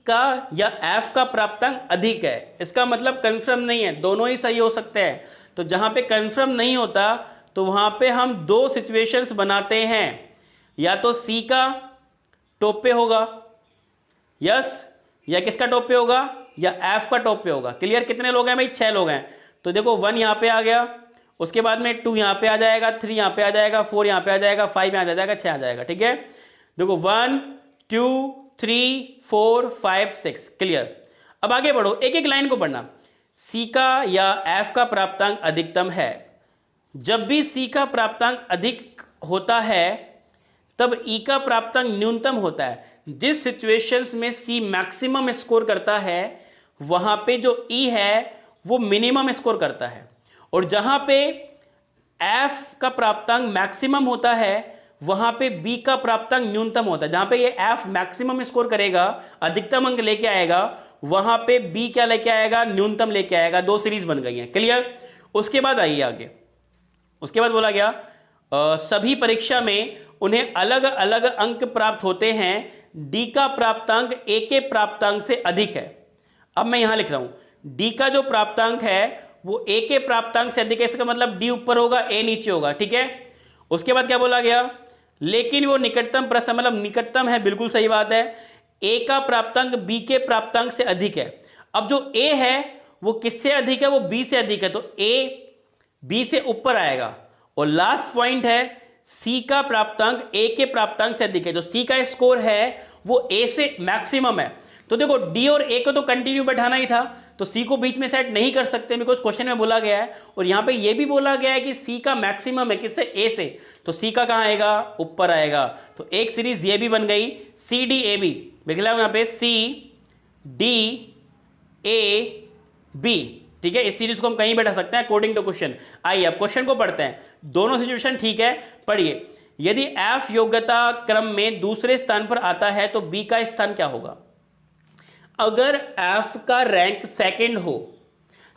A: का या F का प्राप्तांक अधिक है। इसका मतलब कंफर्म नहीं है, दोनों ही सही हो सकते हैं। तो जहां पे कंफर्म नहीं होता तो वहां पे हम 2 सिचुएशंस बनाते हैं, या तो C का टॉप पे होगा, यस, या किसका टॉप पे होगा, या F का टॉप पे होगा। क्लियर? कितने लोग हैं भाई? 6 लोग हैं। तो देखो 1 यहां पे आ गया, उसके बाद में 2 यहां पे आ जाएगा, 3 यहां पे आ जाएगा, 4 यहां पे आ जाएगा, 5 यहां आ जाएगा, 6 आ जाएगा, ठीक है। देखो 1 2 3 4 5 6। क्लियर? अब आगे बढ़ो, एक एक लाइन को पढ़ना। C का या F का प्राप्तांक अधिकतम है। जब भी C का प्राप्तांक अधिक होता है तब E का प्राप्तांक न्यूनतम होता है। जिस सिचुएशंस में C मैक्सिमम स्कोर करता है वहां पे जो E है वो मिनिमम स्कोर करता है, और जहां पे F का प्राप्तांक मैक्सिमम होता है वहां पे B का प्राप्तांक न्यूनतम होता है। जहां पे ये F मैक्सिमम स्कोर करेगा, अधिकतम अंक लेके आएगा, वहां पे B क्या लेके आएगा? न्यूनतम लेके आएगा। 2 सीरीज बन गई हैं। क्लियर? उसके बाद आइए आगे। उसके बाद बोला गया सभी परीक्षा में उन्हें अलग अलग अंक प्राप्त होते हैं। D का प्राप्तांक A के प्राप्तांक से अधिक है। अब मैं यहां लिख रहा हूं D का जो प्राप्तांक है वो A के प्राप्तांक से अधिक है। इसका मतलब D ऊपर होगा, A नीचे होगा, ठीक है। उसके बाद क्या बोला गया? लेकिन वो निकटतम प्रश्न, मतलब निकटतम है, बिल्कुल सही बात है। A का प्राप्तांक B के प्राप्तांक से अधिक है। अब जो A है वो किससे अधिक है? वो B से अधिक है, तो A B से ऊपर आएगा। और लास्ट पॉइंट है C का प्राप्तांक A के प्राप्तांक से अधिक है। जो C का स्कोर है वो A से मैक्सिमम है। तो देखो D और A को तो कंटिन्यू बैठाना ही था, तो C को बीच में सेट नहीं कर सकते बिकॉज क्वेश्चन में बोला गया है। और यहां पे ये भी बोला गया है कि C का मैक्सिमम है, किससे? A से। तो C का कहां आएगा? ऊपर आएगा। तो एक सीरीज ये भी बन गई, CDAB। लिख लो यहां पे CDAB, ठीक है। इस सीरीज को हम कहीं बैठा सकते हैं अकॉर्डिंग टू क्वेश्चन। आइए अब क्वेश्चन को पढ़ते हैं। दोनों सिचुएशन ठीक है, पढ़िए। यदि F योग्यता क्रम में दूसरे स्थान पर आता है तो B का स्थान क्या होगा? अगर F का रैंक सेकंड हो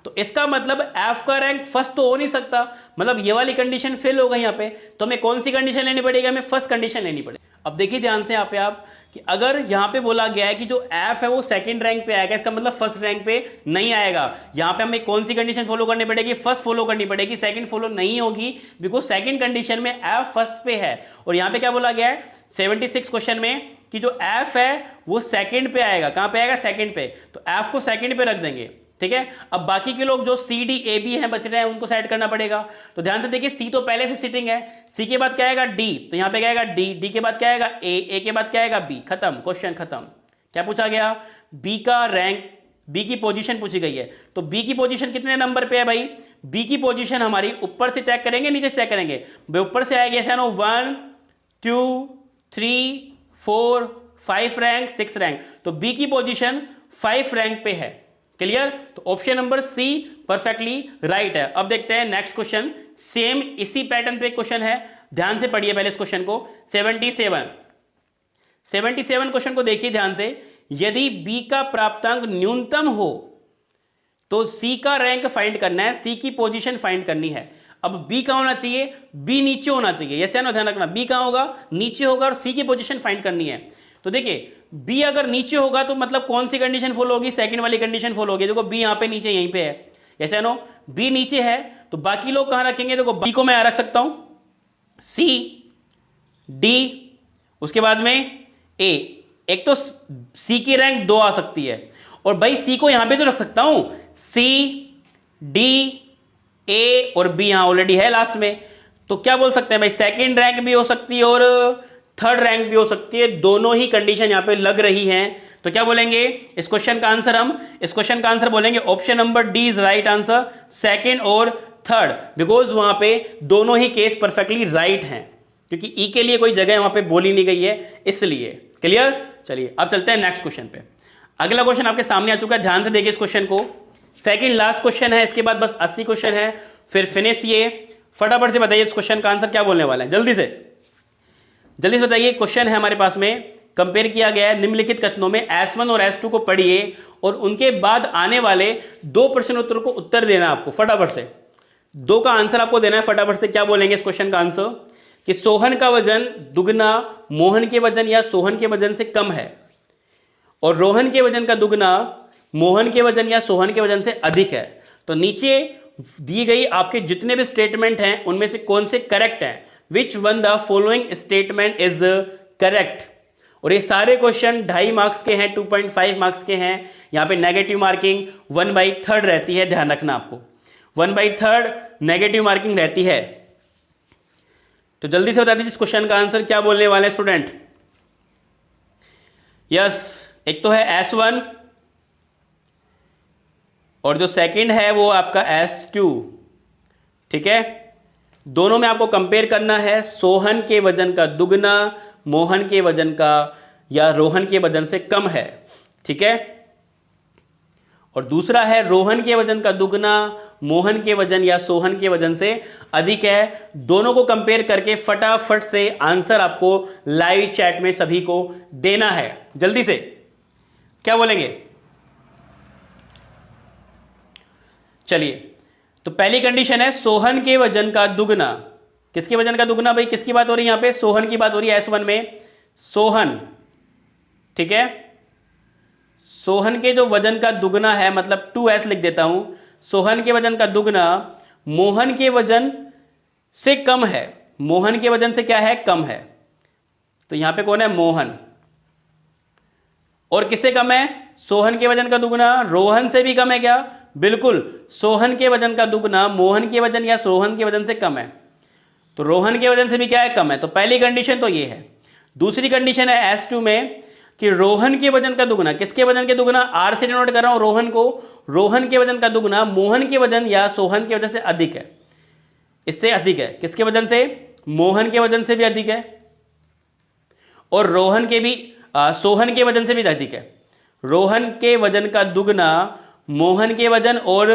A: तो इसका मतलब F का रैंक फर्स्ट तो हो नहीं सकता, मतलब ये वाली कंडीशन फेल होगा यहां पे। तो हमें कौन सी कंडीशन लेनी पड़ेगी? हमें फर्स्ट कंडीशन लेनी पड़ेगी। अब देखिए ध्यान से यहाँ पे आप कि अगर यहां पे बोला गया है कि जो F है वो सेकंड रैंक पे आएगा, इसका मतलब फर्स्ट रैंक पे नहीं आएगा। यहां पे हमें कौन सी कंडीशन फॉलो करनी पड़ेगी? फर्स्ट फॉलो करनी पड़ेगी, सेकंड फॉलो नहीं होगी, बिकॉज सेकंड कंडीशन में F फर्स्ट पे है। और यहां पे क्या बोला गया है 76 क्वेश्चन में कि जो F है वो सेकंड पे आएगा। कहां पे आएगा? सेकंड पे। तो F को सेकंड पे रख देंगे, ठीक है। अब बाकी के लोग जो CDAB हैं बच रहे हैं उनको सेट करना पड़ेगा। तो ध्यान से देखिए, C तो पहले से सिटिंग है, C के बाद क्या आएगा? D, तो यहां पे क्या आएगा? D के बाद क्या आएगा? A के बाद क्या आएगा? B। खत्म, क्वेश्चन खत्म। क्या पूछा गया? B का रैंक, B की पोजीशन पूछी गई है। तो B की पोजीशन कितने नंबर पे है भाई? B की पोजीशन हमारी ऊपर से चेक करेंगे, नीचे से चेक करेंगे? भाई ऊपर से आएगी ऐसा नो 1 2 3 4 5 रैंक 6 रैंक, तो B की पोजीशन 5 रैंक पे है। क्लियर? तो option number C perfectly right है। अब देखते हैं नेक्स्ट क्वेश्चन। सेम इसी पैटर्न पे क्वेश्चन है, ध्यान से पढ़िए पहले इस क्वेश्चन को। 77 क्वेश्चन को देखिए ध्यान से। यदि B का प्राप्तांक न्यूनतम हो तो C का रैंक फाइंड करना है, C की पोजीशन फाइंड करनी है। अब B कहां होना चाहिए? B नीचे होना चाहिए, यस या नो? ध्यान रखना, B कहां होगा? नीचे होगा, और C की पोजीशन फाइंड करनी है। तो देखिए B अगर नीचे होगा तो मतलब कौन सी कंडीशन फॉलो होगी? सेकंड वाली कंडीशन फॉलो होगी। देखो B यहां पे नीचे, यहीं पे है, यस या नो? B नीचे है तो बाकी लोग कहां रखेंगे? देखो B को मैं रख सकता हूं C D, उसके बाद में A। एक तो C की रैंक 2 आ सकती है, और भाई C को यहां पे तो रख सकता हूं, C D A और B यहां ऑलरेडी है लास्ट में। तो क्या बोल सकते हैं भाई? सेकंड रैंक भी हो सकती है और थर्ड रैंक भी हो सकती है, दोनों ही कंडीशन यहां पे लग रही हैं। तो क्या बोलेंगे इस क्वेश्चन का आंसर? हम इस क्वेश्चन का आंसर बोलेंगे option number D is right answer, second और थर्ड, बिकॉज वहां पे दोनों ही केस परफेक्टली राइट हैं, क्योंकि ई के लिए कोई जगह वहां पे बोली नहीं गई है, इसलिए। क्लियर? चलिए अब चलते हैं नेक्स्ट क्वेश्चन पे। अगला क्वेश्चन आपके सामने आ चुका है, ध्यान से देखिए इस क्वेश्चन को। सेकंड लास्ट क्वेश्चन है, इसके बाद बस 80 क्वेश्चन है, फिर फिनिश। ये फटाफट से बताइए इस क्वेश्चन का आंसर क्या बोलने वाला है, जल्दी से बताइए। क्वेश्चन है हमारे पास में, कंपेयर किया गया है निम्नलिखित कथनों में, S1 और S2 को पढ़िए और उनके बाद आने वाले 2 प्रश्न उत्तरों को उत्तर देना आपको फटाफट से। 2 का आंसर आपको देना है फटाफट से। क्या बोलेंगे इस क्वेश्चन का आंसर कि सोहन का वजन दुगना मोहन के वजन या सोहन के वजन से कम है, और रोहन के वजन का दुगना मोहन के वजन या सोहन के वजन से अधिक है। तो नीचे दी गई आपके जितने भी स्टेटमेंट हैं उनमें से कौन से करेक्ट हैं, which one the following statement is correct. और ये सारे क्वेश्चन 2.5 मार्क्स के हैं, 2.5 मार्क्स के हैं। यहां पे नेगेटिव मार्किंग 1/3 रहती है, ध्यान रखना आपको 1/3 नेगेटिव मार्किंग रहती है। तो जल्दी से बता दीजिए इस क्वेश्चन का आंसर क्या बोलने वाले स्टूडेंट। यस, एक तो है S1 और जो सेकंड है वो आपका S2, ठीक है। दोनों में आपको कंपेयर करना है, सोहन के वजन का दुगना मोहन के वजन का या रोहन के वजन से कम है, ठीक है। और दूसरा है रोहन के वजन का दुगना मोहन के वजन या सोहन के वजन से अधिक है। दोनों को कंपेयर करके फटाफट से आंसर आपको लाइव चैट में सभी को देना है, जल्दी से क्या बोलेंगे। चलिए, तो पहली कंडीशन है सोहन के वजन का दुगना। किसके वजन का दुगना भाई, किसकी बात हो रही है यहां पे? सोहन की बात हो रही है S1 में, सोहन, ठीक है। सोहन के जो वजन का दुगना है, मतलब 2S लिख देता हूं, सोहन के वजन का दुगना मोहन के वजन से कम है। मोहन के वजन से क्या है? कम है। तो यहां पे कौन है? मोहन। और किससे कम है? सोहन के वजन का दुगना रोहन से भी कम है क्या? बिल्कुल, सोहन के वजन का दुगना मोहन के वजन या सोहन के वजन से कम है, तो रोहन के वजन से भी क्या है? कम है। तो पहली कंडीशन तो ये है। दूसरी कंडीशन है S2 में कि रोहन के वजन का दुगना, किसके वजन के दुगना? R से डिनोट कर रहा हूं रोहन को, रोहन के वजन का दुगना मोहन के वजन या सोहन के वजन से अधिक है, इससे अधिक है। किसके वजन से? मोहन के वजन से भी अधिक है, और रोहन के भी सोहन के वजन से भी अधिक है। रोहन के वजन का दुगना मोहन के वजन और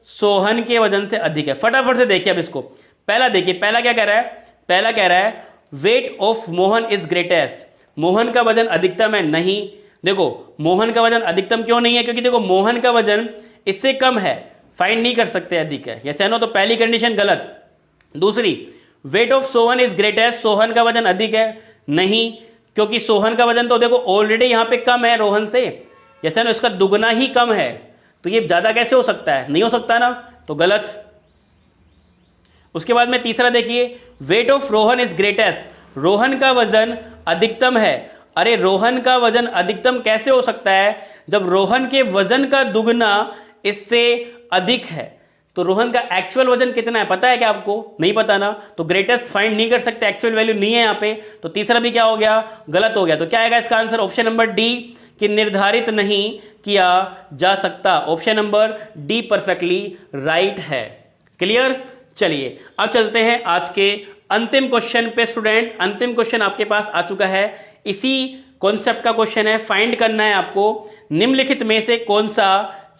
A: सोहन के वजन से अधिक है। फटाफट से देखिए अब इसको। पहला देखिए, पहला क्या कह रहा है? पहला कह रहा है weight of Mohan is greatest, Mohan का वजन अधिकतम है। नहीं, देखो मोहन का वजन अधिकतम क्यों नहीं है? क्योंकि देखो मोहन का वजन इससे कम है, फाइंड नहीं कर सकते अधिक है, यस या नो? तो पहली कंडीशन गलत। दूसरी, weight of Sohan is greatest, Sohan का वजन अधिक है। नहीं, क्योंकि सोहन का वजन तो देखो ऑलरेडी यहां पे कम है रोहन से, यस या नो? इसका दुगना ही कम है, तो ये ज्यादा कैसे हो सकता है? नहीं हो सकता ना, तो गलत। उसके बाद में तीसरा देखिए, wait of Rohan is greatest, Rohan का वजन अधिकतम है। अरे रोहन का वजन अधिकतम कैसे हो सकता है जब रोहन के वजन का दुगना इससे अधिक है? तो रोहन का एक्चुअल वजन कितना है पता है क्या आपको? नहीं पता ना, तो ग्रेटेस्ट फाइंड नहीं कर सकते, एक्चुअल वैल्यू नहीं है यहाँ पे। तो तीसरा भी क्या हो गया? गलत हो गया। तो क्या आएगा इसका आंसर? ऑप्शन नंबर डी, कि निर्धारित नहीं किया जा सकता। Option number D perfectly right है। क्लियर? चलिए अब चलते हैं आज के अंतिम क्वेश्चन पे स्टूडेंट। अंतिम क्वेश्चन आपके पास आ चुका है, इसी कॉन्सेप्ट का क्वेश्चन है। फाइंड करना है आपको निम्नलिखित में से कौन सा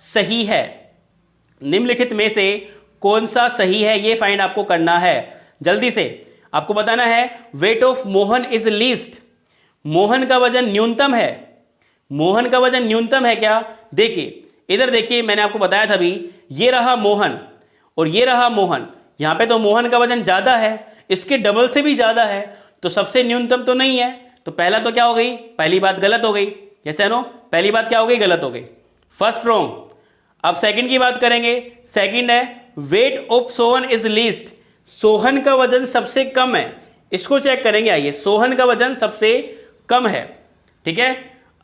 A: सही है, निम्नलिखित में से कौन सा सही है, ये फाइंड आपको करना है। जल्दी से आपको बताना है weight of Mohan is least, Mohan का वजन न्यूनतम है। मोहन का वजन न्यूनतम है क्या? देखिए इधर देखिए, मैंने आपको बताया था अभी, ये रहा मोहन और ये रहा मोहन। यहां पे तो मोहन का वजन ज्यादा है, इसके डबल से भी ज्यादा है, तो सबसे न्यूनतम तो नहीं है। तो पहला तो क्या हो गई? पहली बात गलत हो गई, यस या नो? पहली बात क्या हो गई? गलत हो गई, फर्स्ट रॉन्ग। अब सेकंड की बात करेंगे। सेकंड है weight of Sohan is least, Sohan का वजन सबसे कम है। इसको चेक करेंगे, आइए। सोहन का वजन सबसे कम है, ठीक है।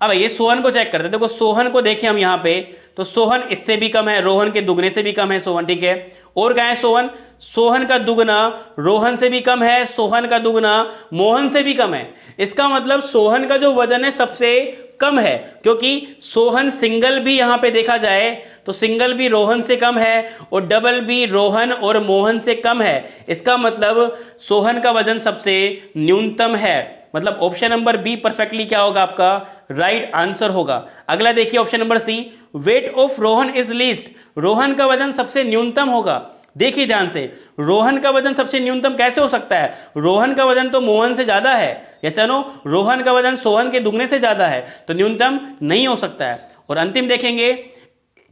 A: अब ये सोहन को चेक करते हैं। देखो सोहन को देखें हम यहाँ पे, तो सोहन इससे भी कम है, रोहन के दुगने से भी कम है सोहन, ठीक है। और क्या है सोहन, सोहन का दुगना रोहन से भी कम है, सोहन का दुगना मोहन से भी कम है। इसका मतलब सोहन का जो वजन है सबसे कम है, क्योंकि सोहन सिंगल भी यहां पे देखा जाए तो सिंगल भी रोहन से कम है और डबल भी रोहन और मोहन से कम है। इसका मतलब सोहन का वजन सबसे न्यूनतम है। मतलब ऑप्शन नंबर बी परफेक्टली क्या होगा, आपका राइट आंसर होगा। अगला देखिए option number C, weight of Rohan is least, Rohan का वजन सबसे न्यूनतम होगा। देखिए ध्यान से, रोहन का वजन सबसे न्यूनतम कैसे हो सकता है, रोहन का वजन तो मोहन से ज्यादा है, ऐसा नो, रोहन का वजन सोहन के दुगने से ज्यादा है, तो न्यूनतम नहीं हो सकता है। और अंतिम देखेंगे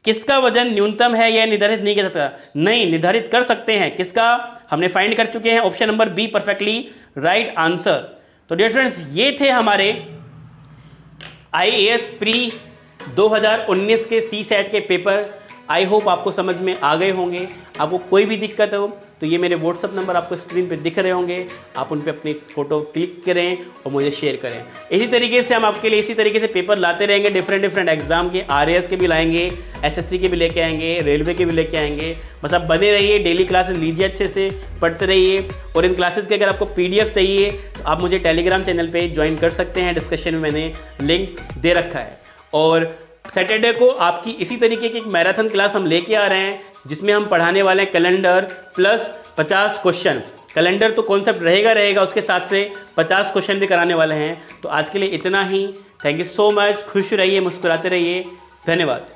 A: किसका वजन न्यूनतम है यह निर्धारित नहीं कर सकता, नहीं निर्धारित कर सकते हैं। किसका, हमने फाइंड कर चुके हैं, option number B perfectly right answer. तो डियर स्टूडेंट्स ये थे हमारे IAS प्री 2019 के CSAT के पेपर। आई होप आपको समझ में आ गए होंगे। आपको कोई भी दिक्कत हो तो ये मेरे WhatsApp नंबर आपको स्क्रीन पे दिख रहे होंगे, आप उन पे अपनी फ़ोटो क्लिक करें और मुझे शेयर करें। इसी तरीके से हम आपके लिए इसी तरीके से पेपर लाते रहेंगे, डिफरेंट एग्जाम के, RAS के भी लाएंगे, SSC के भी लेके आएंगे, रेलवे के भी लेके आएंगे। बस आप बने रहिए, डेली क्लासेस लीजिए, अच्छे से पढ़ते रहिए। और इन क्लासेस के अगर आपको PDF चाहिए तो आप मुझे टेलीग्राम चैनल पर ज्वाइन कर सकते हैं, डिस्क्रिप्शन में मैंने लिंक दे रखा है। और सैटरडे को आपकी इसी तरीके की एक मैराथन क्लास हम लेके आ रहे हैं, जिसमें हम पढ़ाने वाले हैं कैलेंडर प्लस 50 क्वेश्चन। कैलेंडर तो कॉन्सेप्ट रहेगा, उसके साथ से 50 क्वेश्चन भी कराने वाले हैं। तो आज के लिए इतना ही। थैंक यू सो मच, खुश रहिए, मुस्कुराते रहिए, धन्यवाद।